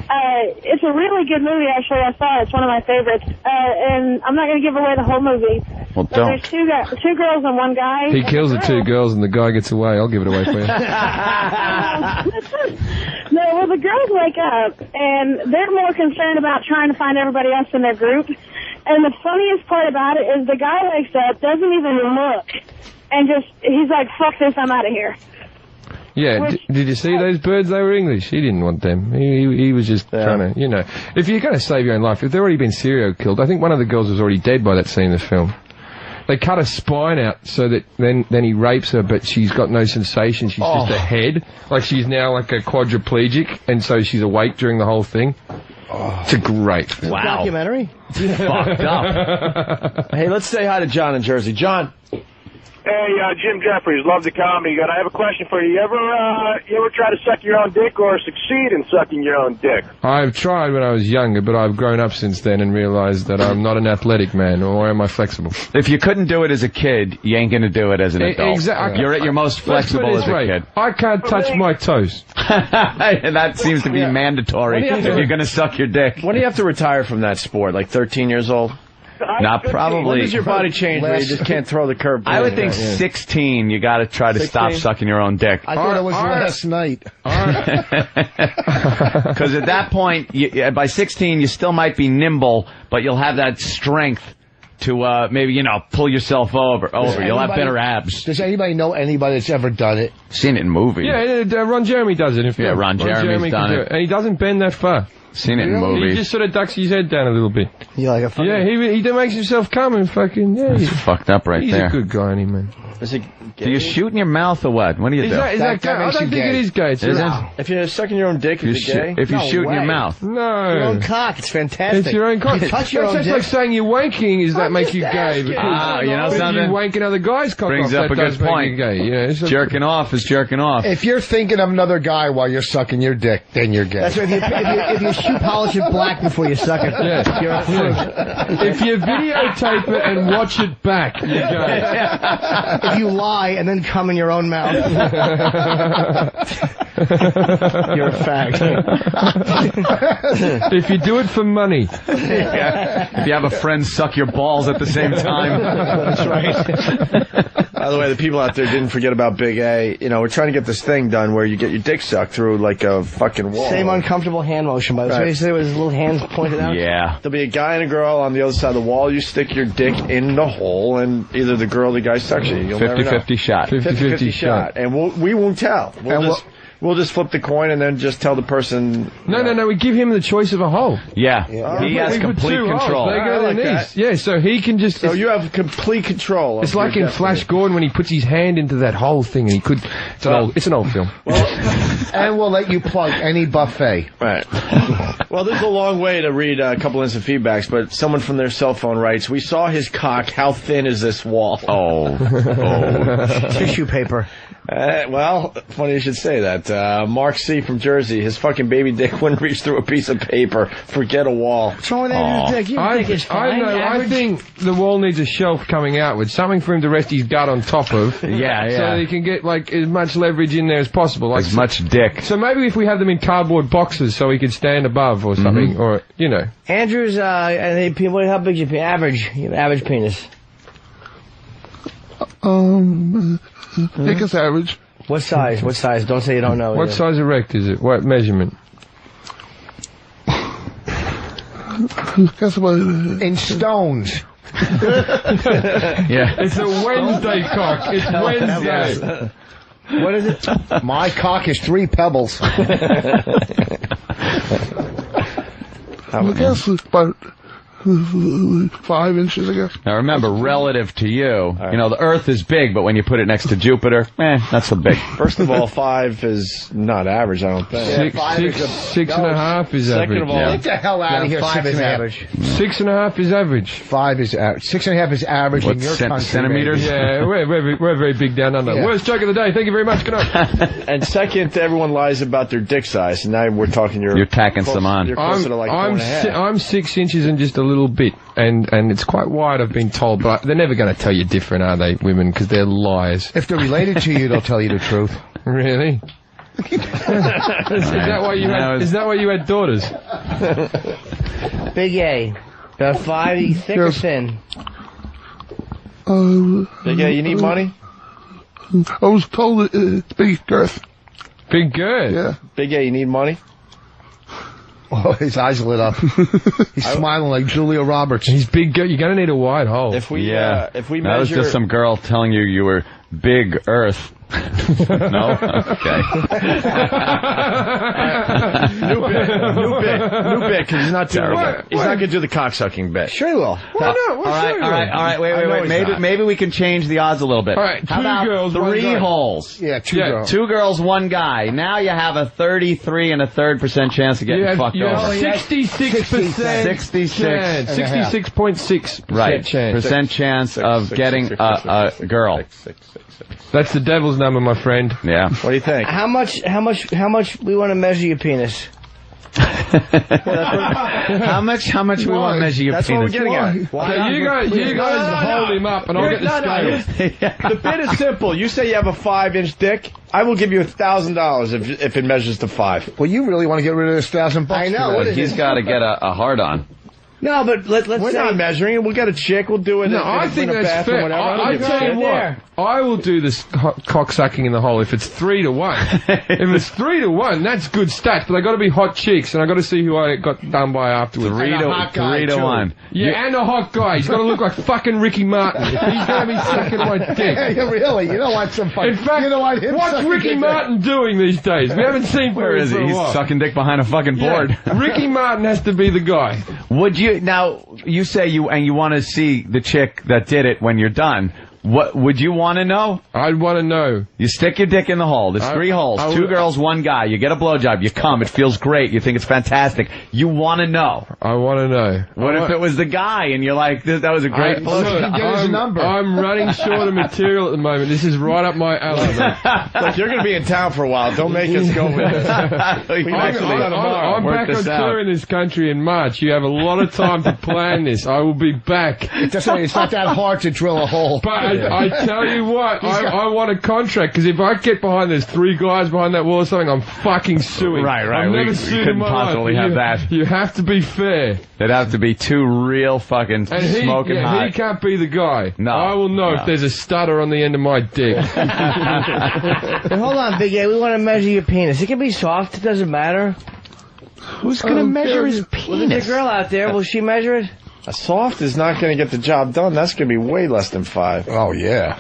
It's a really good movie, actually. I saw it. It's one of my favorites. And I'm not going to give away the whole movie. Well, but there's two girls and one guy. He kills the two girls and the guy gets away. I'll give it away for you. No, well, the girls wake up, and they're more concerned about trying to find everybody else in their group. And the funniest part about it is the guy wakes up, doesn't even look, and he's like, fuck this, I'm out of here. Yeah, did you see those birds? They were English. He didn't want them. He was just trying to, if you're going to save your own life, if they've already been serial killed, I think one of the girls was already dead by that scene in the film. They cut her spine out so that then he rapes her, but she's got no sensation. She's just a head. Like she's now like a quadriplegic, and so she's awake during the whole thing. It's a great film. Wow. Documentary? Fucked up. Hey, let's say hi to John in Jersey. John. Hey, Jim Jefferies, love the comedy. I have a question for you. You ever try to suck your own dick or succeed in sucking your own dick? I've tried when I was younger, but I've grown up since then and realized that I'm not an athletic man, or am I flexible? If you couldn't do it as a kid, you ain't gonna do it as an adult. Exactly. You're at your most flexible as a kid. I can't touch my toes. That seems to be mandatory if you're gonna suck your dick. When do you have to retire from that sport? Like 13 years old? Not probably. When does your body change where you just can't throw the curb? I would think 16, you got to try to stop sucking your own dick. I thought it was last night. Because at that point, by 16, you still might be nimble, but you'll have that strength to maybe, pull yourself over. You'll have better abs. Does anybody know anybody that's ever done it? Seen it in movies. Yeah, Ron Jeremy does it. Ron Jeremy's done it. And he doesn't bend that far. Seen it in movies. He just sort of ducks his head down a little bit. You like a fucking... Yeah, he makes himself come and fucking... Yeah, he's fucked up right there. He's a good guy, ain't he, man? Do you shoot in your mouth or what? What do you do? Is that gay? I don't think it is gay. If you're sucking your own dick, is it gay? If you shoot in your mouth. No. Your own cock. It's fantastic. It's your own cock. You touch your own dick. That's like saying you're wanking. Does that make you gay? Because you know something? You wanking other guys' cock brings off, up a good point. Jerking off is jerking off. If you're thinking of another guy while you're sucking your dick, then you're gay. That's right. If you shoe polish it black before you suck it, you're a fruit. If you videotape it and watch it back, you're gay. If you lie and then come in your own mouth, you're a fag. If you do it for money. If you have a friend suck your balls at the same time. That's right. By the way, the people out there didn't forget about Big A. We're trying to get this thing done where you get your dick sucked through like a fucking wall. Same uncomfortable hand motion, by the way. You said it with his little hands pointed out? Yeah. There'll be a guy and a girl on the other side of the wall. You stick your dick in the hole, and either the girl or the guy sucks you. You'll 50-50 shot. 50-50 shot. And we won't tell. We'll just flip the coin and then just tell the person... No, we give him the choice of a hole. Yeah. He has complete control. They go to their knees. Yeah, so he can just... So you have complete control. It's like in Flash Gordon when he puts his hand into that hole thing and he could... It's an old film. And we'll let you plug any buffet. Right. Well, this is a long way to read a couple instant feedbacks, but someone from their cell phone writes, "We saw his cock. How thin is this wall?" Oh. Tissue paper. Well, funny you should say that. Mark C. from Jersey, his fucking baby dick wouldn't reach through a piece of paper. Forget a wall. What's wrong with that dick? Your dick is fine. I think the wall needs a shelf coming out with something for him to rest his gut on top of. Yeah. So he can get like as much leverage in there as possible. Like, as much dick. So maybe if we have them in cardboard boxes so he could stand above or something, or, you know. Andrew's, how big is your average penis? I think it's average. What size? What size? Don't say you don't know. What size erect is it? What measurement? Guess what? In stones. Yeah. It's a Wednesday cock. It's Wednesday. What is it? My cock is 3 pebbles. I guess it's about 5 inches, I guess. Now remember, relative to you, you know, the Earth is big, but when you put it next to Jupiter, not so big. First of all, 5 is not average, I don't think. 6.5 is average. Second of all, Get the hell out of here. 5 is average. 6.5 is average. 5 is average. 6.5 is average in your country. Centimeters? Yeah, we're very big down under. Yeah. Worst joke of the day. Thank you very much. Good night. And second, everyone lies about their dick size. And now we're talking you're tacking some on. You're closer to like 4.5. I'm 6 inches and just a little bit, and it's quite wide, I've been told, but they're never going to tell you different, are they, women? Because they're liars. If they're related to you, they'll tell you the truth. Really? Is that why you had daughters? Big A. About 5, you thick or thin? Big A, you need money? I was told it's big girth. Big girth? Yeah. Big A, you need money? Oh, his eyes lit up. He's smiling like Julia Roberts. He's big girth. You're going to need a wide hole. If we that measure... was just some girl telling you were big Earth. No? Okay. New bit, because he's not doing it. He's not going to do the cocksucking bit. Sure he will. All right. Wait. Maybe we can change the odds a little bit. All right, How about girls, 3 holes? Yeah, 2 girls. 2 girls, 1 guy. Now you have a 33.3% chance of getting fucked you over. have 66%. 66.6% right. chance. Percent chance of getting a girl. That's the devil's number, my friend. Yeah. What do you think? How much we want to measure your penis? How much we want to measure your That's penis? That's what we're getting at. Why? You guys hold him up and I'll get the scale. The bit is simple. You say you have a 5-inch dick, I will give you $1,000 if it measures to 5. Well, you really want to get rid of this $1,000 bucks? I know. He's got to get a hard on. No, but let's We're say... not measuring it. We'll get a chick. We'll do it No, I think that's fair. I tell you what, I will do this cock sucking in the hole if it's 3 to 1. If it's 3 to 1, that's good stats. But they got to be hot chicks, and I got to see who I got done by afterwards. 3 to 1. Yeah, and a hot guy. He's got to look like fucking Ricky Martin. He's going to be sucking my dick. Yeah, really? You don't want some fucking... In fact, you don't want him what's Ricky Martin doing these days? We haven't seen Where is he? He's sucking dick behind a fucking board. Ricky Martin has to be the guy. Would you now? You say you want to see the chick that did it when you're done. What would you want to know? I'd want to know. You stick your dick in the hole. There's 3 holes. 2 girls, 1 guy. You get a blowjob. You come. It feels great. You think it's fantastic. You want to know. I want to know. What if it was the guy and you're like, that was a great blowjob? I'm running short of material at the moment. This is right up my alley. Look, you're going to be in town for a while. Don't make us go with this. I'm back on tour in this country in March. You have a lot of time to plan this. I will be back. It's not that hard to drill a hole. But I tell you what, I want a contract, because if I get behind there's 3 guys behind that wall or something, I'm fucking suing. Right. I've never sued couldn't possibly have that. You have to be fair. There'd have to be 2 real fucking smoking hot. He can't be the guy. No. I will know if there's a stutter on the end of my dick. Hold on, Big A. We want to measure your penis. It can be soft. It doesn't matter. Who's going to measure his penis? Well, there's a girl out there. Will she measure it? A soft is not going to get the job done. That's going to be way less than 5. Oh, yeah.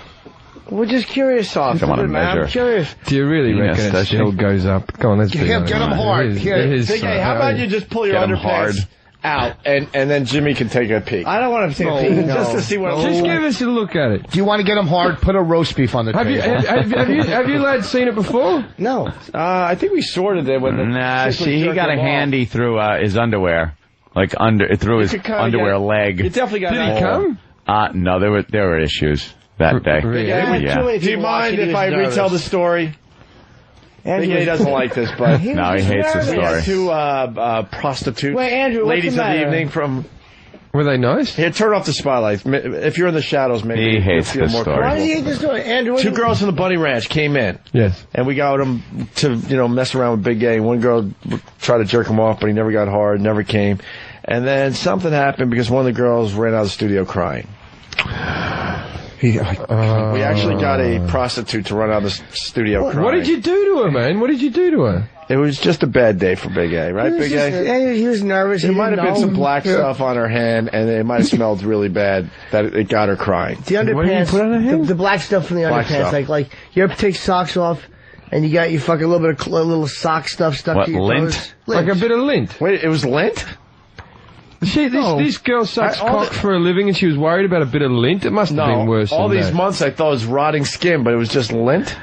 We're just curious, soft. I want to measure. I'm curious. Do you really reckon that still goes up? Come on, let's be honest. Get him hard. Big A, how about you just pull your underpants out, and then Jimmy can take a peek. I don't want him to take a peek. Just to see what. Just give us a look at it. Do you want to get him hard? Put a roast beef on the table. Have you lads seen it before? No. I think we sorted it when he got a handy through his underwear. Like through his underwear leg. You definitely got. Did he come? No, there were issues. that day. Do you mind if I retell the story? Big A doesn't like this, but no, he hates the story. We had two prostitutes, Wait, Andrew, what's ladies the of the matter? evening from. Were they nice? Here, turn off the spotlight. If you're in the shadows, maybe he hates you'll feel this more story. Why does he hate this story? Andrew, Two girls from the Bunny Ranch came in. Yes. And we got them to, mess around with Big A. One girl tried to jerk him off, but he never got hard, never came. And then something happened because one of the girls ran out of the studio crying. We actually got a prostitute to run out of the studio crying. What did you do to her, man? What did you do to her? It was just a bad day for Big A, right, Big A? He was nervous. There might have been some black stuff on her hand, and it might have smelled really bad that it got her crying. The underpants, What did you put on her hand? the black stuff from the Black underpants, stuff. like you ever take socks off, and you got your fucking little bit of little sock stuff stuck What, to your lint? clothes? Like a bit of lint. Wait, it was lint? This girl sucks cock for a living, and she was worried about a bit of lint. It must have been worse all than these that. months I thought it was rotting skin, but it was just lint?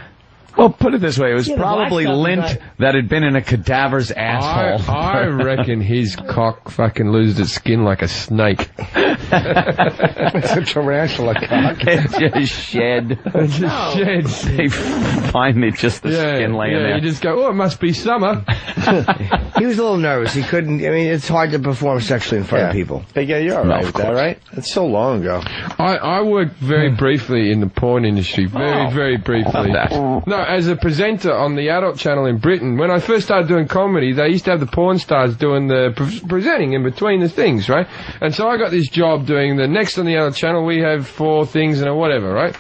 Well, put it this way. It was Yeah, the black probably stuff is lint like- that had been in a cadaver's asshole. I reckon his cock fucking loses its skin like a snake. It's a tarantula cock. It's just shed. It just sheds. They find it just the skin laying there. You just go, oh, it must be summer. He was a little nervous. He couldn't. I mean, it's hard to perform sexually in front of people. Big A, you're all right with that, right? It's so long ago. I worked very briefly in the porn industry. Very briefly. No, as a presenter on the adult channel in Britain. When I first started doing comedy, they used to have the porn stars doing the presenting in between the things, right? And so I got this job doing the next on the adult channel. We have 4 things and a whatever, right?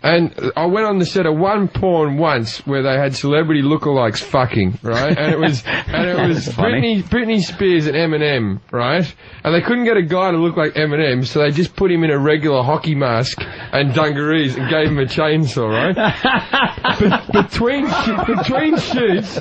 And I went on the set of one porn once where they had celebrity lookalikes fucking, right? And it was Britney Spears and Eminem, right? And they couldn't get a guy to look like Eminem, so they just put him in a regular hockey mask and dungarees and gave him a chainsaw, right? Between shoots,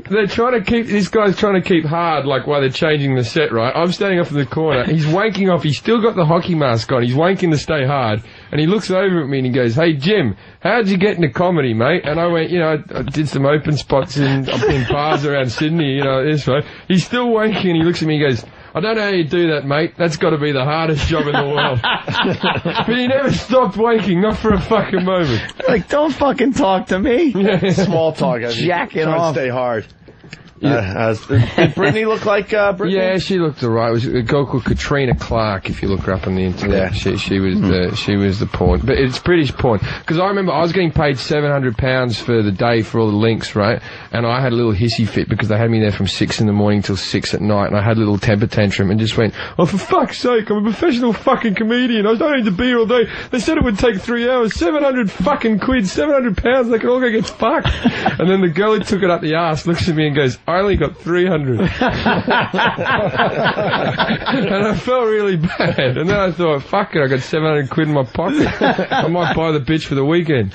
they're trying to keep, this guy's trying to keep hard, like while they're changing the set, right? I'm standing up in the corner, he's wanking off, he's still got the hockey mask on, he's wanking to stay hard. And he looks over at me and he goes, "Hey Jim, how'd you get into comedy, mate?" And I went, I did some open spots in bars around Sydney, this way. He's still wanking and he looks at me and he goes, "I don't know how you do that, mate. That's got to be the hardest job in the world." But he never stopped wanking, not for a fucking moment. Like, don't fucking talk to me. Small talk. Jacking trying off. to stay hard. Did Brittany look like Brittany? Yeah, she looked alright. It was a girl called Katrina Clark. If you look her up on the internet, she was the porn, but it's British porn. Because I remember I was getting paid £700 for the day for all the links, right? And I had a little hissy fit because they had me there from 6 in the morning till 6 at night, and I had a little temper tantrum and just went, "Oh, for fuck's sake! I'm a professional fucking comedian. I don't need to be here all day. They said it would take 3 hours. 700 fucking quid, £700. They could all go get fucked." And then the girl who took it up the arse looks at me and goes, "I only got 300. And I felt really bad. And then I thought, fuck it, I got 700 quid in my pocket. I might buy the bitch for the weekend.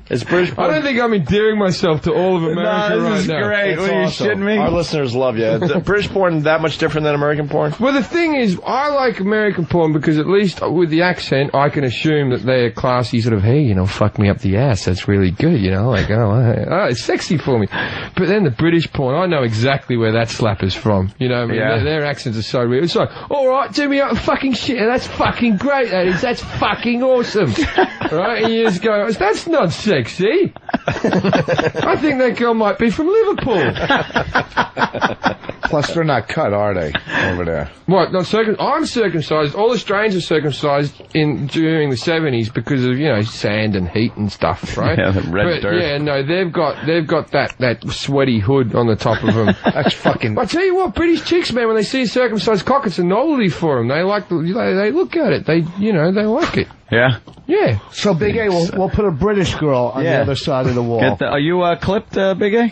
Is British porn? I don't think I'm endearing myself to all of America this right is now. great. What, are you shitting me? Our listeners love you. Is British porn that much different than American porn? Well, the thing is, I like American porn because at least with the accent, I can assume that they're classy, sort of, hey, fuck me up the ass. That's really good, like, oh, it's sexy for me. But then the British porn, I know exactly where that slapper's from. I mean, their accents are so real. It's like, all right, do me up fucking shit. That's fucking great, that is. That's fucking awesome. Right? And you just go, that's not sexy. I think that girl might be from Liverpool. Plus, they're not cut, are they, over there? What? Not I'm circumcised. All Australians are circumcised during the 70s because of sand and heat and stuff, right? Yeah, the red dirt. Yeah, no, they've got that sweaty hood on the top of them. That's fucking. I tell you what, British chicks, man, when they see a circumcised cock, it's a novelty for them. They like they look at it. They they like it. Yeah. Yeah. So Big A, we'll put a British girl on the other side of the wall. Are you clipped, Big A?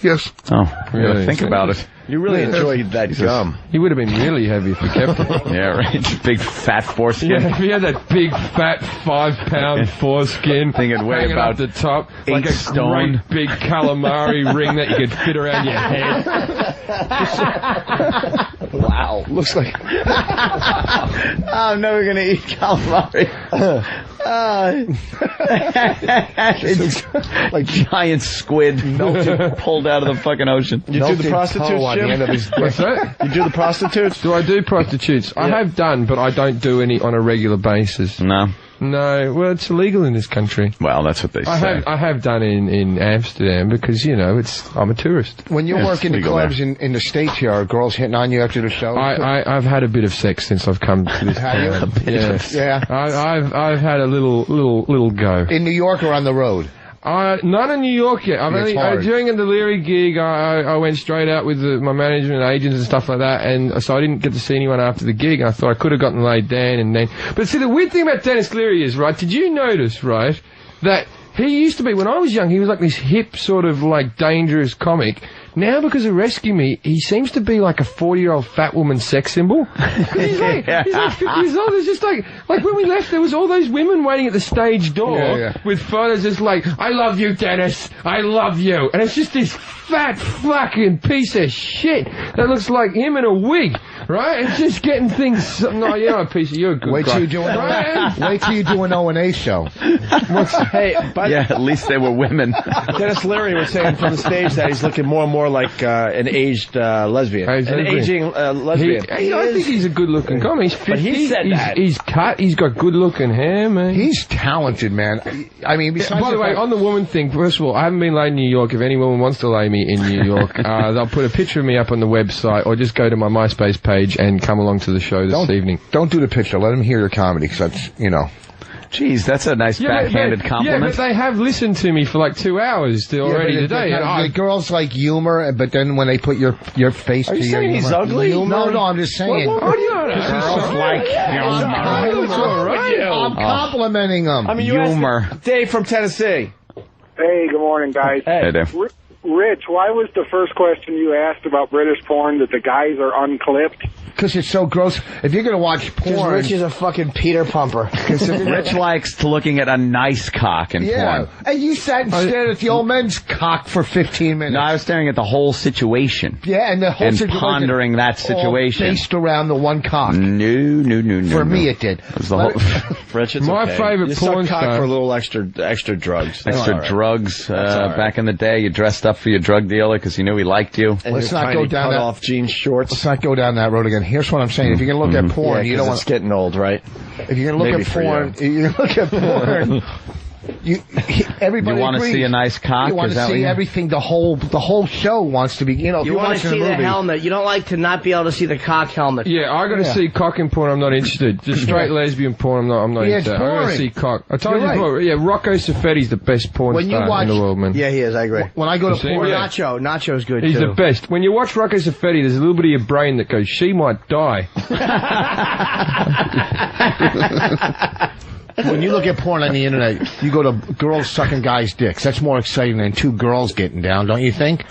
Yes. Oh, really? Think about it. You really enjoyed that gum. He would have been really heavy if he kept it. Yeah, right. Big fat foreskin. Yeah, if he had that big fat 5-pound foreskin thing it'd weigh hanging about up the top, 8 like a stone. great big calamari ring that you could fit around your head. Wow. Looks like. I'm never gonna eat calamari. It's like giant squid melted, pulled out of the fucking ocean. You do the prostitutes, Jim? What's that? You do the prostitutes? Do I do prostitutes? I have done, but I don't do any on a regular basis. No. No, well, it's illegal in this country. Well, that's what they say. I have done in Amsterdam because, you know, I'm a tourist. When you work in the clubs in the States here, are girls hitting on you after the show? I've had a bit of sex since I've come to this Have you? town. Yes. Yeah. I've had a little go. In New York or on the road? Not in New York yet. During a Delirium gig, I went straight out with my management and agents and stuff like that, and so I didn't get to see anyone after the gig. I thought I could have gotten laid down, but see, the weird thing about Dennis Leary is, right, did you notice, right, that he used to be, when I was young, he was like this hip, sort of like dangerous comic. Now, because of Rescue Me, he seems to be like a 40-year-old fat woman sex symbol. He's like 50 years old. It's just like when we left, there was all those women waiting at the stage door with photos just like, I love you, Dennis. I love you. And it's just this fat fucking piece of shit that looks like him in a wig, right? And just getting things. No, you're not a piece of. You're a good Wait guy. till you do an O&A show. At least they were women. Dennis Leary was saying from the stage that he's looking more and more like an aged lesbian. An aging lesbian. I think he's a good-looking comic. He's 50. But he said that. He's cut. He's got good-looking hair, man. He's talented, man. I mean, besides by the way, on the woman thing, first of all, I haven't been laid in New York. If any woman wants to lay me in New York, they'll put a picture of me up on the website, or just go to my MySpace page and come along to the show this evening. Don't do the picture. Let him hear your comedy, because that's, you know. Jeez, that's a nice backhanded compliment. Yeah, but they have listened to me for like 2 hours already today. The girls like humor, but then when they put your face Are to you your saying humor, he's ugly? No, I'm just saying. Girls like humor. I'm complimenting them. I mean, you asked Dave from Tennessee. Hey, good morning, guys. Hey, Dave. Rich, why was the first question you asked about British porn that the guys are unclipped? Because it's so gross. If you're going to watch porn... Rich is a fucking Peter Pumper. Rich likes looking at a nice cock in porn. And you sat and stared at the old man's cock for 15 minutes. No, I was staring at the whole situation. Yeah, and the whole situation. Pondering that situation. All based around the one cock. No. For me, it did. It was the whole... Rich, it's my favorite porn cock star. for a little extra drugs. Drugs. Back in the day, you dressed up for your drug dealer because you knew he liked you. And let's not go down that off jean shorts. Let's not go down that road again. Here's what I'm saying. If you're going to look at porn, you don't want... it's getting old, right? If you're going to look at porn, everybody you want to see a nice cock? You want to see everything. The whole show wants to be. You know, you want to see the helmet. You don't like to not be able to see the cock helmet. Yeah, I got to see cock in porn. I'm not interested. Just straight lesbian porn. I'm not interested. I got to see cock. I told you before. Yeah, Rocco Siffredi's the best porn star in the world, man. Yeah, he is. I agree. When I go to porn, Nacho's good. He's too. the best. When you watch Rocco Siffredi, there's a little bit of your brain that goes, "She might die." When you look at porn on the internet, you go to girls sucking guys' dicks. That's more exciting than two girls getting down, don't you think?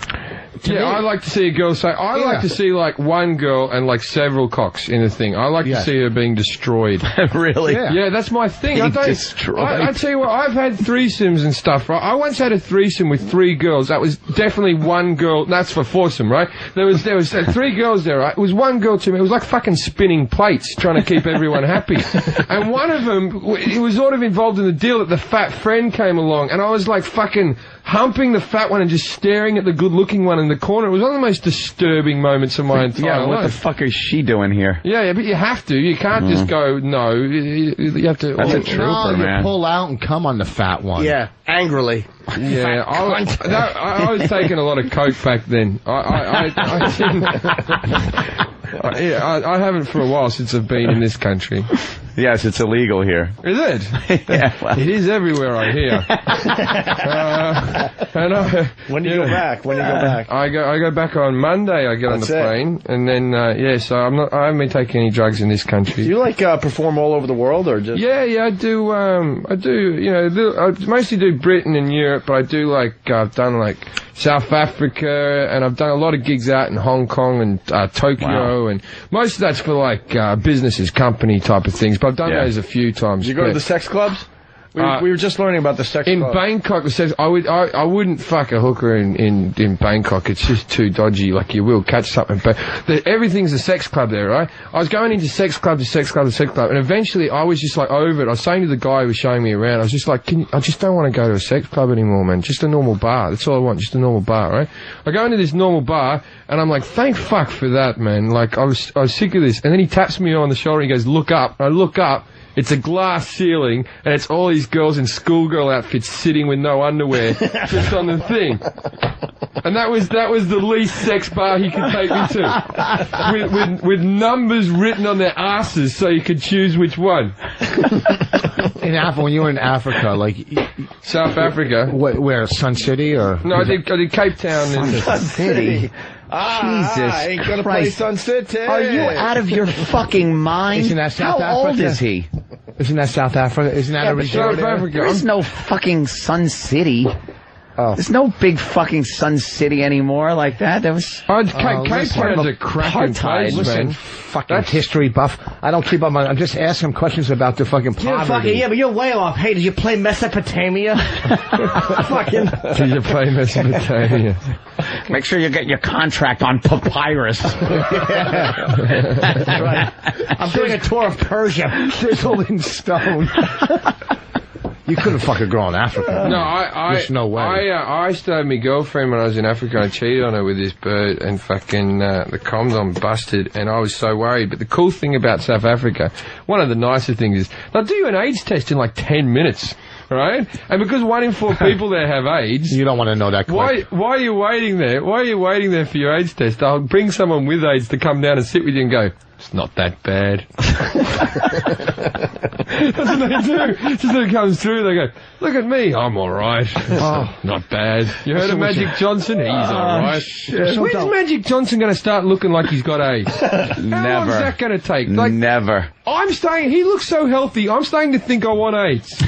I like to see a girl say, I like to see like one girl and like several cocks in the thing. I like to see her being destroyed. Really? Yeah, that's my thing. I tell you what, I've had threesomes and stuff, right? I once had a threesome with 3 girls. That was definitely one girl. That's for foursome, right? There was 3 girls there, right? It was one girl to me. It was like fucking spinning plates trying to keep everyone happy. And one of them, it was sort of involved in the deal that the fat friend came along, and I was like fucking humping the fat one and just staring at the good-looking one in the corner. It was one of the most disturbing moments of my entire life. What the fuck is she doing here? Yeah, but you have to. You can't just go, no. You have to... That's a trooper, man. You pull out and come on the fat one. Yeah, angrily. Yeah, I was taking a lot of coke back then. I haven't for a while since I've been in this country. Yes, it's illegal here. Is it? Yeah, well. It is everywhere, I hear. When do you go back? I go back on Monday. I get on the plane, and then so I haven't been taking any drugs in this country. Do you like perform all over the world, or just? Yeah, I do. I mostly do Britain and Europe, but I do I've done South Africa, and I've done a lot of gigs out in Hong Kong and Tokyo, and most of that's for businesses, company type of things. But I've done those a few times. Do you go to the sex clubs? We were just learning about the sex in club. Bangkok. The sex, I wouldn't fuck a hooker in Bangkok. It's just too dodgy. Like you will catch something, but everything's a sex club there, right? I was going into sex club to sex club to sex club, and eventually I was just like over it. I was saying to the guy who was showing me around, I was just like, I just don't want to go to a sex club anymore, man. Just a normal bar. That's all I want. Just a normal bar, right? I go into this normal bar, and I'm like, thank fuck for that, man. Like I was sick of this. And then he taps me on the shoulder. And he goes, look up. And I look up. It's a glass ceiling, and it's all these girls in schoolgirl outfits sitting with no underwear, just on the thing. And that was the least sex bar he could take me to, with numbers written on their asses, so you could choose which one. In Africa, when you were in Africa, like South Africa, where Sun City or no, I did Cape Town. Sun City. Jesus ain't gonna Christ. play Sun City. Are you out of your fucking mind? Isn't that South How Africa? old is he? Isn't that South Africa? Isn't that a resort? South Africa. There is no fucking Sun City. Oh. There's no big fucking Sun City anymore like that. That was... Cape Town's a cracking place, Listen, man. fucking history buff. I don't keep up on... I'm just asking fucking questions about the fucking poverty. But you're way off. Hey, did you play Mesopotamia? Fucking... Did you play Mesopotamia? Make sure you get your contract on papyrus. That's right. I'm doing a tour of Persia. Chiseled in stone. You couldn't fuck a girl in Africa. No, There's no way. I started my girlfriend when I was in Africa. I cheated on her with this bird, and fucking the condom busted, and I was so worried. But the cool thing about South Africa, one of the nicer things is they'll do you an AIDS test in like 10 minutes. Right? And because 1 in 4 people there have AIDS... You don't want to know that quick. Why are you waiting there? Why are you waiting there for your AIDS test? I'll bring someone with AIDS to come down and sit with you and go, it's not that bad. That's what they do. Just when it comes through, they go, look at me, I'm alright. Not bad. You heard of Magic Johnson? He's alright. When's Magic Johnson going to start looking like he's got AIDS? How long is that going to take? Like, Never. he looks so healthy, I'm starting to think I want AIDS.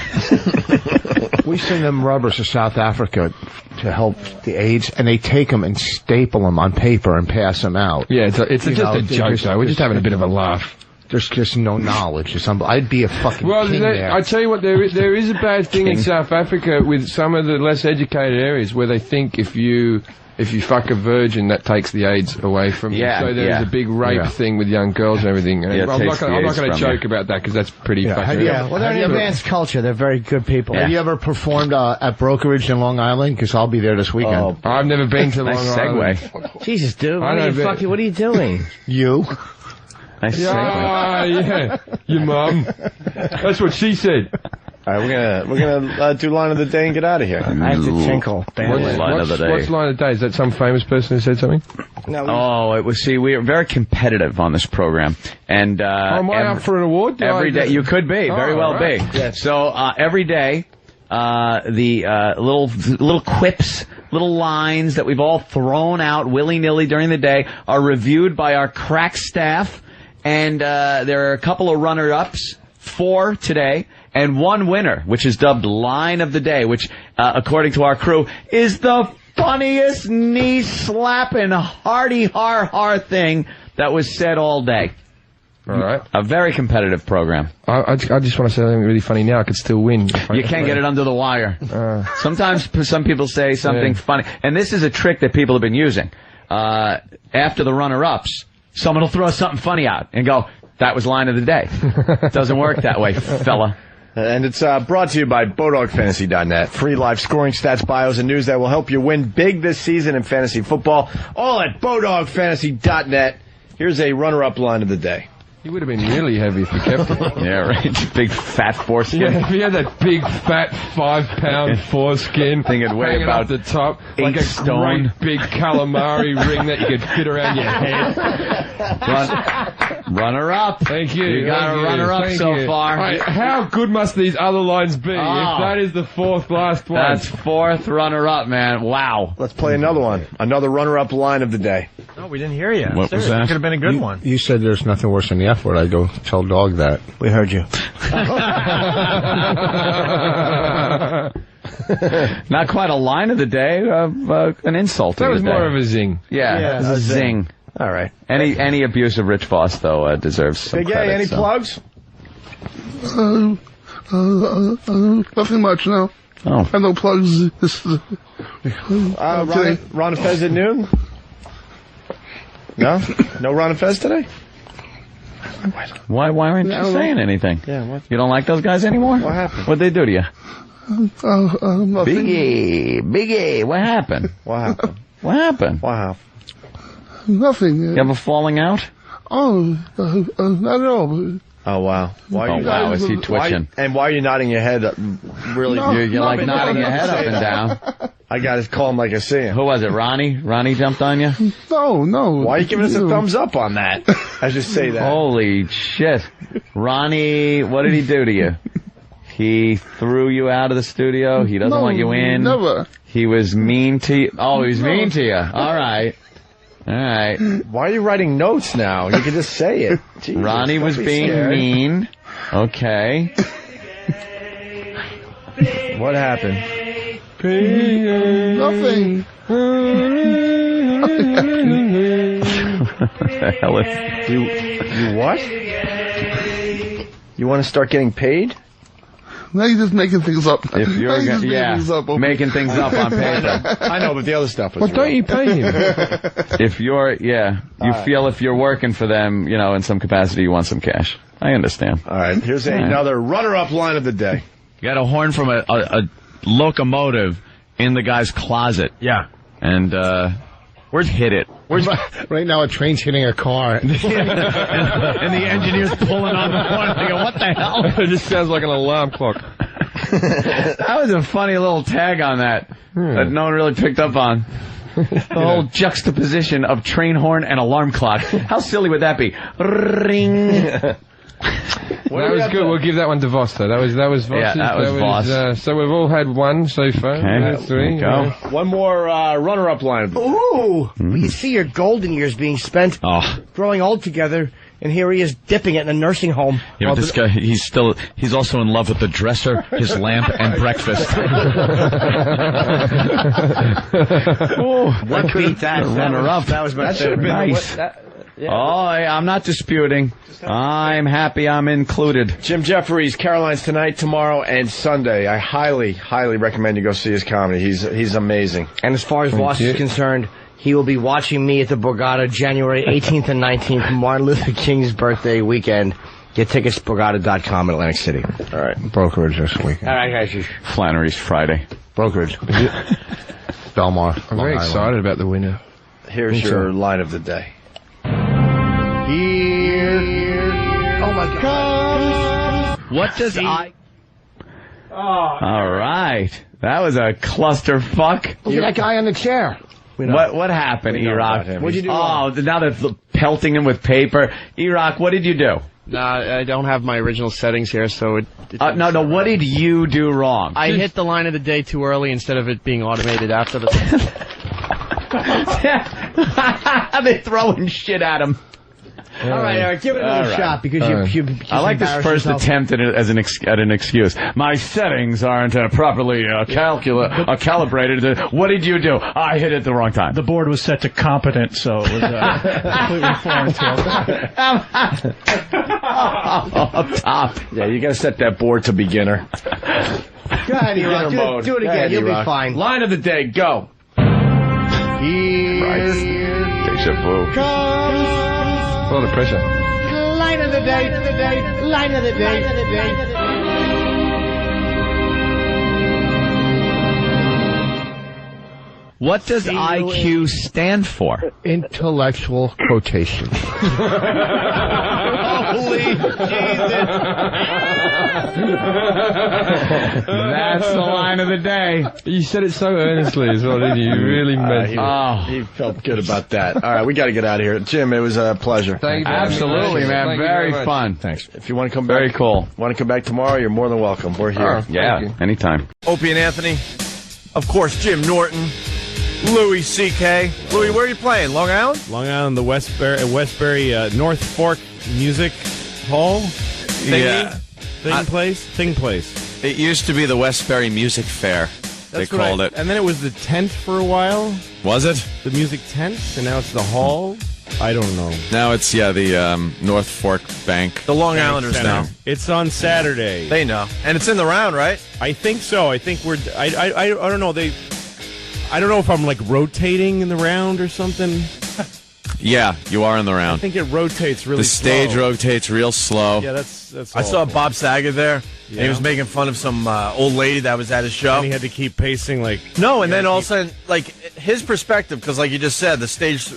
We send them rubbers to South Africa to help the AIDS, and they take them and staple them on paper and pass them out. Yeah, it's just a joke, though. We're just having a bit of a laugh. There's just no knowledge. I'd be a fucking king there. I tell you what, there is a bad thing in South Africa with some of the less educated areas where they think if you fuck a virgin, that takes the AIDS away from you. So there's a big rape thing with young girls and everything. And I'm not going to joke about that because that's pretty fucking... Well, they're an advanced culture. They're very good people. Have you ever performed at Brokerage in Long Island? Because I'll be there this weekend. I've never been to Long Island. Segue. Jesus, dude. What are you doing? You? Nice segue. Yeah. Your mum. That's what she said. All right, we're gonna do line of the day and get out of here. I have to tinkle. What's line of the day? What's line of the day? Is that some famous person who said something? No, it was. See, we are very competitive on this program, and am I up for an award? Every day you could be, very well be. Yes. So every day, the little quips, little lines that we've all thrown out willy-nilly during the day are reviewed by our crack staff, and there are a couple of runner-ups, 4 today. And 1 winner, which is dubbed Line of the Day, which, according to our crew, is the funniest knee-slapping, hardy har thing that was said all day. All right. A very competitive program. I just want to say something really funny now. I could still win. You can't get it under the wire. Sometimes some people say something funny. And this is a trick that people have been using. After the runner-ups, someone will throw something funny out and go, that was Line of the Day. It doesn't work that way, fella. And it's brought to you by BowDogFantasy.net. Free live scoring stats, bios, and news that will help you win big this season in fantasy football. All at BowDogFantasy.net. Here's a runner-up line of the day. He would have been really heavy if he kept it. Yeah, right. Big fat foreskin. Yeah, if he had that big fat 5-pound foreskin thing would weigh about up the top, 8 like a stone. great big calamari ring that you could fit around your head. Runner up. Thank you. You got a runner up so far. Right, how good must these other lines be if that is the 4th last one? That's 4th runner up, man. Wow. Let's play another one. Another runner-up line of the day. Oh, we didn't hear you. What was that? Could have been a good one. You said there's nothing worse than the F word. I go tell dog that. We heard you. Not quite a line of the day, an insult. That was more of a zing. Yeah, it was a zing. All right. Any abuse of Rich Vos, though, deserves some Big A, credit, any plugs? Nothing much, no. Oh. I have no plugs. Ron and Fez at noon? No? No Ron and Fez today? Why aren't you saying anything? Yeah, what? You don't like those guys anymore? What happened? What'd they do to you? Nothing. Biggie, what happened? What happened? What happened? What happened? Nothing. You have a falling out? Oh, not at all. Oh, wow. Wow, is he twitching? Why are you nodding your head up? Really? No, You're like nodding your head up and down. I got to call him like I see him. Who was it, Ronnie? Ronnie jumped on you? No. Why are you giving us a thumbs up on that? I just say that. Holy shit. Ronnie, what did he do to you? He threw you out of the studio? He doesn't want you in? Never. He was mean to you? Oh, he was mean to you. All right. Why are you writing notes now? You can just say it. Jesus, Ronnie was being mean. Okay. What happened? Nothing. What the hell is... You what? You want to start getting paid? Now you're just making things up. If you're making things up on paper. I know, but the other stuff is Well, don't you pay him? If you're, you feel if you're working for them, in some capacity, you want some cash. I understand. All right, here's another runner-up line of the day. You got a horn from a locomotive in the guy's closet. Yeah. And, where'd hit it? Right now a train's hitting a car. and the engineer's pulling on the horn. They go, what the hell? It just sounds like an alarm clock. That was a funny little tag on that no one really picked up on. The whole juxtaposition of train horn and alarm clock. How silly would that be? Ring. That was good. We'll give that one to Vos, though. That was Vos. Yeah, that was Vos. So we've all had one so far. Okay. Three. Go. One more runner-up line. Ooh! You see your golden years being spent growing old together, and here he is dipping it in a nursing home. Yeah, but this guy, he's also in love with the dresser, his lamp, and breakfast. What beat that? Runner-up. That was my favorite. Nice. I'm not disputing. I'm happy I'm included. Jim Jefferies, Caroline's tonight, tomorrow, and Sunday. I highly, highly recommend you go see his comedy. He's amazing. And as far as Vos is concerned, he will be watching me at the Borgata January 18th and 19th, Martin Luther King's birthday weekend. Get tickets at Borgata.com in Atlantic City. All right. Brokerage this weekend. All right, guys. Flannery's Friday. Brokerage. Belmar. I'm very excited about the winner. Here's your line of the day. Oh, my God. What does All right. That was a clusterfuck. Look at that guy on the chair. What happened, E-Rock? What'd you do? Oh, now they're pelting him with paper. E-Rock, what did you do? Nah, I don't have my original settings here, so it no, what did you do wrong? I hit the line of the day too early instead of it being automated after the... They're throwing shit at him. All right, give it another shot because you I like this first attempt at an excuse. My settings aren't properly calibrated. What did you do? I hit it the wrong time. The board was set to competent, so it was completely foreign to us. Up top. Yeah, you got to set that board to beginner. Go ahead, E-Rock. Do it again. You'll be fine. Line of the day, go. Deja vu. A lot of pressure. Line of the day, line of the day. What does IQ stand for? Intellectual quotation. Holy Jesus. That's the line of the day. You said it so earnestly as well, didn't you? You really meant He felt good about that. All right, we got to get out of here. Jim, it was a pleasure. Thank you. Absolutely, man. Thank you very much. fun. Thanks. If you want to come back, Very cool. Want to come back tomorrow, you're more than welcome. We're here. Yeah, anytime. Opie and Anthony. Of course, Jim Norton. Louie C.K. Louie, where are you playing? Long Island? Long Island, the Westbury North Fork Music Hall? Thing place? It used to be the Westbury Music Fair, they called it. And then it was the tent for a while. Was it? The music tent, and now it's the hall. I don't know. Now it's, the North Fork Bank. The Long Islanders Center. know. It's on Saturday. They know. And it's in the round, right? I think so. I think we're... I don't know. I don't know if I'm, like, rotating in the round or something. Yeah, you are in the round. I think it rotates really slow. The stage rotates real slow. Yeah, that's I saw Bob Saget there. Yeah. And he was making fun of some old lady that was at his show. And he had to keep pacing like... No, and then all of a sudden, like, his perspective, because like you just said, the stage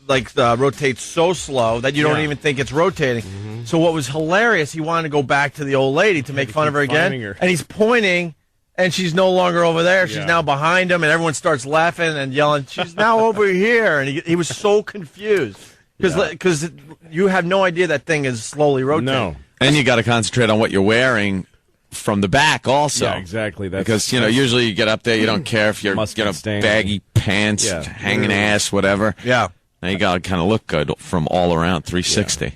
rotates so slow that you don't even think it's rotating. Mm-hmm. So what was hilarious, he wanted to go back to the old lady to make fun of her again. And he's pointing, and she's no longer over there. She's now behind him, and everyone starts laughing and yelling, she's now over here. And he was so confused. Because you have no idea that thing is slowly rotating. No. And you got to concentrate on what you're wearing from the back also. Yeah, exactly. Because, usually you get up there, you don't care if you're baggy pants, hanging ass, whatever. Yeah. Now you got to kind of look good from all around, 360. Yeah.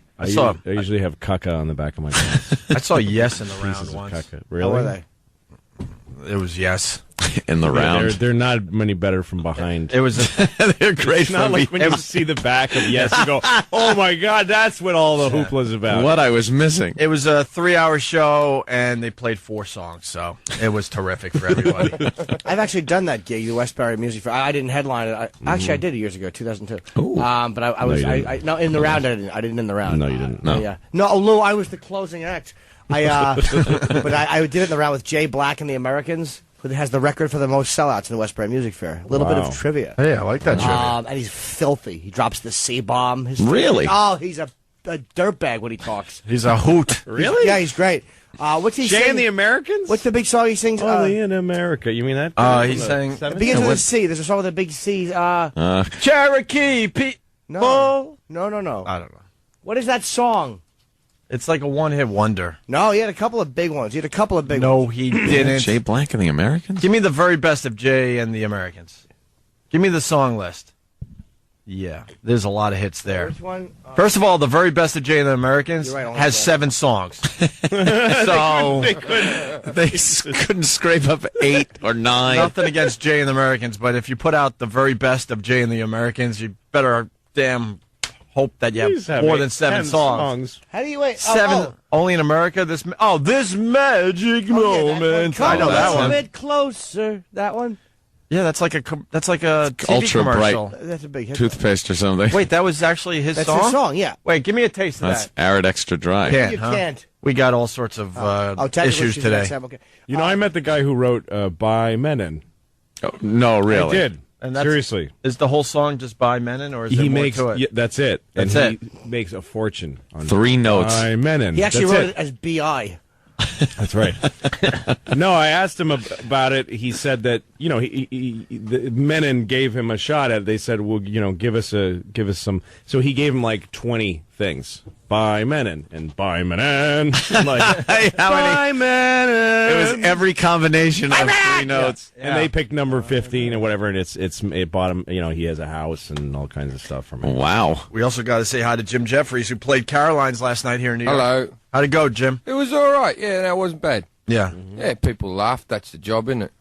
I usually have caca on the back of my pants. I saw Yes in the round once. Caca. Really? How were they? It was Yes. In the round. They're not many better from behind. It was they're great. It's not like when you see the back of Yes, you go, oh my God, that's what all the hoopla is about. What I was missing. It was a 3-hour show, and they played 4 songs, so it was terrific for everybody. I've actually done that gig, the Westbury Music Fair. I didn't headline it. Actually, I did it years ago, 2002. But I was no, in the round. I didn't in the round. No, you didn't. No, Lou, I was the closing act. But I did it in the round with Jay Black and the Americans, who has the record for the most sellouts in the Westbury Music Fair. A little bit of trivia. Hey, I like that trivia. And he's filthy. He drops the C-bomb. Really? Oh, he's a dirtbag when he talks. He's a hoot. Really? Yeah, he's great. What's he Jay sing? and the Americans? What's the big song he sings? Only in America. You mean that? He's saying... It begins with a C. There's a song with a big C. Cherokee No. No. I don't know. What is that song? It's like a one-hit wonder. No, he had a couple of big ones. No, he didn't. Jay Black and the Americans? Give me the very best of Jay and the Americans. Give me the song list. Yeah, there's a lot of hits there. Which one? First of all, the very best of Jay and the Americans has 7 songs. So they couldn't scrape up 8 or 9. Nothing against Jay and the Americans, but if you put out the very best of Jay and the Americans, you better damn hope that you have more than 7 songs. How do you wait? 7 only in America. This magic moment. I know that one. A bit closer. That one. Yeah, that's like a TV Ultra commercial. Bright That's a big hit. toothpaste or something. Wait, that was actually his song? That's his song, yeah. Wait, give me a taste of That's that. Arid Extra Dry. You can't. We got all sorts of issues today. Okay. You know, I met the guy who wrote By Menon. Oh, no, really? I did. And seriously. Is the whole song just by Menon, or is there more to it? Yeah, that's it. That's and he makes a fortune on 3 notes. By Menon. He actually wrote it as B.I. That's right. No, I asked him about it. He said that the Menon gave him a shot at it. They said, "Well, give us some." So he gave him like 20 things. By Menon and by Menon. Like, by Menon. It was every combination of 3 notes. Yeah. And they picked number 15 or whatever, and it bought him. He has a house and all kinds of stuff from it. Wow. We also got to say hi to Jim Jefferies, who played Caroline's last night here in New York. Hello. How'd it go, Jim? It was all right. Yeah, that wasn't bad. Yeah. Yeah, people laughed. That's the job, isn't it?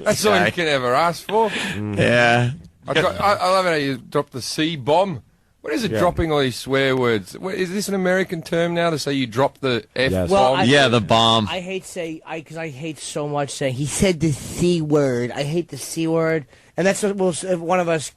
That's all you can ever ask for. Yeah. I love it how you drop the C-bomb. What is it, dropping all these swear words? Is this an American term now to say you drop the F-bomb? Well, the bomb. I hate because I hate so much saying, he said the C word. I hate the C word. And that's what one of us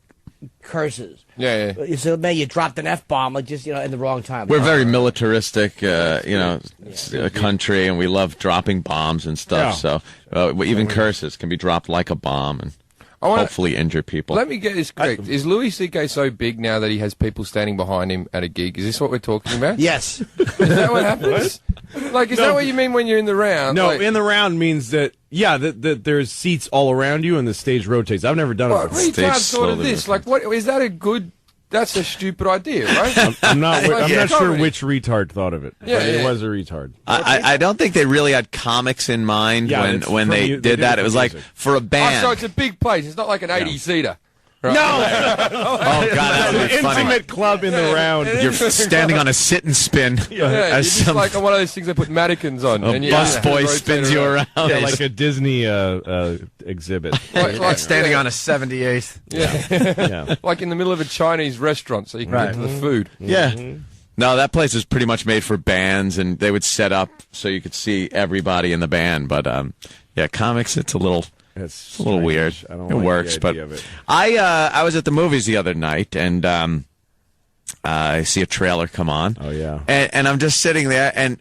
curses. Yeah. So, man, you dropped an F-bomb, like just, in the wrong time. We're very militaristic, a country, and we love dropping bombs and stuff. Yeah. So even curses can be dropped like a bomb and hopefully injure people. Let me get this correct. Is Louis C.K. so big now that he has people standing behind him at a gig? Is this what we're talking about? Yes. Is that what happens? Like, is that what you mean when you're in the round? No, like, in the round means that, that there's seats all around you and the stage rotates. I've never done it before. Retards thought of this. Like, what is that a good... That's a stupid idea, right? I'm not sure which retard thought of it. Yeah, but it was a retard. I don't think they really had comics in mind when they did that. It was like for a band. Oh, so it's a big place. It's not like an 80-seater. Right? No! Oh, God, that would be funny. Intimate club in the round. You're standing on a sit and spin. Yeah, you're just like one of those things they put mannequins on. A busboy spins you around. Yeah, like a Disney exhibit. Like standing on a 78th. Yeah. Like in the middle of a Chinese restaurant so you can get to the food. Yeah. No, that place was pretty much made for bands, and they would set up so you could see everybody in the band. But, yeah, comics, it's a little weird. I don't it like works, the but idea of it. I was at the movies the other night, and I see a trailer come on. Oh, yeah. And I'm just sitting there, and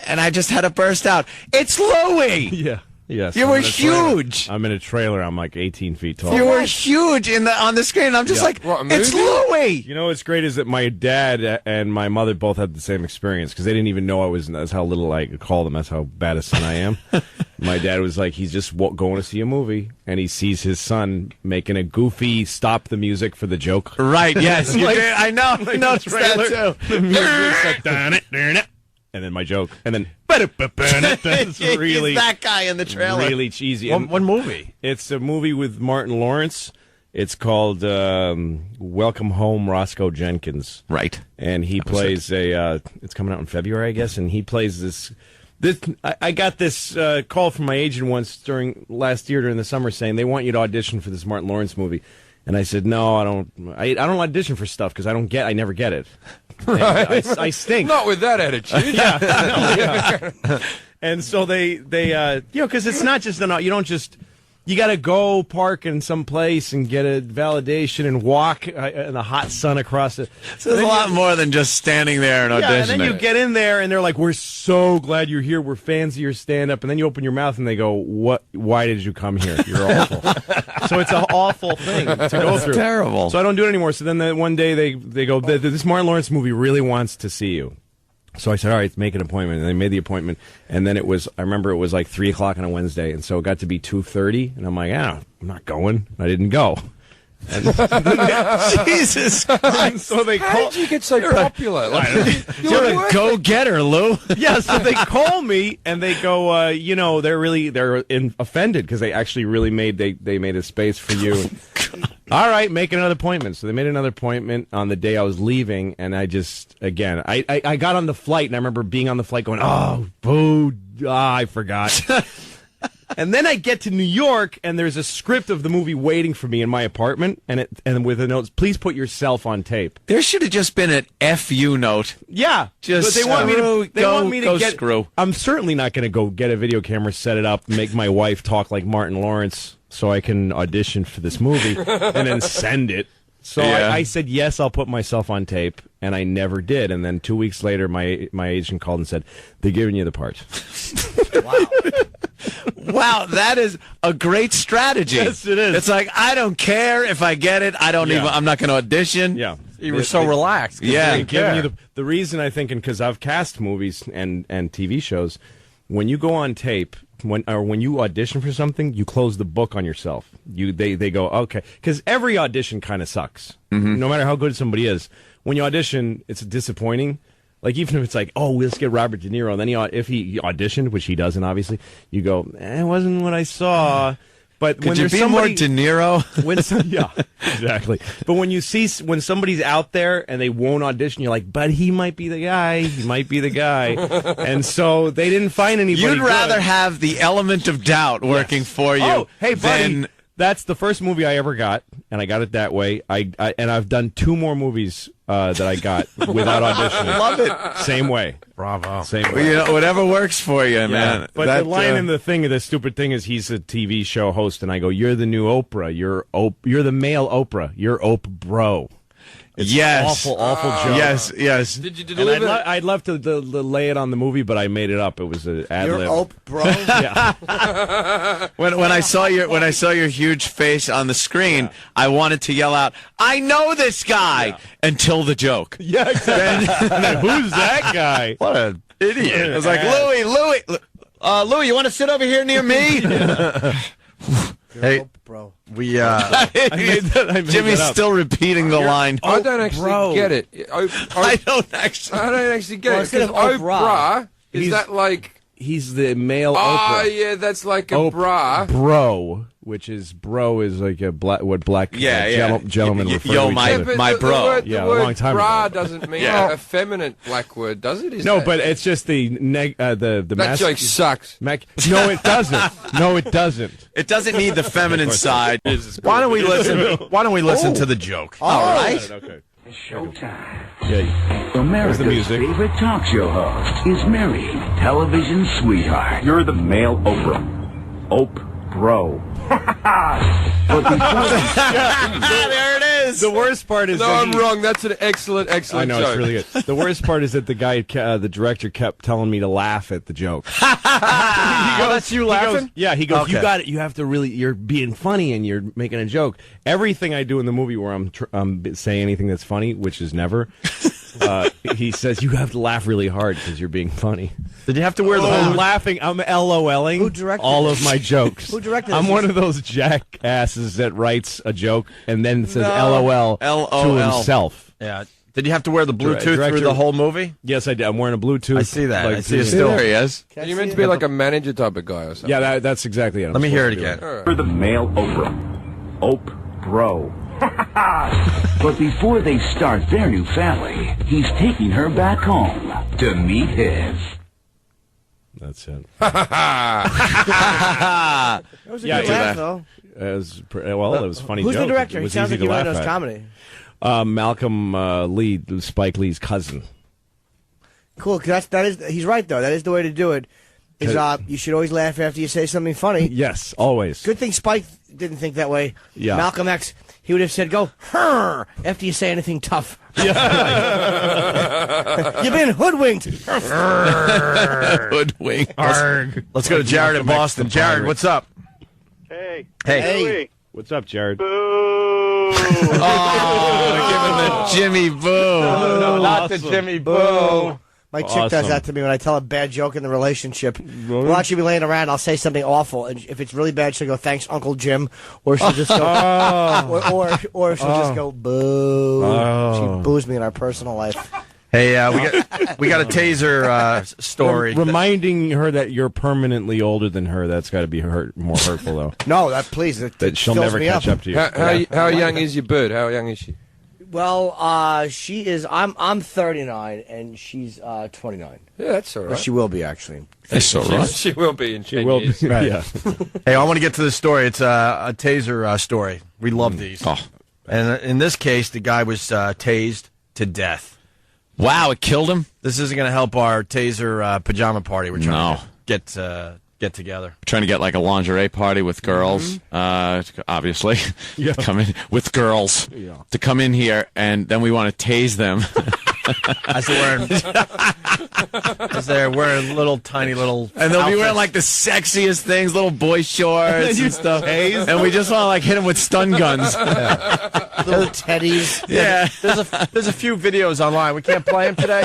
I just had to burst out. It's Louie! Yeah. Yes, you were huge. I'm in a trailer. I'm like 18 feet tall. You were huge on the screen. I'm just like, it's Louie. You know what's great is that my dad and my mother both had the same experience because they didn't even know I was. That's how little I could call them. That's how bad a son I am. My dad was like, he's just going to see a movie, and he sees his son making a goofy stop the music for the joke. Right? Yes, you did. I know. Like No, it's that too. The music's like, darn it. And then my joke, and then that's really He's that guy in the trailer. Really cheesy. What movie? It's a movie with Martin Lawrence. It's called Welcome Home, Roscoe Jenkins. Right. And he plays it's coming out in February, I guess, and he plays this. I got this call from my agent once last year during the summer saying they want you to audition for this Martin Lawrence movie. And I said, no, I don't audition for stuff because I never get it. I stink. Not with that attitude. Yeah. And so they because it's not just you got to go park in some place and get a validation and walk in the hot sun across it. So there's a lot more than just standing there and auditioning. Yeah, and then you get in there and they're like, we're so glad you're here. We're fans of your stand-up. And then you open your mouth and they go, what? Why did you come here? You're awful. So it's an awful thing to go through. It's terrible. So I don't do it anymore. So then one day they go, this Martin Lawrence movie really wants to see you. So I said, all right, make an appointment. And they made the appointment. And then I remember it was like 3 o'clock on a Wednesday. And so it got to be 2:30. And I'm like, I'm not going. I didn't go. And Jesus Christ. So they How did you get so popular? You're a go-getter, Lou. Yeah, so they call me and they go, they're offended because they actually really made a space for you. All right, make another appointment. So they made another appointment on the day I was leaving, and I just, again, I got on the flight, and I remember being on the flight going, oh, boo, I forgot. And then I get to New York, and there's a script of the movie waiting for me in my apartment, and with a note, please put yourself on tape. There should have just been an FU note. Yeah, just but they want me to get. Screw. I'm certainly not going to go get a video camera, set it up, make my wife talk like Martin Lawrence so I can audition for this movie, and then send it. So yeah. I said, yes, I'll put myself on tape, and I never did. And then 2 weeks later, my agent called and said, they're giving you the part. Wow. Wow, that is a great strategy. Yes, it is. It's like, I don't care if I get it. I'm not going to audition. Yeah. You were so relaxed. Yeah. Giving you the reason, I think, and because I've cast movies and TV shows, when you go on tape, when you audition for something, you close the book on yourself. They go, okay, because every audition kind of sucks. Mm-hmm. No matter how good somebody is, when you audition, it's disappointing. Like even if it's like, oh, let's get Robert De Niro, and then if he auditioned, which he doesn't, obviously, you go, it wasn't what I saw. But could when you there's be somebody, more De Niro? Yeah, exactly. But when somebody's out there and they won't audition, you're like, but he might be the guy. He might be the guy. And so they didn't find anybody. You'd rather good. Have the element of doubt working for you. Oh, hey, buddy. That's the first movie I ever got, and I got it that way. And I've done 2 more movies that I got without auditioning. Love it. Same way. Bravo. Same way. Whatever works for you, man. But the line in the stupid thing is he's a TV show host, and I go, you're the new Oprah. You're the male Oprah. You're Ope Bro. It's awful joke. Yes. Did you deliver? I'd love to lay it on the movie, but I made it up. It was an ad lib. You're Ope, bro. Yeah. when I saw your huge face on the screen, I wanted to yell out, "I know this guy!" until the joke. Yeah, exactly. And then, who's that guy? What an idiot! I was like, Louie, you want to sit over here near me? Hey, Ope, bro. We Jimmy's still repeating the line. I don't actually get it. I don't actually get it. Oprah, is that like He's the male Oh, Oprah. yeah, that's like a bra. Bro, which is like a black gentleman refer Yo, to each other. my bro. The word a long time bra ago. doesn't mean a effeminate black word, does it? No, but it's just the that joke sucks. No, it doesn't. No, it doesn't. It doesn't need the feminine side. Why don't we listen to the joke? All right. Okay. Showtime. Yeah. America's the music. favorite talk show host is married television sweetheart. You're the male Oprah. Bro. But before there it is. The worst part is No, I'm wrong. That's an excellent I know, joke. it's really good. The worst part is that the guy, the director, kept telling me to laugh at the joke. That's you laughing? He goes, Okay. you got it. You have to really, you're being funny and you're making a joke. Everything I do in the movie where I'm saying anything that's funny, which is never, he says, you have to laugh really hard because you're being funny. Did you have to wear the I'm laughing. I'm LOLing Who directed all this? of my jokes. Who directed I'm this? one of those jackasses that writes a joke and then says LOL to himself. Yeah. Did you have to wear the Bluetooth Director- through the whole movie? Yes, I did. I'm wearing a Bluetooth. I see that. I see it thing. still. There he is. You meant to be like a manager type of guy or something. Yeah, that's exactly it. Let me hear it again. you're the male Oprah. Bro. But before they start their new family, he's taking her back home to meet his. That's it. That was a good laugh, though. It was it was a funny Who's joke. the director? It He was sounds easy like he to wrote laugh us at. comedy. Malcolm Lee, Spike Lee's cousin. Cool, because he's right, though. That is the way to do it. Is you should always laugh after you say something funny. Yes, always. Good thing Spike didn't think that way. Yeah. Malcolm X, he would have said, go, "Hurr," after you say anything tough. You've been hoodwinked. Hoodwink. Let's go to Jared in Boston. Jared, what's up? Hey. Hey. What's up, Jared? Boo. Oh, give him the Jimmy Boo. No, not the Jimmy Boo. My chick does that to me when I tell a bad joke in the relationship. We'll actually be laying around. I'll say something awful, and if it's really bad, she'll go, "Thanks, Uncle Jim," or she'll just go, or she'll just go, "Boo." She boos me in our personal life. Hey, we got a taser story. Reminding her that you're permanently older than her, that's got to be more hurtful, though. No, please. That she'll never catch up to you. How young is your bird? How young is she? Well, she is. I'm 39 and she's 29. Yeah, that's all right. Or she will be actually. That's all right. She will be in 10 She will years. be. Right. Yeah. Hey, I want to get to this story. It's a taser story. We love these. Oh. And in this case, the guy was tased to death. Wow, it killed him? This isn't going to help our taser pajama party we're trying to get together. Trying to get like a lingerie party with girls, obviously. Come in with girls to come in here, and then we want to tase them. As they're wearing little tiny little and they'll be wearing like the sexiest things, little boy shorts and stuff. And we just want to like hit them with stun guns. Little teddies. Yeah, there's a few videos online. We can't play them today.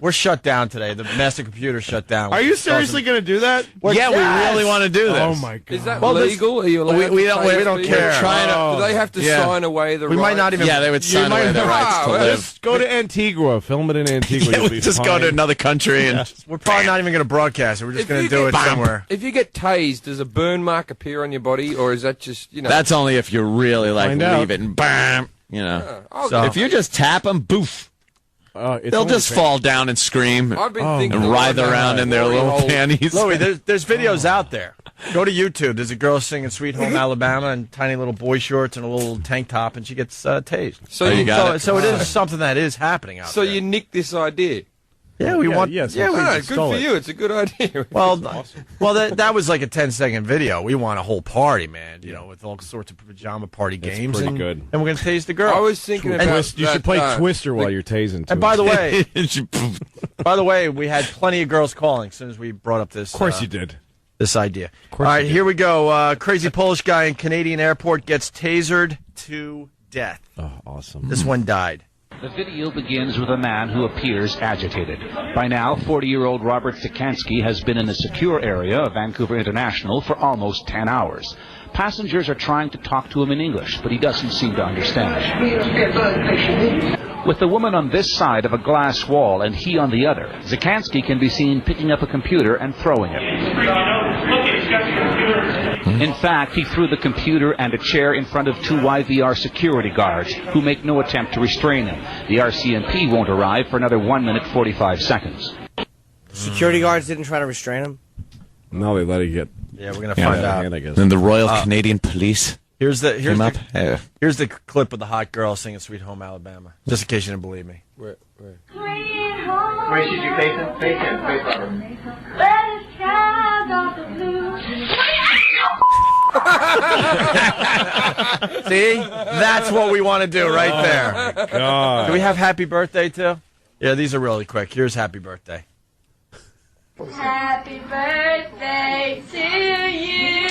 We're shut down today. The master computer shut down. Are you seriously going to do that? Yeah, we really want to do this. Oh my god! Is that legal? Are you allowed we don't care. Do they have to sign away the We might not even. Yeah, they would sign away their rights to live. Just go to Antigua. Film it in Antigua. Yeah, we just go to another country, and we're probably not even going to broadcast it. We're just going to do it somewhere. If you get tased, does a burn mark appear on your body, or is that just That's only if you really like Find out. leave it and bam. So okay. if you just tap them, boof. They'll just fall down and scream I've been thinking and writhe around in their little hole. panties. Louie, there's videos out there. Go to YouTube. There's a girl singing Sweet Home Alabama in tiny little boy shorts and a little tank top, and she gets tased. So it is something that is happening out there. So you nicked this idea. Yeah, we want. Yes, good for you. It's a good idea. Well, that was like a 10-second video. We want a whole party, man. With all sorts of pajama party games. Pretty good. And we're gonna tase the girl. I was thinking about you should play Twister while you're tasing. And by the way, we had plenty of girls calling as soon as we brought up this. Of course you did. This idea. All right, here we go. Crazy Polish guy in Canadian airport gets tasered to death. Oh, awesome. This one died. The video begins with a man who appears agitated. By now, 40-year-old Robert Zikansky has been in the secure area of Vancouver International for almost 10 hours. Passengers are trying to talk to him in English, but he doesn't seem to understand. With the woman on this side of a glass wall and he on the other, Zikansky can be seen picking up a computer and throwing it. In fact, he threw the computer and a chair in front of 2 YVR security guards, who make no attempt to restrain him. The RCMP won't arrive for another 1 minute 45 seconds. Security guards didn't try to restrain him? No, they let it get... Yeah, we're going to find out. I guess. Then the Royal Canadian Police here's the here's the clip of the hot girl singing Sweet Home Alabama, just in case you didn't believe me. Where should you face it? Face it. Face See? That's what we want to do right there. God. Do we have Happy Birthday, too? Yeah, these are really quick. Here's Happy Birthday. Happy birthday to you.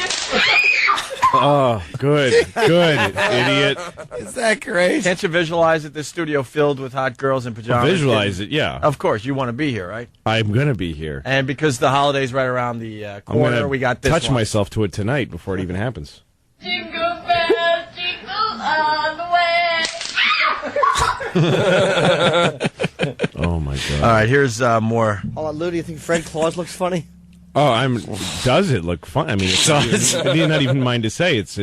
Oh, good, idiot. Is that great? Can't you visualize it? This studio filled with hot girls in pajamas. Visualize it, yeah. Of course, you want to be here, right? I'm going to be here. And because the holiday's right around the corner, we got this touch one. myself to it tonight before it even happens. Jingle bells, jingle all the way. Oh, my God. All right, here's more. Hold on, Lou, do you think Fred Claus looks funny? Oh, does it look fun? I mean, it's not even mine to say. It's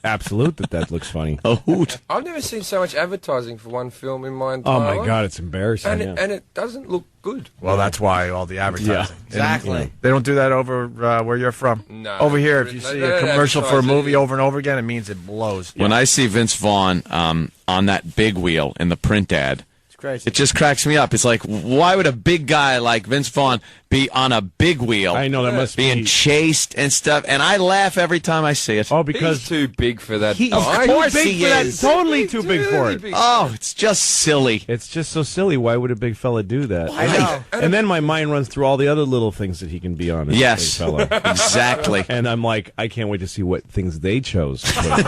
absolute that looks funny. A hoot. I've never seen so much advertising for one film in my entire life. Oh, my God, it's embarrassing. And it doesn't look good. Well, that's why all the advertising. Yeah, exactly. They don't do that over where you're from. No. Over here, if you see a commercial for a movie over and over again, it means it blows. When I see Vince Vaughn on that big wheel in the print ad, crazy. It just cracks me up. It's like, why would a big guy like Vince Vaughn be on a big wheel? I know, that must being chased and stuff, and I laugh every time I see it. Oh, because he's too big for that. Of course he is. Totally too big for it. Oh, it's just silly. It's just so silly. Why would a big fella do that? I know. And then my mind runs through all the other little things that he can be on as yes, a big fella. Exactly. And I'm like, I can't wait to see what things they chose to put on.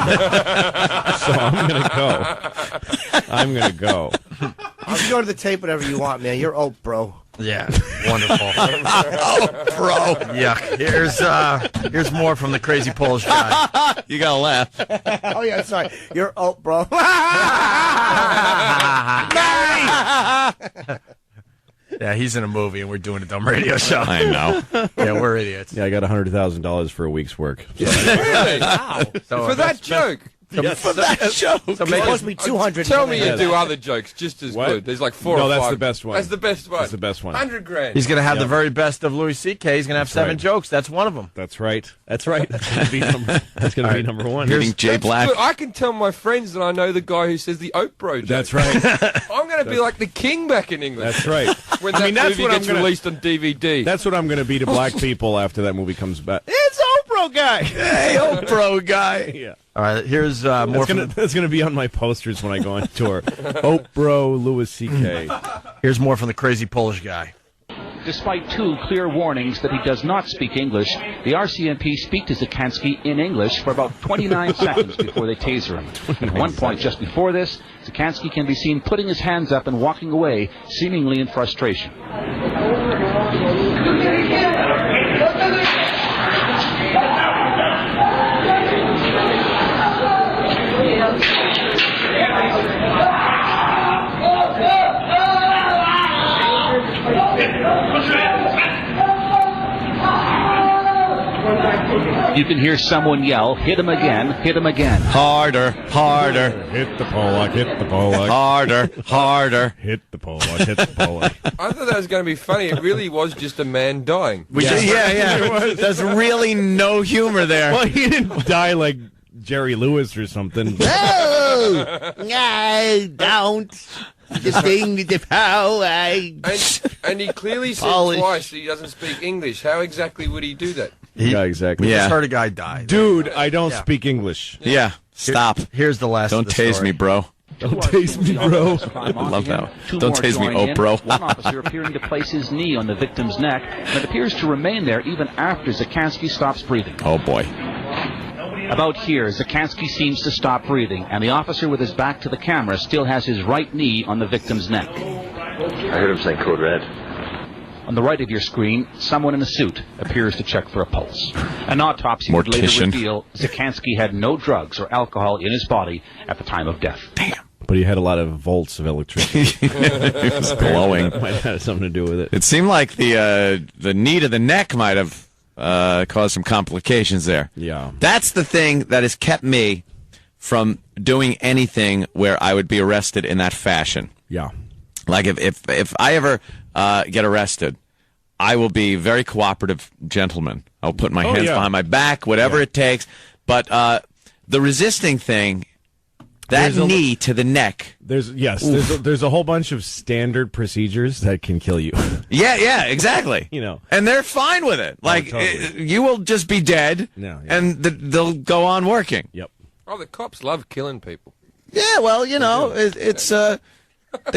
So I'm going to go. You can go to the tape whatever you want, man. You're old, bro. Yeah, wonderful. Oh, bro. Yuck. Here's more from the crazy Polish guy. You gotta laugh. Oh, yeah, sorry. You're old, bro. Yeah, he's in a movie and we're doing a dumb radio show. I know. Yeah, we're idiots. Yeah, I got $100,000 for a week's work. So. Really? Wow. So for that joke? Yes. For that joke. So it's supposed to be 200. Tell me you do other jokes just as good. There's like 4 or 5. No, that's the best one. That's the best one. That's the best one. $100,000. He's going to have the very best of Louis C.K. He's going to have 7 jokes. That's one of them. That's right. That's right. That's going to be number one. Here's Jay Black. Good. I can tell my friends that I know the guy who says the Oprah joke. That's right. I'm going to be like the king back in England. That's right. When that movie gets released on DVD. That's what I'm going to be to black people after that movie comes back. It's Oprah guy. Hey, Oprah guy. Yeah. All right, here's more. That's going to be on my posters when I go on tour. Oprah, Louis C.K. Here's more from the crazy Polish guy. Despite 2 clear warnings that he does not speak English, the RCMP speak to Zikansky in English for about 29 seconds before they taser him. At one point just before this, Zikansky can be seen putting his hands up and walking away, seemingly in frustration. You can hear someone yell, "Hit him again, hit him again." Harder, harder. Hit the Pollock, hit the Pollock. Harder, harder. Hit the Pollock, hit the Pollock. I thought that was going to be funny. It really was just a man dying. Yeah. There's really no humor there. Well, he didn't die like Jerry Lewis or something. No, I don't. The thing with the power. And he clearly said twice that he doesn't speak English. How exactly would he do that? Yeah, exactly. We just heard a guy die. Dude, I don't speak English. Yeah, stop. Here's the last. Don't of the tase story. me, bro. Don't tase me, bro. I love that. Two Don't more tase me, join in, bro. One officer appearing to place his knee on the victim's neck, and it appears to remain there even after Zikansky stops breathing. Oh boy. About here, Zakansky seems to stop breathing, and the officer with his back to the camera still has his right knee on the victim's neck. I heard him say code red. On the right of your screen, someone in a suit appears to check for a pulse. An autopsy would later reveal Zakansky had no drugs or alcohol in his body at the time of death. Damn. But he had a lot of volts of electricity. It was glowing. Might have something to do with it. It seemed like the knee to the neck might have caused some complications there. Yeah. That's the thing that has kept me from doing anything where I would be arrested in that fashion. Yeah. Like if I ever get arrested, I will be very cooperative gentleman. I'll put my hands behind my back, whatever it takes. But the resisting thing, that knee to the neck. There's a whole bunch of standard procedures that can kill you. Yeah, exactly. And they're fine with it. Like totally. you will just be dead, and they'll go on working. Yep. Oh, the cops love killing people. Yeah, well, it's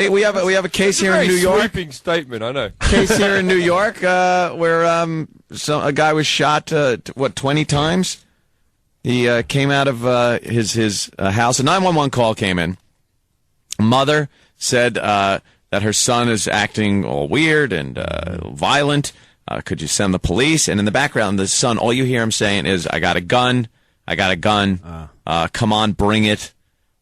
we have a case here in New York. Sweeping statement, I know. Case here in New York where a guy was shot 20 times. He came out of his house. A 911 call came in. Mother said that her son is acting all weird and violent. Could you send the police? And in the background, the son, all you hear him saying is, I got a gun. Come on, bring it.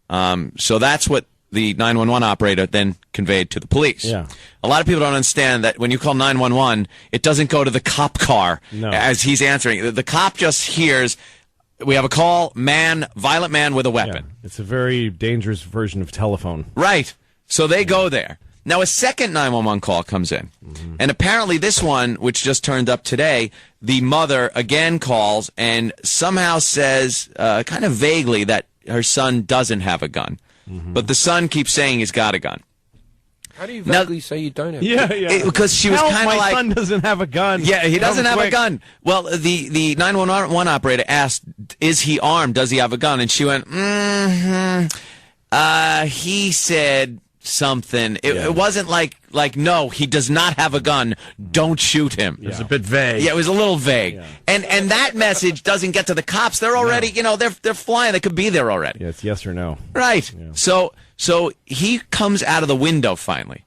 So that's what the 911 operator then conveyed to the police. Yeah. A lot of people don't understand that when you call 911, it doesn't go to the cop car as he's answering. The cop just hears, we have a call, violent man with a weapon. Yeah. It's a very dangerous version of telephone. Right. So they go there. Now a second 911 call comes in. Mm-hmm. And apparently this one, which just turned up today, the mother again calls and somehow says, kind of vaguely, that her son doesn't have a gun. Mm-hmm. But the son keeps saying he's got a gun. How do you vaguely say you don't have a gun? Yeah. Because she was kind of like... my son doesn't have a gun. Yeah, he doesn't have a gun. Well, the 911 operator asked, is he armed? Does he have a gun? And she went, he said something. It wasn't like, no, he does not have a gun. Don't shoot him. It was a bit vague. Yeah, it was a little vague. Yeah. And that message doesn't get to the cops. They're already, they're flying. They could be there already. Yeah, it's yes or no. Right. Yeah. So he comes out of the window finally,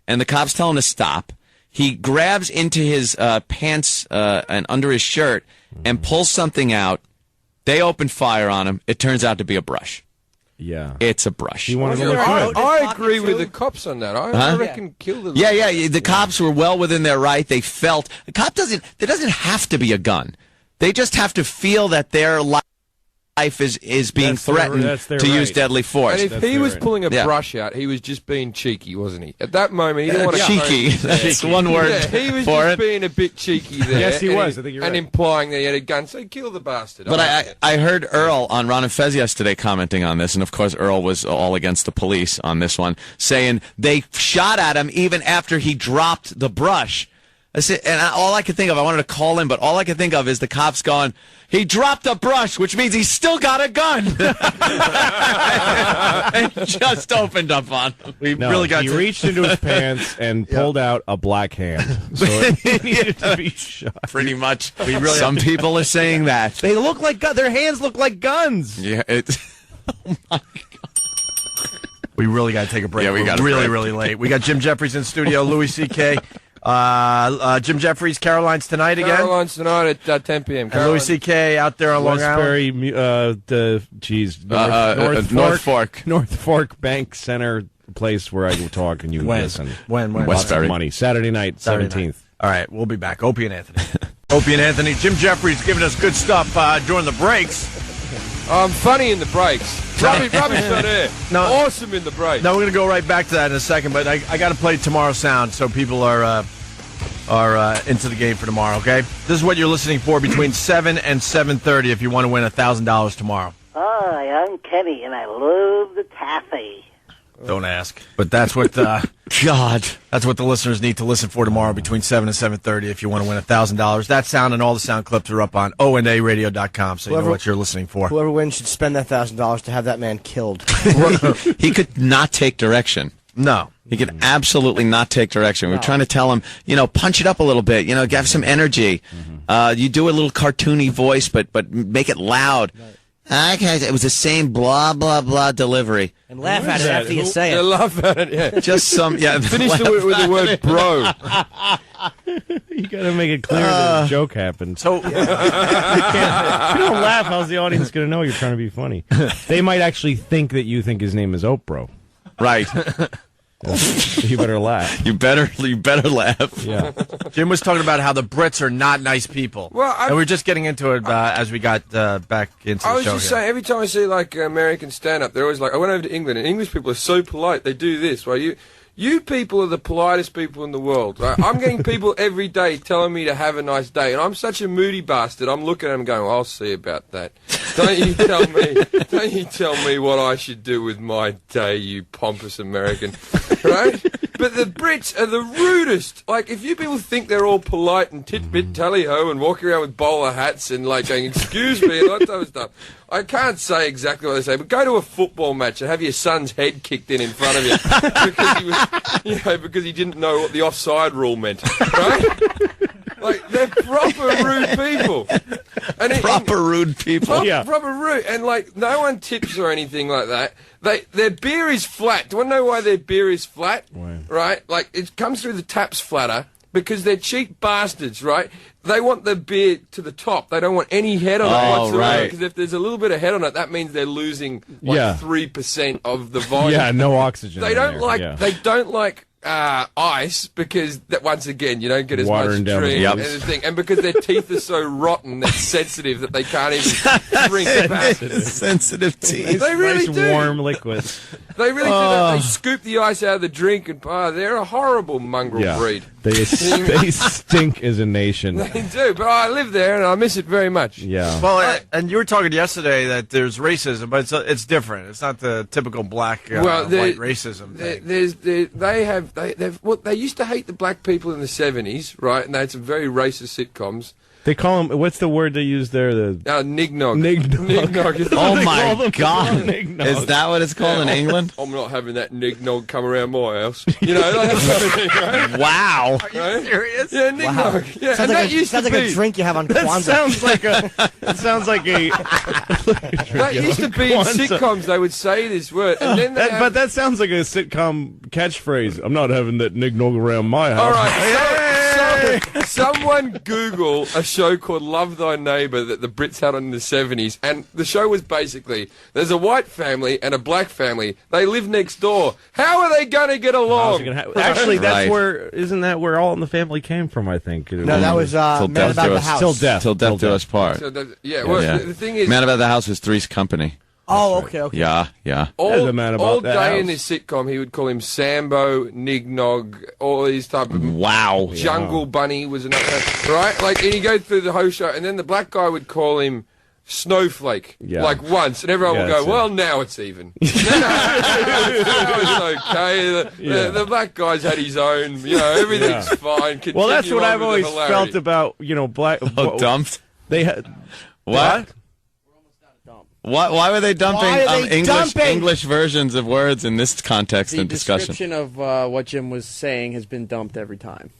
and the cops tell him to stop. He grabs into his pants and under his shirt and pulls something out. They open fire on him. It turns out to be a brush. Yeah. It's a brush. I agree with the cops on that. I reckon kill them. Yeah. The cops were well within their right. They felt the cop there doesn't have to be a gun. They just have to feel that their life is being threatened to use deadly force. And if he was pulling a brush out, he was just being cheeky, wasn't he? At that moment, he didn't want to... Cheeky. That's one word he was for just being a bit cheeky there. Yes, he was. I think you're right. And implying that he had a gun, so kill the bastard. But I heard Earl on Ron and Fez yesterday commenting on this, and of course Earl was all against the police on this one, saying they shot at him even after he dropped the brush. All I could think of, I wanted to call him, but all I could think of is the cops going, he dropped a brush, which means he's still got a gun. And just opened up on him. He reached into his pants and pulled out a black hand. So he needed to be shot. Pretty much. Some people are saying that. They look like their hands look like guns. Yeah. Oh my God. We really got to take a break. Yeah, we got really late. We got Jim Jefferies in studio, Louie C.K. Jim Jefferies, Caroline's tonight again. Caroline's tonight at 10 p.m. And Louie C.K. out there on Long Island. North Fork Bank Center, place where I will talk and you listen. When? Westbury. Money. Saturday night, 17th. All right, we'll be back. Opie and Anthony. Opie and Anthony. Jim Jefferies giving us good stuff during the breaks. Funny in the breaks. Rubbish not there. No, awesome in the breaks. No, we're going to go right back to that in a second, but I got to play tomorrow's sound so people are into the game for tomorrow, okay? This is what you're listening for between 7 and 7:30 if you want to win $1,000 tomorrow. Hi, I'm Kenny, and I love the taffy. Don't ask. But that's what that's what the listeners need to listen for tomorrow between 7 and 7:30 if you want to win $1,000. That sound and all the sound clips are up on onaradio.com, so you know what you're listening for. Whoever wins should spend that $1,000 to have that man killed. He could not take direction. No. He could absolutely not take direction. We're trying to tell him, punch it up a little bit, have some energy. You do a little cartoony voice, but make it loud. Okay, it was the same blah, blah, blah delivery. And laugh at it after you say it. Laugh at it, yeah. Just some, yeah. Finish with the word bro. You gotta make it clear that a joke happened. So if you don't laugh, how's the audience gonna know you're trying to be funny? They might actually think that you think his name is Oprah. Right. You better laugh. You better laugh. Yeah. Jim was talking about how the Brits are not nice people. Well, and we were just getting into it as we got back into the show. I was just saying, every time I see like American stand-up, they're always like, I went over to England, and English people are so polite. They do this, right? You people are the politest people in the world. Right? I'm getting people every day telling me to have a nice day, and I'm such a moody bastard. I'm looking at them going, I'll see about that. Don't you tell me what I should do with my day, you pompous American. Right? But the Brits are the rudest. Like, if you people think they're all polite and tit-bit tally-ho and walking around with bowler hats and, like, going, excuse me, and all that type of stuff, I can't say exactly what they say, but go to a football match and have your son's head kicked in front of you because he didn't know what the offside rule meant, right? Like, they're proper rude people. And proper rude people. Proper rude. And, like, no one tips or anything like that. Their beer is flat. Do you want to know why their beer is flat? Why? Right? Like, it comes through the taps flatter because they're cheap bastards, right? They want the beer to the top. They don't want any head on it whatsoever. Right. Because if there's a little bit of head on it, that means they're losing, like, 3% of the volume. Yeah, no oxygen. They don't like ice because that, once again, you don't get as Watering much down drink the and everything, and because their teeth are so rotten, they're sensitive that they can't even drink fast. Sensitive teeth. They really nice do. Warm liquid. They really do. They scoop the ice out of the drink, and they're a horrible mongrel breed. They stink as a nation. They do, but I live there and I miss it very much. Yeah. Well, and you were talking yesterday that there's racism, but it's different. It's not the typical black white racism thing. They used to hate the black people in the 70s, right? And they had some very racist sitcoms. They call them, what's the word they use there? Nignog. Nignog. Oh my God. Is that what it's called in England? I'm not having that nignog come around my house. You know, that sort of thing, right? Wow. Are you serious? Yeah, nignog. Wow. Yeah, sounds like a drink you have on Kwanzaa. That sounds like a that used to be in sitcoms. They would say this word, and then but that sounds like a sitcom catchphrase. I'm not having that nignog around my house. All right. Someone Google a show called Love Thy Neighbour that the Brits had on in the 70s, and the show was basically, there's a white family and a black family. They live next door. How are they going to get along? Actually, isn't that where All in the Family came from, I think? No, that was Man About the House. Till Death Do Us Part. The thing is... Man About the House was Three's Company. Oh, okay. Yeah. All day in this sitcom, he would call him Sambo, Nignog, all these type of... Jungle Bunny was another... Right? Like, and you go through the whole show, and then the black guy would call him Snowflake, like once, and everyone would go, well, now it's even. Now it's okay. The black guy's had his own, everything's fine. Well, that's what I've always felt about, black... dumped? They had... What? Why were they dumping English versions of words in this context and discussion? The description of what Jim was saying has been dumped every time.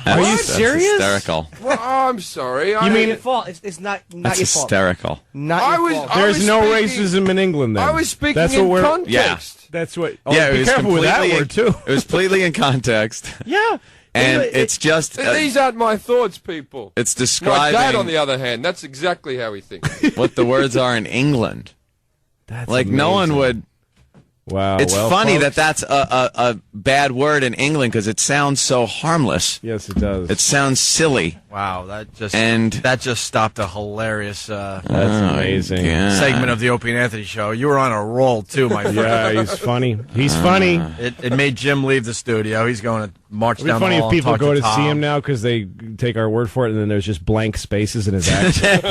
Are you serious? Hysterical. Well, I'm sorry. You mean your fault? It's not your fault. Hysterical. Not your fault. There's no racism in England. Then I was speaking in context. Yeah, that's what. Be careful with that word too. It was completely in context. Yeah. And it's just... these aren't my thoughts, people. It's describing... My dad, on the other hand, that's exactly how he thinks. What the words are in England. That's like, amazing. no one would... Wow. It's funny folks, that's a bad word in England because it sounds so harmless. Yes, it does. It sounds silly. Wow, that just stopped a hilarious that's amazing segment of the Opie and Anthony show. You were on a roll too, my friend. Yeah, he's funny. He's funny. It made Jim leave the studio. He's going to march It'd down be funny the hall if people go to Tom. see him now because they take our word for it, and then there's just blank spaces in his accent.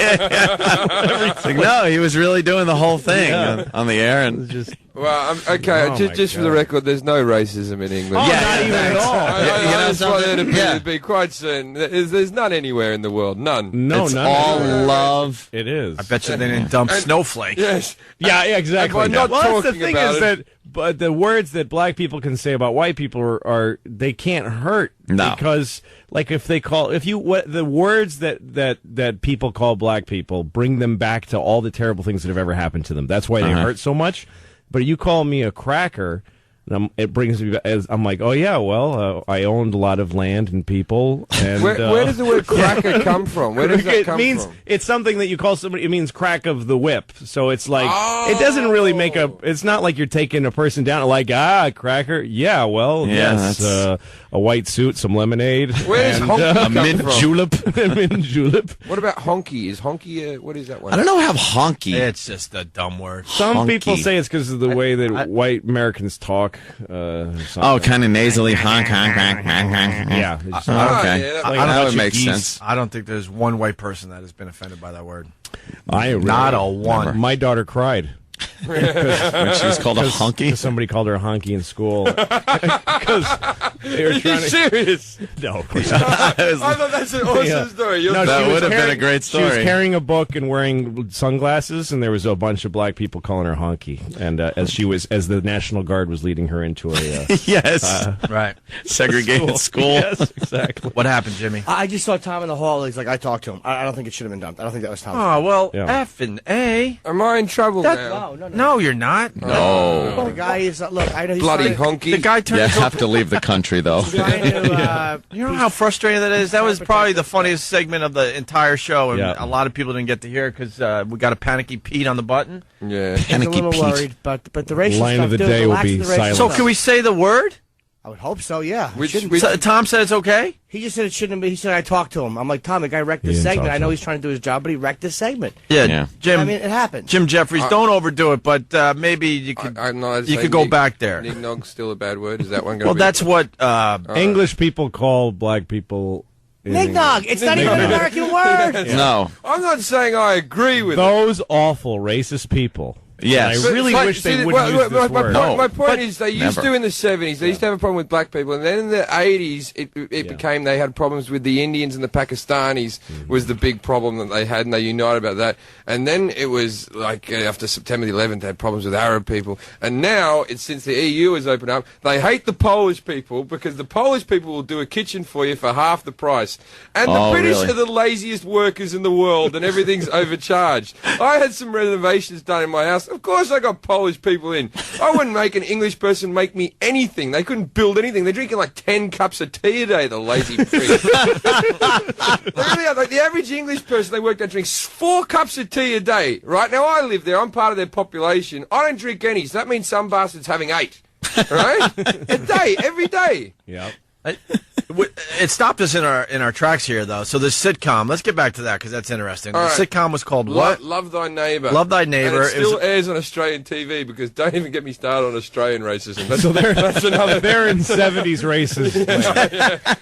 Like, no, he was really doing the whole thing on the air, and just. Well, just for the record, there's no racism in England. Oh, not even at all. I just wanted to be quite certain. There's none none anywhere in the world. None. No, It's none. all love. It is. I bet you they didn't dump snowflake. Yes. Yeah, exactly. I'm not well, talking the thing about is it. that, but the words that black people can say about white people are they can't hurt because, like, if the words that people call black people bring them back to all the terrible things that have ever happened to them. That's why they hurt so much. But you call me a cracker. It brings me back, I'm like, oh yeah, well, I owned a lot of land and people. And, where does the word cracker come from? Where does that come from? It's something that you call somebody. It means crack of the whip. So it's like it doesn't really make it's not like you're taking a person down like cracker. Yeah, well, yes, a white suit, some lemonade. Where does honky come mint from? julep? Mint julep. What about honky? Is honky what is that one? I don't know how honky. It's just a dumb word. Some people say it's because of the way that white Americans talk. Kind of nasally, honk. Yeah. Okay. That would make sense. I don't think there's one white person that has been offended by that word. Not a one. My daughter cried. When she was called a honky? Somebody called her a honky in school. Because they were trying to... serious? No, of course not. I thought that's an awesome story. That would have been a great story. She was carrying a book and wearing sunglasses, and there was a bunch of black people calling her honky. And as the National Guard was leading her into a right, segregated school. Yes, exactly. What happened, Jimmy? I just saw Tom in the hall. He's like, I talked to him. I don't think it should have been dumped. I don't think that was Tom. Oh, well, F and A. Am I in trouble now? No, you're not. No. The guy is, look, I know he's bloody trying honky. The guy turned You have to leave the country, though. You know how frustrating that is? That was probably the funniest segment of the entire show, and Yeah. a lot of people didn't get to hear it because we got a panicky Pete on the button. Yeah. He's a little worried, but the racial Line stuff, of the dude, day will relax be with the racial silence. So stuff. can we say the word? I would hope so, yeah. Which- So, Tom said it's okay? He just said it shouldn't be. He said I talked to him. I'm like, Tom, the guy wrecked this didn't segment. talk I to know him. he's trying to do his job, but he wrecked this segment. Yeah. Jim. I mean, it happens. Jim Jeffries, don't overdo it, but maybe you could you could go back there. Nignog's still a bad word. Is that one going Well, to be? that's what English people call black people... Nignog. It's not even an American word. No. I'm not saying I agree with Those awful racist people. Yes. I really wish they wouldn't use this word. My point is, they used never. to in the 70s. They used to have a problem with black people, and then in the 80s, it became they had problems with the Indians and the Pakistanis was the big problem that they had, and they united about that. And then it was like after September the 11th, they had problems with Arab people, and now it's since the EU has opened up, they hate the Polish people because the Polish people will do a kitchen for you for half the price, and the British really? are the laziest workers in the world, and everything's overcharged. I had some renovations done in my house. Of course I got Polish people in. I wouldn't make an English person make me anything. They couldn't build anything. They're drinking like 10 cups of tea a day, the lazy pricks. They really are. Like the average English person they work out drinks 4 cups of tea a day. Right now I live there. I'm part of their population. I don't drink any, so that means some bastard's having 8. Right? A day, every day. Yeah. It stopped us in our tracks here, though. So this sitcom, let's get back to that because that's interesting. All The right. sitcom was called what? Love Thy Neighbour. Love Thy Neighbour. And it still airs on Australian TV because don't even get me started on Australian racism. That's, So they're, that's another. they're in 70s racist.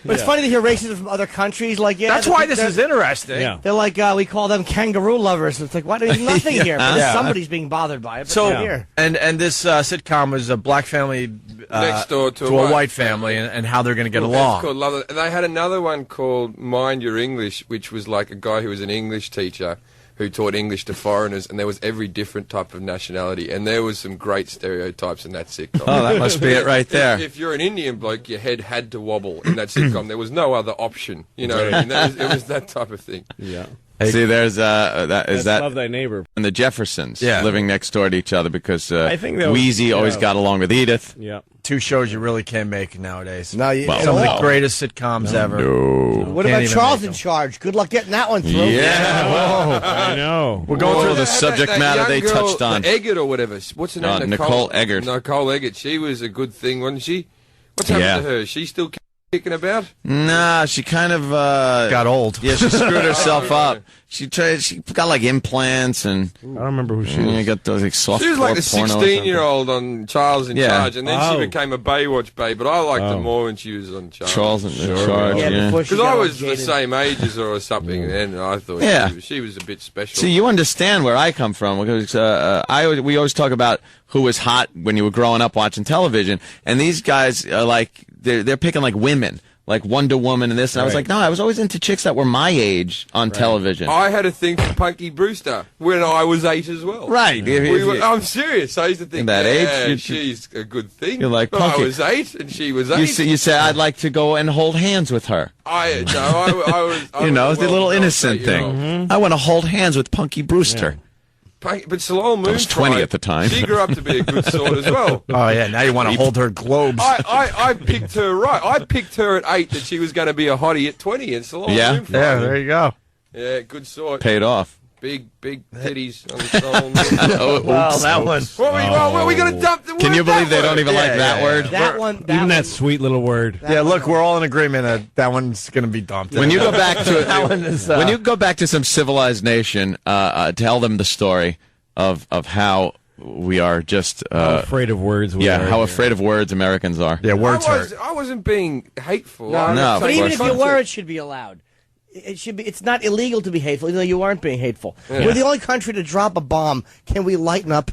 But it's funny to hear racism from other countries. Like, That's why this is interesting. Yeah. They're like, we call them kangaroo lovers. It's like, why? There's nothing here. But Yeah. somebody's being bothered by it. But So not here. and this sitcom was a black family Next door to a white white family and how they're going to get It's along. called Love Thy- They had another one called Mind Your English, which was like a guy who was an English teacher who taught English to foreigners, and there was every different type of nationality, and there was some great stereotypes in that sitcom. Oh, that must be it right there. If you're an Indian bloke, your head had to wobble in that sitcom. There was no other option. You know what I mean? It was that type of thing. Yeah. See, there's is that Love Thy Neighbor. and the Jeffersons Yeah. living next door to each other because I think that was- Wheezy always yeah. got along with Edith. Yeah. 2 shows you really can't make nowadays. No, you, Well, Some of the no. greatest sitcoms ever. what Can't about even Charles make in them. charge? Good luck getting that one through. Yeah. I know. We're going through the subject matter young they girl, touched on. Eggert or whatever. What's her name? Nicole Eggert. Nicole Eggert. She was a good thing, wasn't she? What's happened Yeah. to her? Is she still kicking about? Nah, she kind of got old. Yeah, she screwed herself up. She got like implants and I don't remember who she you was. got those like soft. She was like the porno or something. 16-year-old on Charles in Yeah. Charge, and then Oh. she became a Baywatch babe. But I liked her Oh. more when she was on Charles. Charles in charge. Yeah, Yeah. before she Because got I all was the jaded. same age as her or something, and I thought Yeah. she was a bit special. See, you understand where I come from because we always talk about who was hot when you were growing up watching television, and these guys are like they're picking like women. like Wonder Woman and this, and I was like, no, I was always into chicks that were my age on television. I had a thing for Punky Brewster when I was 8 as well. Right. I'm serious. I used to think, that age, she's a good thing. You're like, but I was 8 and she was 8. You say I'd like to go and hold hands with her. I was. You know, the little innocent thing. I want to hold hands with Punky Brewster. But Salome Moon, I was 20 at the time. She grew up to be a good sort as well. Oh yeah, now you want to hold her globes. I picked her right. I picked her at 8 that she was going to be a hottie at 20, and Salome Moon. There you go. Yeah, good sort. Paid off. Big titties on the Salome Moon. Well, that one. What are we going to dump the word? Can you believe they don't even like that word? That sweet little word. Yeah, look, we're all in agreement that one's going to be dumped. When you go back to when you go back to some civilized nation, tell them the story of how we are just how afraid of words. How afraid of words Americans are. Yeah, words hurt. I wasn't being hateful. No, but even if you were, it should be allowed. It should be. It's not illegal to be hateful, even though you aren't being hateful. Yeah. We're the only country to drop a bomb. Can we lighten up?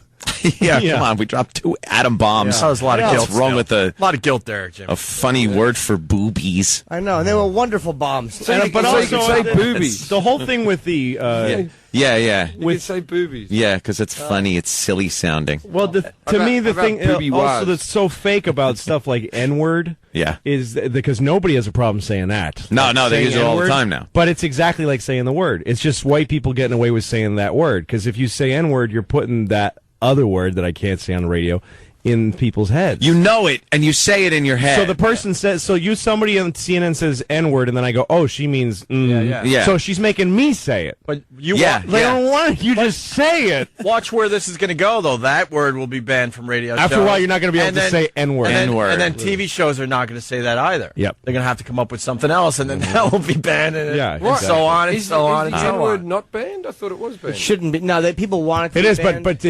Come on. We dropped 2 atom bombs. Yeah. That was a lot of guilt. What's wrong with a lot of guilt there, Jim? A funny word for boobies. I know, and they were wonderful bombs. But also, you can say boobies. The whole thing with the yeah. You can say boobies. Yeah, because it's funny. It's silly sounding. Well, to me, the thing also that's so fake about stuff like N-word. Yeah. Is because nobody has a problem saying that. No, they use it all the time now. But it's exactly like saying the word. It's just white people getting away with saying that word. Because if you say N-word, you're putting that other word that I can't say on the radio in people's heads. You know it, and you say it in your head. So the person says, somebody on CNN says N-word, and then I go, oh, she means yeah. So she's making me say it. But they don't want you just say it. Watch where this is going to go, though. That word will be banned from radio shows. After a while, you're not going to be able to say N-word. And then TV shows are not going to say that either. Yep. They're going to have to come up with something else, and then that will be banned. And so on and is so on and the so N-word on. not banned? I thought it was banned. It shouldn't be. No, people want it to be banned. but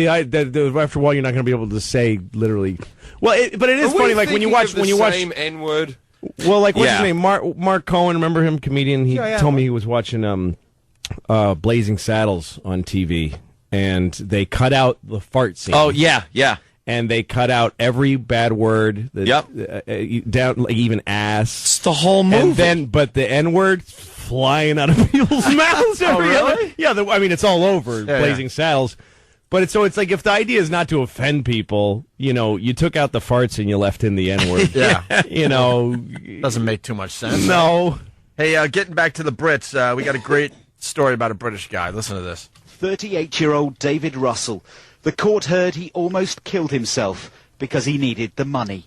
after a while, you're not going to be able to say literally. Well, but it is funny. Like when you watch same N-word. Well, like what's his name? Mark Cohen. Remember him, comedian? He told me he was watching Blazing Saddles on TV, and they cut out the fart scene. Oh yeah. And they cut out every bad word. Down like even ass. It's the whole movie. And but the N-word flying out of people's mouths. Really? Yeah. I mean, it's all over Blazing Saddles. But it's like if the idea is not to offend people, you took out the farts and you left in the N-word. Doesn't make too much sense. No. Hey, getting back to the Brits, we got a great story about a British guy. Listen to this. 38-year-old David Russell. The court heard he almost killed himself because he needed the money.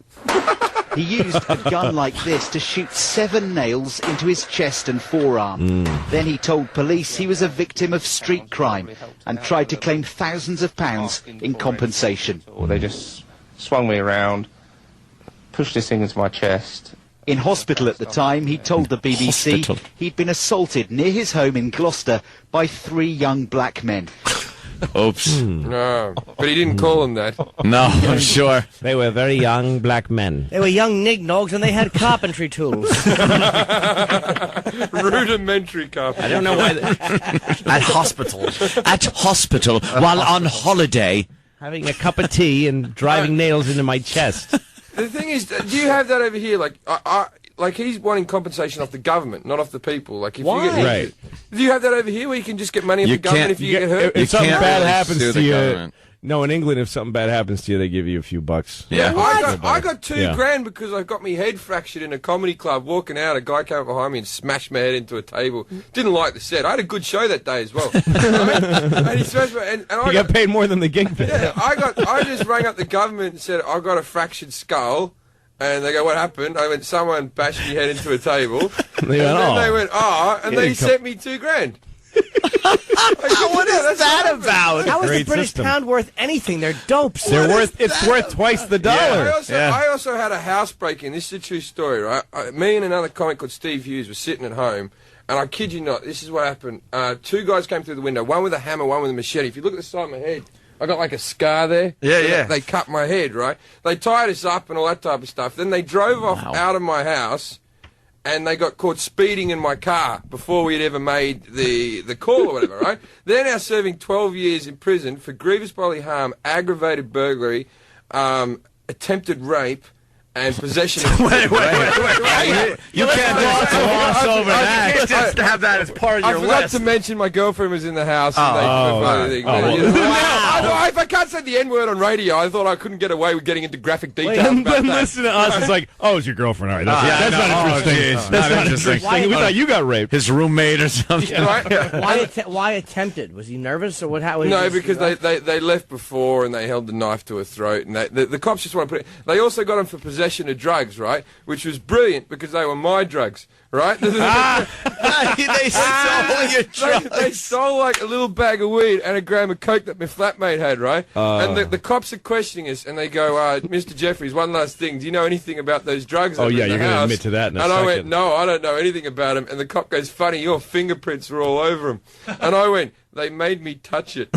He used a gun like this to shoot 7 nails into his chest and forearm. Then he told police he was a victim of street crime and tried to claim thousands of pounds in compensation. They just swung me around, pushed this thing into my chest. In hospital at the time, he told the BBC he'd been assaulted near his home in Gloucester by 3 young black men. Oops. No, but he didn't call them that. No, I'm sure. They were very young black men. They were young nignogs, and they had carpentry tools. Rudimentary carpentry. I don't know why. At hospital. At hospital, while on holiday. Having a cup of tea and driving nails into my chest. The thing is, do you have that over here? Like he's wanting compensation off the government, not off the people. Like if you get right. Do you have that over here where you can just get money off the government if you get hurt? If something bad happens to you, government. No, in England, if something bad happens to you, they give you a few bucks. Yeah, I got $2,000 because I got my head fractured in a comedy club. Walking out, a guy came up behind me and smashed my head into a table. Didn't like the set. I had a good show that day as well. And he smashed my and I got paid more than the gig paid. Yeah, I just rang up the government and said I got a fractured skull. And they go, what happened? I went, someone bashed my head into a table. They went, and then he sent me $2,000. What is that about? How is the British pound worth anything? They're dopes. It's worth twice the dollar. I also had a house break-in. This is a true story, right? Me and another comic called Steve Hughes were sitting at home, and I kid you not, this is what happened. 2 guys came through the window, one with a hammer, one with a machete. If you look at the side of my head, I got like a scar there. Yeah. They cut my head, right? They tied us up and all that type of stuff. Then they drove off out of my house, and they got caught speeding in my car before we had ever made the call or whatever, right? They're now serving 12 years in prison for grievous bodily harm, aggravated burglary, attempted rape, and possession of... Wait. You can't gloss over that. You can't just have that as part of your list. I forgot to mention my girlfriend was in the house. If I can't say the N-word on radio, I thought I couldn't get away with getting into graphic details about then that. listen to us. It's like, oh, it's your girlfriend. All right, that's not interesting. That's not interesting. We thought you got raped. His roommate or something. Why attempted? Was he nervous or what? No, because they left before and they held the knife to her throat, and the cops just want to put it. They also got him for possession of drugs, right? Which was brilliant because they were my drugs, right? They stole your drugs. They stole like a little bag of weed and a gram of coke that my flatmate had, right? And the cops are questioning us, and they go, "Mr. Jefferies, one last thing. Do you know anything about those drugs?" Oh yeah, you're going to admit to that in a second. I went, "No, I don't know anything about them." And the cop goes, "Funny, your fingerprints were all over them." And I went, "They made me touch it."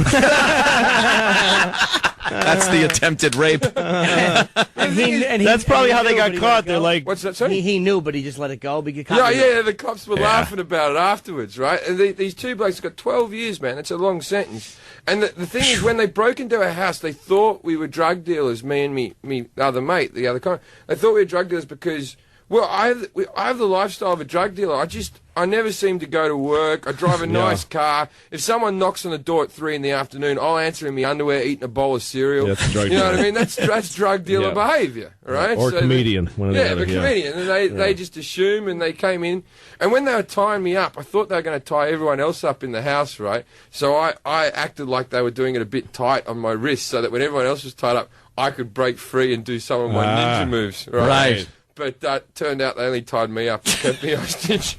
That's the attempted rape. That's probably how they got caught. They're like, "What's that?" Sorry? He knew, but he just let it go. Yeah. The cops were laughing about it afterwards, right? And these two blokes got 12 years, man. That's a long sentence. And the thing is, when they broke into our house, they thought we were drug dealers. Me and me other mate, the other con. They thought we were drug dealers because. Well, I have the lifestyle of a drug dealer. I never seem to go to work. I drive a nice car. If someone knocks on the door at 3 in the afternoon, I'll answer in my underwear, eating a bowl of cereal. Yeah, that's drug you know what I mean? That's drug dealer behaviour, right? Or comedian. One or the other. Comedian. And they just assume, and they came in. And when they were tying me up, I thought they were going to tie everyone else up in the house, right? So I acted like they were doing it a bit tight on my wrist so that when everyone else was tied up, I could break free and do some of my ninja moves, right? But that turned out they only tied me up and kept me hostage.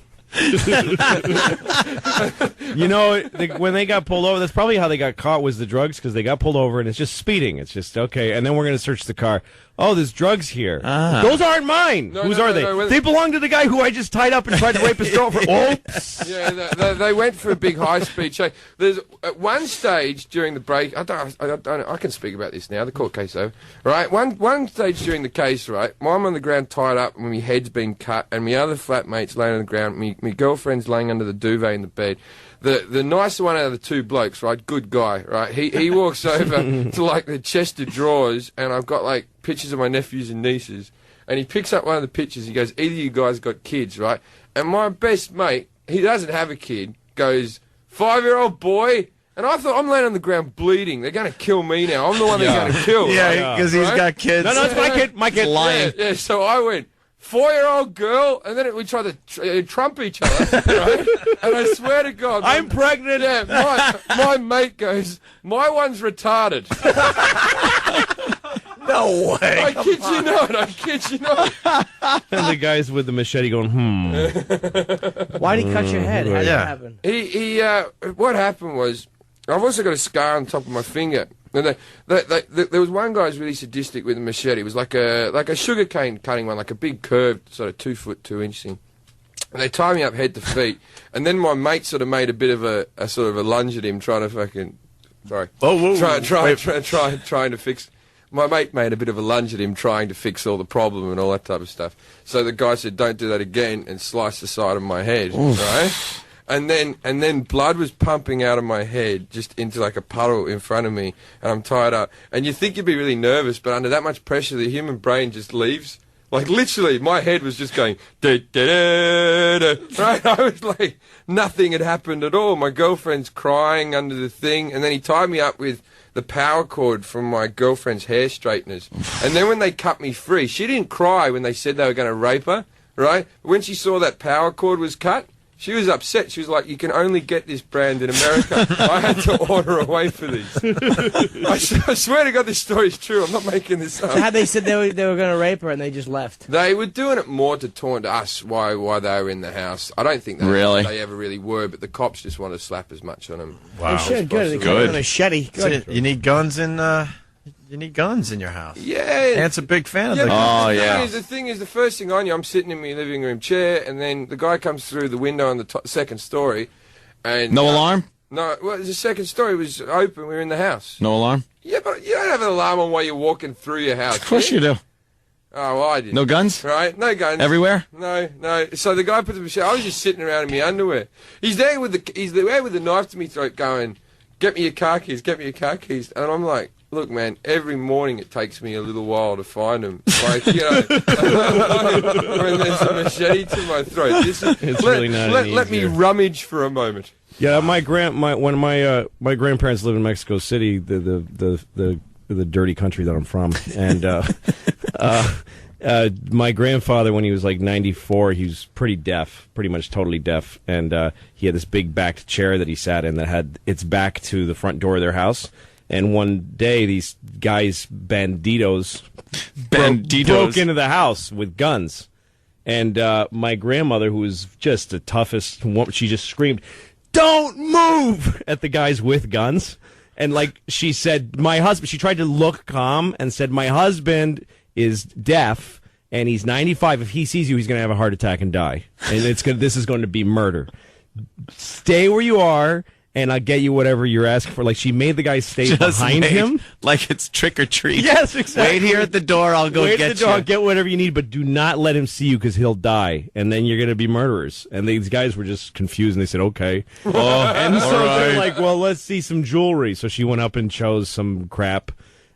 You know, when they got pulled over, that's probably how they got caught was the drugs, because they got pulled over and it's just speeding. It's just, okay, and then we're going to search the car. Oh, there's drugs here. Those aren't mine. Whose are they? They belong to the guy who I just tied up and tried to rape his girlfriend. Oops. Yeah, they went for a big high-speed chase. There's at one stage during the break. I can speak about this now. The court case over. Right. One stage during the case. Right. I'm on the ground tied up, and my head's been cut, and my other flatmate's laying on the ground. My girlfriend's laying under the duvet in the bed. The nicer one out of the two blokes, right, good guy, right, he walks over to, like, the chest of drawers, and I've got, like, pictures of my nephews and nieces, and he picks up one of the pictures, he goes, either you guys got kids, right, and my best mate, he doesn't have a kid, goes, 5-year-old boy, and I thought, I'm laying on the ground bleeding, they're going to kill me now, I'm the one they're going to kill. Yeah, because he's got kids. No, it's my kid, lying. Yeah, so I went, 4-year-old girl, and then we tried to trump each other, right? And I swear to God, I'm pregnant. Yeah, my mate goes, my one's retarded. No way. I kid you not. And the guys with the machete going, Why'd he cut your head? How did that happen? What happened was, I've also got a scar on top of my finger. And there was one guy who was really sadistic with a machete. It was like a sugar cane cutting one, like a big curved sort of 2 foot 2 inch thing. And they tied me up head to feet. And then my mate sort of made a bit of a sort of a lunge at him, trying to fucking trying to fix. My mate made a bit of a lunge at him, trying to fix all the problem and all that type of stuff. So the guy said, "Don't do that again," and sliced the side of my head, right? And then blood was pumping out of my head just into like a puddle in front of me, and I'm tied up. And you think you'd be really nervous, but under that much pressure, the human brain just leaves. Like literally, my head was just going, da, da, da, da. Right? I was like, nothing had happened at all. My girlfriend's crying under the thing, and then he tied me up with the power cord from my girlfriend's hair straighteners. And then when they cut me free, she didn't cry when they said they were going to rape her, right? But when she saw that power cord was cut, she was upset. She was like, "You can only get this brand in America." I had to order away for these. I swear to God, this story's true. I'm not making this up. So how they said they were going to rape her and they just left? They were doing it more to taunt us why they were in the house. I don't think they ever really were, but the cops just wanted to slap as much on them. Wow, they should. Good. They got a machete. Good. So you need guns in. You need guns in your house. Yeah. Ant's a big fan of the guns. The thing is, the first thing I knew, I'm sitting in my living room chair, and then the guy comes through the window on the second story. And no alarm? No, well, the second story was open. We were in the house. No alarm? Yeah, but you don't have an alarm on while you're walking through your house. Of course you do. Oh, well, I didn't. No guns? Right, no guns. Everywhere? No. So the guy put the machete. I was just sitting around in my underwear. He's there with the knife to my throat going, "Get me your car keys, get me your car keys." And I'm like, Look, man, every morning it takes me a little while to find them. Like, you know, I mean, there's a machete to my throat. Let me rummage for a moment. Yeah, my grandparents lived in Mexico City, the dirty country that I'm from, and my grandfather, when he was like 94, he was pretty much totally deaf, and he had this big backed chair that he sat in that had its back to the front door of their house. And one day, these guys, banditos broke into the house with guns. And my grandmother, who was just the toughest, she just screamed, "Don't move!" at the guys with guns. And like she said, she tried to look calm and said, "My husband is deaf, and he's 95. If he sees you, he's going to have a heart attack and die. And this is going to be murder. Stay where you are. And I'll get you whatever you're asking for." Like, she made the guy stay behind him. Like it's trick or treat. Yes, exactly. Wait here at the door, I'll go get you. Wait at the door, I'll get whatever you need, but do not let him see you because he'll die. And then you're going to be murderers. And these guys were just confused, and they said, okay. And so they're like, well, let's see some jewelry. So she went up and chose some crap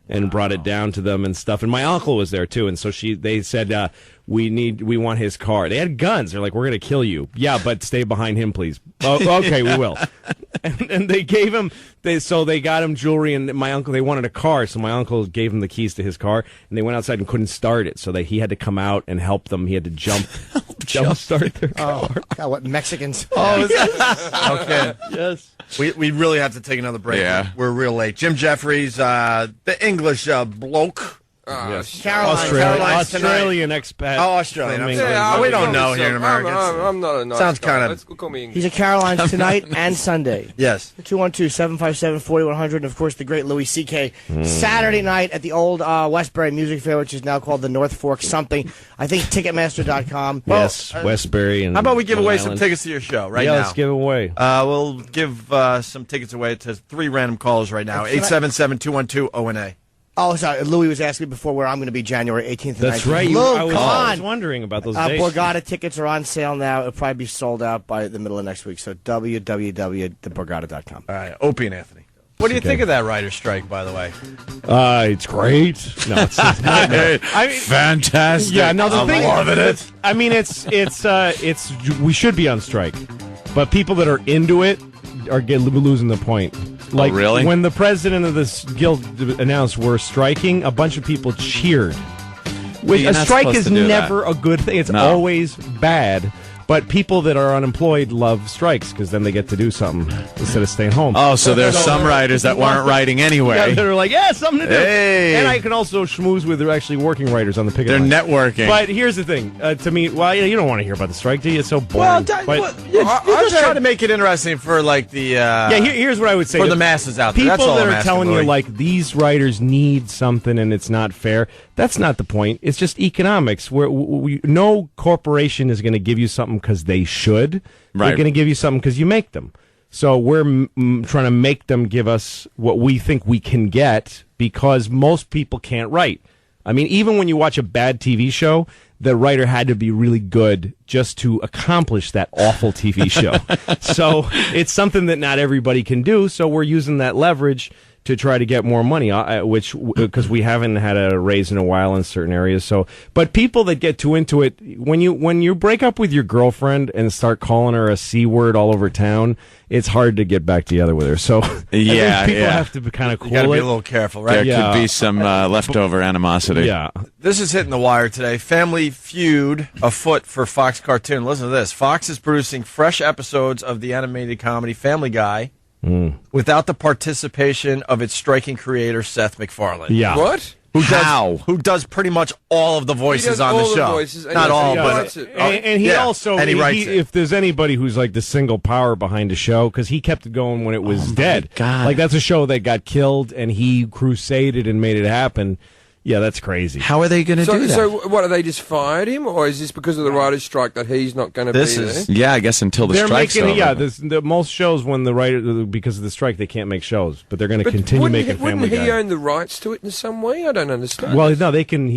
and brought it down to them and stuff. And my uncle was there, too. And so they said, we want his car. They had guns. They're like, we're going to kill you. Yeah, but stay behind him, please. Oh, okay, we will. And they gave him, they got him jewelry, and they wanted a car, so my uncle gave him the keys to his car, and they went outside and couldn't start it, so he had to come out and help them. He had to jump start their car. Oh, God, what, Mexicans? Oh, is that? Okay. Yes. We really have to take another break. Yeah. We're real late. Jim Jefferies, the English bloke. Yes. Australian expat. Oh, Australian. Yeah, we don't know here in America. I'm not a nice Sounds guy. kind of. Call me English. He's at Caroline's tonight and Sunday. Yes. 212-757-4100, and of course the great Louie C.K. Saturday night at the old Westbury Music Fair, which is now called the North Fork something. I think Ticketmaster.com. Yes, Westbury. And how about we give away some Island. tickets to your show right now? Yeah, let's give away. We'll give some tickets away to 3 random callers right now. 877-212-ONA. Oh, sorry. Louie was asking me before where I'm going to be January 18th and 19th. That's right. I was wondering about those dates. Borgata tickets are on sale now. It'll probably be sold out by the middle of next week. So www.theborgata.com. All right. Opie and Anthony. What do you think of that writer's strike, by the way? It's great. No, it's fantastic. Yeah, no, I'm loving it. I mean, it's we should be on strike, but people that are into it are losing the point. Like, really? When the president of this guild announced we're striking, a bunch of people cheered. A strike is never a good thing. It's always bad. But people that are unemployed love strikes because then they get to do something instead of staying home. Oh, so there's some writers that weren't writing anyway. Yeah, they're like, yeah, something to do. Hey. And I can also schmooze with actually working writers on the picket line. They're networking. But here's the thing. To me, well, you don't want to hear about the strike, do you? It's so boring. Well, you're just trying to make it interesting for, like, the... here's what I would say. For the masses out there. That's People all that I'm are asking, telling Louie. you, like, these writers need something and it's not fair, that's not the point. It's just economics. No corporation is going to give you something because they should. Right. They're going to give you something because you make them. So we're trying to make them give us what we think we can get because most people can't write. I mean, even when you watch a bad TV show, the writer had to be really good just to accomplish that awful TV show. So it's something that not everybody can do, so we're using that leverage to try to get more money, because we haven't had a raise in a while in certain areas. So, but people that get too into it, when you break up with your girlfriend and start calling her a C word all over town, it's hard to get back together with her. So, yeah, people have to be kind of cool. You got to be a little careful, right? There could be some leftover animosity. Yeah. This is hitting the wire today. Family feud afoot for Fox cartoon. Listen to this. Fox is producing fresh episodes of the animated comedy Family Guy without the participation of its striking creator, Seth MacFarlane. Yeah. What? Who does pretty much all of the voices on the show. Not all, but... And he also... And he writes it. If there's anybody who's like the single power behind a show, because he kept it going when it was dead. God. Like, that's a show that got killed, and he crusaded and made it happen. Yeah, that's crazy. How are they going to do that? So what, are they just fired him, or is this because of the writer's strike that he's not going to be there? Yeah, I guess until the strike's over. Yeah, most shows when the writer, because of the strike, they can't make shows, but they're going to continue making Family Guy. Wouldn't he own the rights to it in some way? I don't understand. Well, no, they can.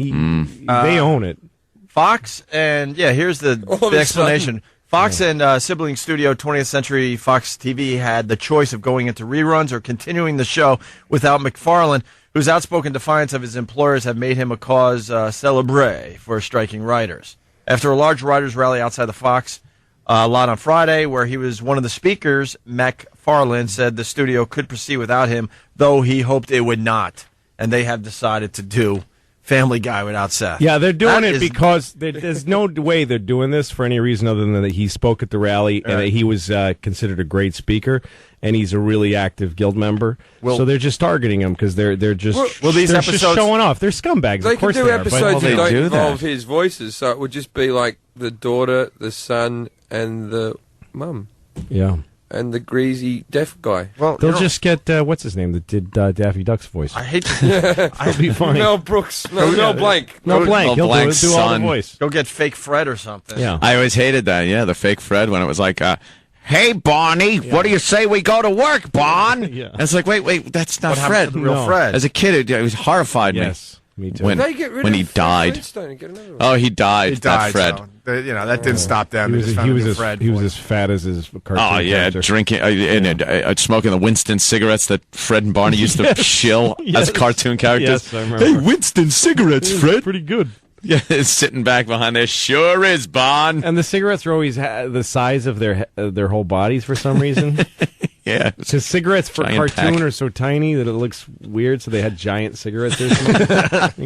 They own it. Fox and here's the explanation. Fox and sibling studio 20th Century Fox TV had the choice of going into reruns or continuing the show without MacFarlane. whose outspoken defiance of his employers have made him a cause célèbre for striking writers. After a large writers' rally outside the Fox lot on Friday, where he was one of the speakers, McFarlane said the studio could proceed without him, though he hoped it would not. And they have decided to do Family Guy without Seth. Yeah, they're doing it because there's no way they're doing this for any reason other than that he spoke at the rally and that he was considered a great speaker, and he's a really active guild member. So they're just targeting him because they're just just showing off. They're scumbags. They Of course can do they are, episodes but- that don't involve his voices, so it would just be like the daughter, the son, and the mum. Yeah. And the greasy deaf guy. Well, They'll just get what's his name that did Daffy Duck's voice. I hate to. It'll be funny. Mel Brooks. No, Mel Blanc. Mel Blanc. He'll do all the voice. Go get fake Fred or something. Yeah. I always hated that. Yeah, the fake Fred when it was like, "Hey Barney, what do you say we go to work, Bon?" Yeah. And it's like, wait, that's not What happened Fred. to the real Fred? As a kid, it was horrified Yes, me too. when They get rid when of he Fred died. Flintstone and get another one. Oh, he died. Not Fred. So, that didn't stop them. He was as fat as his cartoon Oh yeah, character. drinking and smoking the Winston cigarettes that Fred and Barney used to shill Yes. as cartoon characters. Yes, I remember. Hey, Winston cigarettes, Fred. Pretty good. Yeah, sitting back behind there. Sure is, Bon. And the cigarettes are always the size of their whole bodies for some reason. Yeah, because cigarettes for giant cartoon pack. are so tiny that it looks weird. So they had giant cigarettes or something.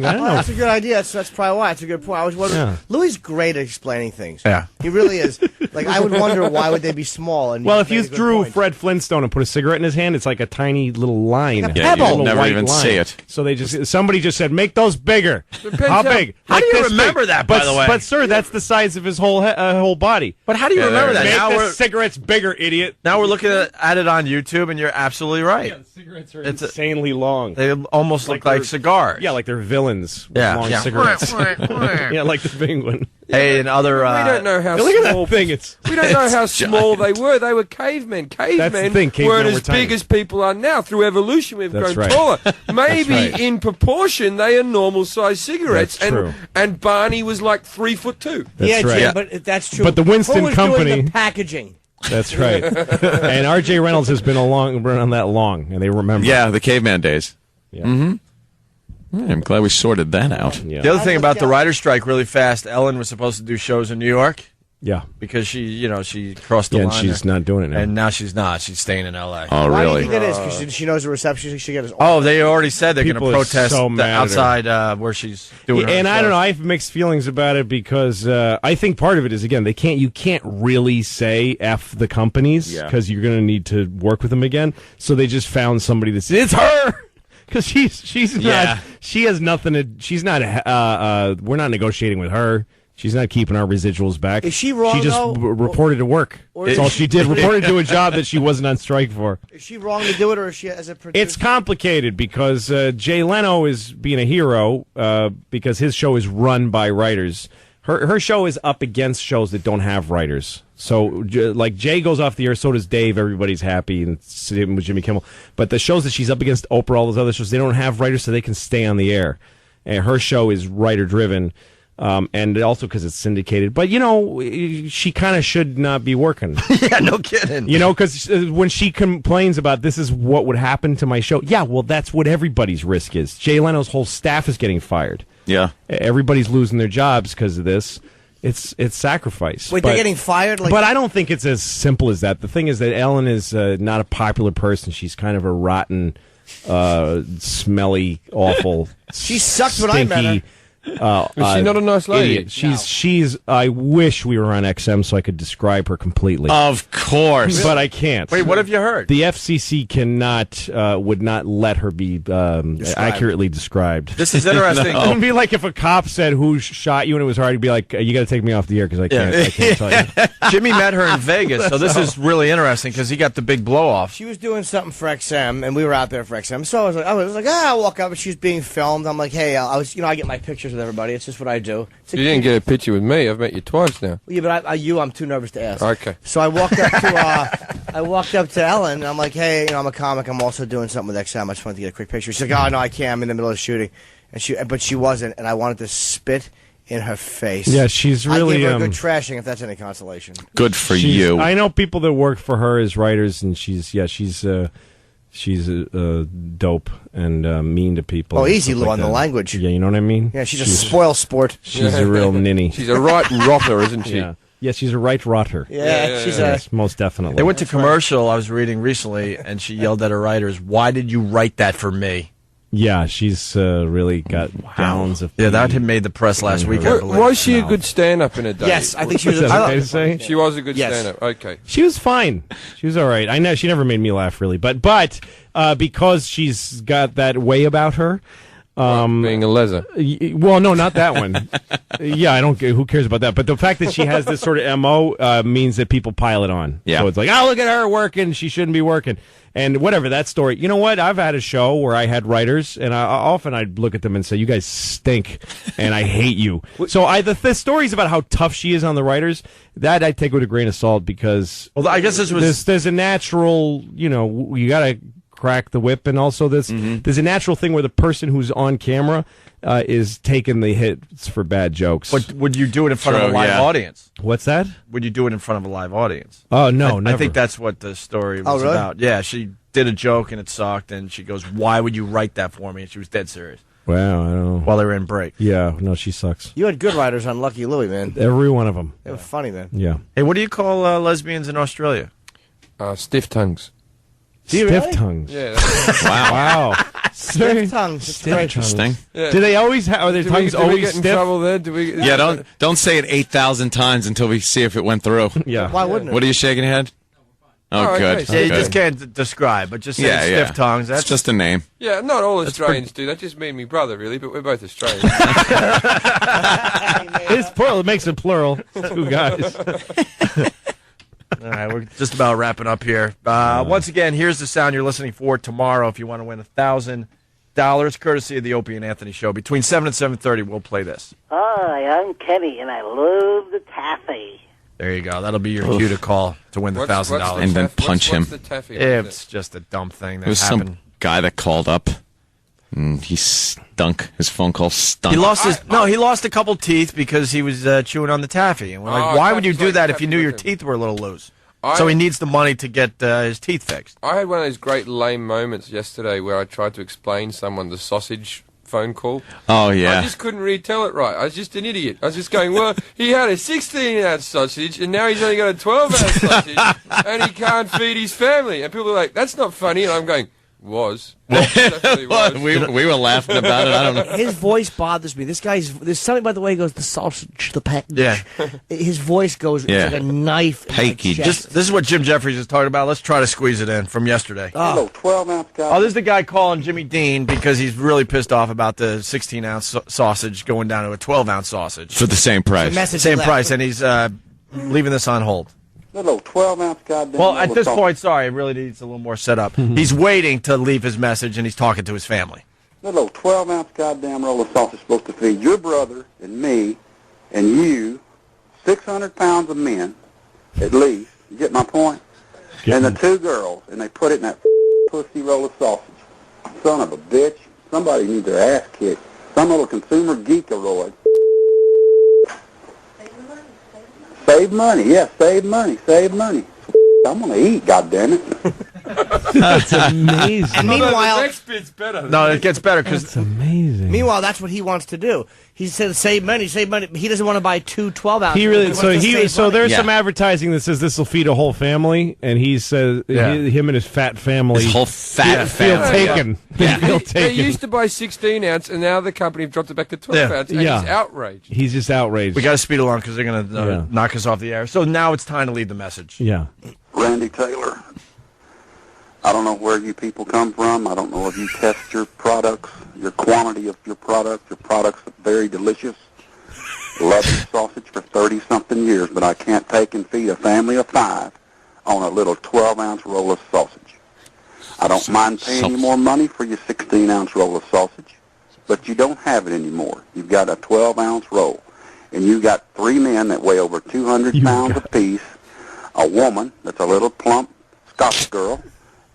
I don't know. That's a good idea. That's probably why. It's a good point. I was wondering. Yeah. Louie's great at explaining things. Yeah. He really is. Like, I would wonder why would they be small. And Well, you if you made a good drew point. Fred Flintstone and put a cigarette in his hand, it's like a tiny little line. Like a Yeah, pebble. you'd never white even line. see it. So somebody just said, make those bigger. How big? How do you this remember big. that, by the way? But sir, that's the size of his whole body. But how do you remember that? Make Now the we're cigarettes bigger, idiot. now we're looking at it on YouTube, and you're absolutely right. Yeah, the cigarettes are It's insanely long. They almost look like they're- cigars. Yeah, like they're villains with Yeah. long Yeah. cigarettes. Yeah, like the penguin. Hey, and other. We don't know how Look at small. that thing. We don't know how It's small they giant. were. They were cavemen. Cavemen thing, cavemen weren't were as tiny. big as people are now. Through evolution, we've That's grown right. taller. Maybe right. in proportion, they are normal-sized cigarettes. That's true. And Barney was like 3'2". That's yeah, right. Jim, but that's true. But the Winston Who was Company- doing the packaging? That's right. And R.J. Reynolds has been on that long, and they remember. Yeah, the caveman days. Yeah. Mm-hmm. I'm glad we sorted that out. Yeah. The other thing about the writer's strike, really fast, Ellen was supposed to do shows in New York Yeah. because she crossed the Yeah, and line. she's not doing it now. And now she's not. She's staying in L.A. Oh, Why do you really? think that is? Because she knows the reception. She should get us. Oh, they already said they're going to People are protest so the mad at her. outside where she's doing her And I don't shows. know. I have mixed feelings about it because I think part of it is again you can't really say f the companies because you're going to need to work with them again. So they just found somebody that's it's her because she's not she has nothing to she's not we're not negotiating with her. She's not keeping our residuals back. Is she wrong, She just though? reported to work. That's all she did. Reported to a job that she wasn't on strike for. Is she wrong to do it, or is she as a producer? It's complicated because Jay Leno is being a hero because his show is run by writers. Her show is up against shows that don't have writers. So, like, Jay goes off the air, so does Dave. Everybody's happy, and same with Jimmy Kimmel. But the shows that she's up against, Oprah, all those other shows, they don't have writers, so they can stay on the air. And her show is writer-driven, and also because it's syndicated. But, she kind of should not be working. Yeah, no kidding. Because when she complains about this is what would happen to my show, yeah, well, that's what everybody's risk is. Jay Leno's whole staff is getting fired. Yeah. Everybody's losing their jobs because of this. It's sacrifice. Wait, they're getting fired? But I don't think it's as simple as that. The thing is that Ellen is not a popular person. She's kind of a rotten, smelly, awful, She sucked when I met her. Is she not a nice lady? Idiot. She's. I wish we were on XM so I could describe her completely. Of course, but I can't. Wait, what have you heard? The FCC cannot, would not let her be accurately described. This is interesting. It would be like if a cop said who shot you and it was hard. He'd be like, you got to take me off the air because I can't tell you. Jimmy met her in Vegas, so this is really interesting because he got the big blow off. She was doing something for XM, and we were out there for XM. So I was like, I'll walk up, and she's being filmed. I'm like, hey, I get my pictures with everybody. It's just what I do. You didn't get a picture with me. I've met you twice now. Yeah, but I'm too nervous to ask. Okay. So I walked up to Ellen, and I'm like, hey, I'm a comic. I'm also doing something with XM. I just wanted to get a quick picture. She's like, oh no, I can't. I'm in the middle of shooting, but she wasn't, and I wanted to spit in her face. Yeah, she's really. I gave her a good trashing, if that's any consolation. Good for you. I know people that work for her as writers, and she's She's dope and mean to people. Oh, easy, stuff Lou, like on the that. language. Yeah, you know what I mean? Yeah, she's a spoil sport. She's a real ninny. She's a right rotter, isn't she? Yeah. Yeah, she's a right rotter. Yeah, she's yes, most definitely. They went to commercial, I was reading recently, and she yelled at her writers, "Why did you write that for me?" Yeah, she's really got gallons of. Yeah, that had made the press last week. I believe. Was she a good stand-up in a day? Yes, I think she was. Is that okay to say? She was a good Yes. stand-up. Okay. She was fine. She was all right. I know she never made me laugh really, but because she's got that way about her. Being a leather. Well, no, not that one. Yeah, I don't. Who cares about that? But the fact that she has this sort of MO means that people pile it on. Yeah. So it's like, oh, look at her working. She shouldn't be working. And whatever, that story. You know what? I've had a show where I had writers, and often I'd look at them and say, you guys stink, and I hate you. So the stories about how tough she is on the writers, that I take with a grain of salt because Well, I guess this was. there's a natural, you got to crack the whip, and also there's a natural thing where the person who's on camera is taking the hits for bad jokes. But would you do it in front of a live audience? What's that? Would you do it in front of a live audience? Oh, no, I never. think that's what the story was really? about. Yeah, she did a joke and it sucked, and she goes, "Why would you write that for me?" And she was dead serious. Wow, I don't know. While they were in break. Yeah, no, she sucks. You had good writers on Lucky Louie, man. Every one of them. They were funny, man. Yeah. Hey, what do you call lesbians in Australia? Stiff tongues. Do you Stiff really? tongues. Yeah. Wow. Stiff tongues. It's great. Interesting. Yeah. Do they always have? Are their Do tongues we always get in stiff? trouble there? Do we? Yeah, don't say it 8,000 times until we see if it went through. Yeah. Why wouldn't it? What are you shaking your head? Oh, Oh, good. okay. Yeah, you Good. just can't describe, but just say stiff tongues. That's It's just a name. Yeah, not all Australians do. That just me and my brother, really, but we're both Australians. It's plural. It makes it plural. 2 guys. All right, we're just about wrapping up here. Once again, here's the sound you're listening for tomorrow if you want to win $1,000, courtesy of the Opie and Anthony Show. Between 7 and 7:30, we'll play this. Hi, I'm Kenny, and I love the taffy. There you go. That'll be your cue to call to win the $1,000. And then punch him. What's the taffy? It's just a dumb thing There was that happened. some guy that called up. And he stunk. His phone call stunk. He lost he lost a couple teeth because he was chewing on the taffy. And we're like, why would you do that if you knew your teeth were a little loose? So he needs the money to get his teeth fixed. I had one of those great lame moments yesterday where I tried to explain someone the sausage phone call. Oh, yeah. I just couldn't really tell it right. I was just an idiot. I was just going, well, he had a 16-ounce sausage, and now he's only got a 12-ounce sausage, and he can't feed his family. And people are like, that's not funny. And I'm going, was. Definitely was. we were laughing about it. I don't know. His voice bothers me. There's something about the way he goes, the sausage, the package. Yeah. His voice goes, it's like a knife. in my chest. This is what Jim Jefferies is talking about. Let's try to squeeze it in from yesterday. Hello, 12-ounce guy. Oh, this is the guy calling Jimmy Dean because he's really pissed off about the 16-ounce sausage going down to a 12-ounce sausage. For the same price. Same price, and he's leaving this on hold. Little 12-ounce goddamn. Well, at this point, sorry, it really needs a little more setup. He's waiting to leave his message, and he's talking to his family. Little 12-ounce goddamn roll of sausage supposed to feed your brother and me and you 600 pounds of men, at least. You get my point? And the 2 girls, and they put it in that pussy roll of sausage. Son of a bitch. Somebody needs their ass kicked. Some little consumer geekaroid. Save money, yeah, save money. I'm gonna eat, goddammit. That's amazing. And meanwhile, the next bit's better. No, it gets better because it's amazing. Meanwhile, that's what he wants to do. He said save money. He doesn't want to buy 2 12-ounce. He really so there's Yeah. Oh, some advertising that says this will feed a whole family, and he says him and his fat family His whole fat feel family. taken. Yeah. Feel They taken. used to buy 16 ounce, and now the company have dropped it back to 12 ounce, and he's outraged. He's just outraged. we got to speed along because they're going to knock us off the air. So now it's time to leave the message. Yeah. Randy Taylor, I don't know where you people come from. I don't know if you test your products, your quantity of your product. Your products are very delicious. Love your sausage for 30-something years, but I can't take and feed a family of 5 on a little 12-ounce roll of sausage. I don't mind paying you more money for your 16-ounce roll of sausage, but you don't have it anymore. You've got a 12-ounce roll, and you got 3 men that weigh over 200 pounds apiece, a woman that's a little plump Scotch girl,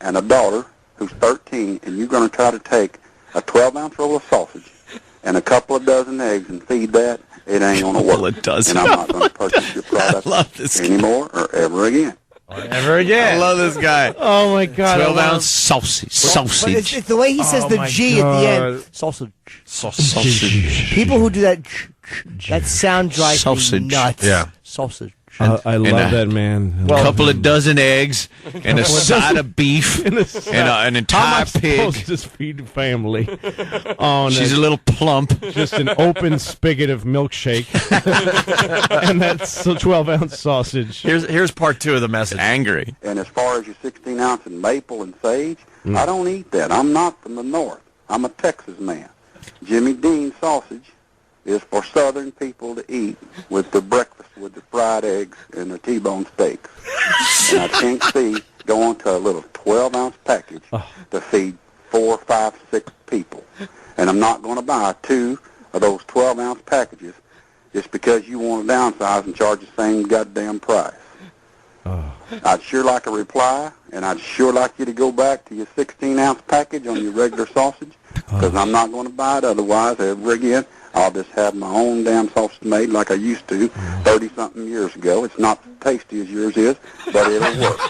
and a daughter who's 13, and you're going to try to take a 12-ounce roll of sausage and a couple of dozen eggs and feed that. It ain't going to work. And I'm not going to purchase your product anymore or ever again. Never again. I love this guy. Oh my God! 12-ounce sausage. But it's the way he says the G at the end. Sausage. People who do that sound drives me nuts. Yeah. Sausage. I love that, man. A couple of dozen eggs and a side of beef and an entire pig. Supposed to just feed the family. She's a little plump. Just an open spigot of milkshake. And that's a 12-ounce sausage. Here's part 2 of the message. Angry. And as far as your 16-ounce in maple and sage, I don't eat that. I'm not from the North. I'm a Texas man. Jimmy Dean sausage is for Southern people to eat with their breakfast, with their fried eggs and their T-bone steaks. And I can't see going to a little 12-ounce package to feed 4, 5, 6 people. And I'm not going to buy 2 of those 12-ounce packages just because you want to downsize and charge the same goddamn price. I'd sure like a reply, and I'd sure like you to go back to your 16-ounce package on your regular sausage, because I'm not going to buy it otherwise ever again. I'll just have my own damn sausage made like I used to 30-something years ago. It's not as tasty as yours is, but it'll work.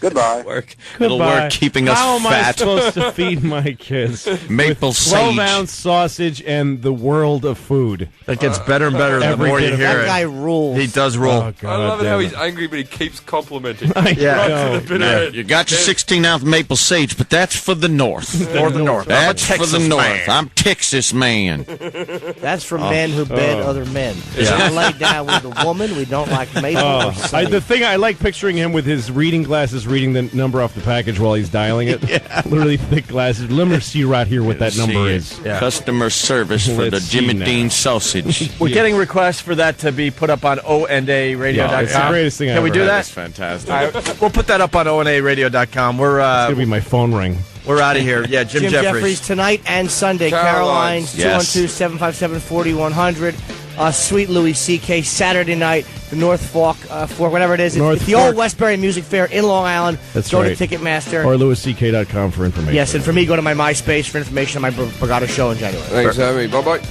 Goodbye. It'll work keeping us How am I fat. supposed to feed my kids Maple with sage. 12-ounce sausage and the world of food? That gets better and better the more you hear it. That guy rules. He does rule. Oh, I love it how he's angry, but he keeps complimenting. You got your 16-ounce maple sage, but that's for the North. For the North. That's for Texas the North. man. I'm Texas man. That's for men who bed other men. We don't lay down with a woman. We don't like maple or sage. The thing I like picturing him with his reading glasses, reading the number off the package while he's dialing it. Literally thick glasses. Let me see right here what that number is. Customer service for the Let's see Jimmy now. Dean sausage. We're getting requests for that to be put up on ONARadio.com. It's the greatest thing Can we do that? That's fantastic. All right, we'll put that up on ONARadio.com. We're It's going to be my phone ring. We're out of here. Yeah, Jim Jefferies tonight and Sunday. Caroline's Yes. 212-757-4100. Sweet Louie C.K. Saturday night. The North Fork, whatever it is. It's the old Westbury Music Fair in Long Island. That's go right. to Ticketmaster. Or LouisCK.com for information. Yes, and for me, go to my MySpace for information on my Brigada show in January. Thanks, Abby. Bye-bye.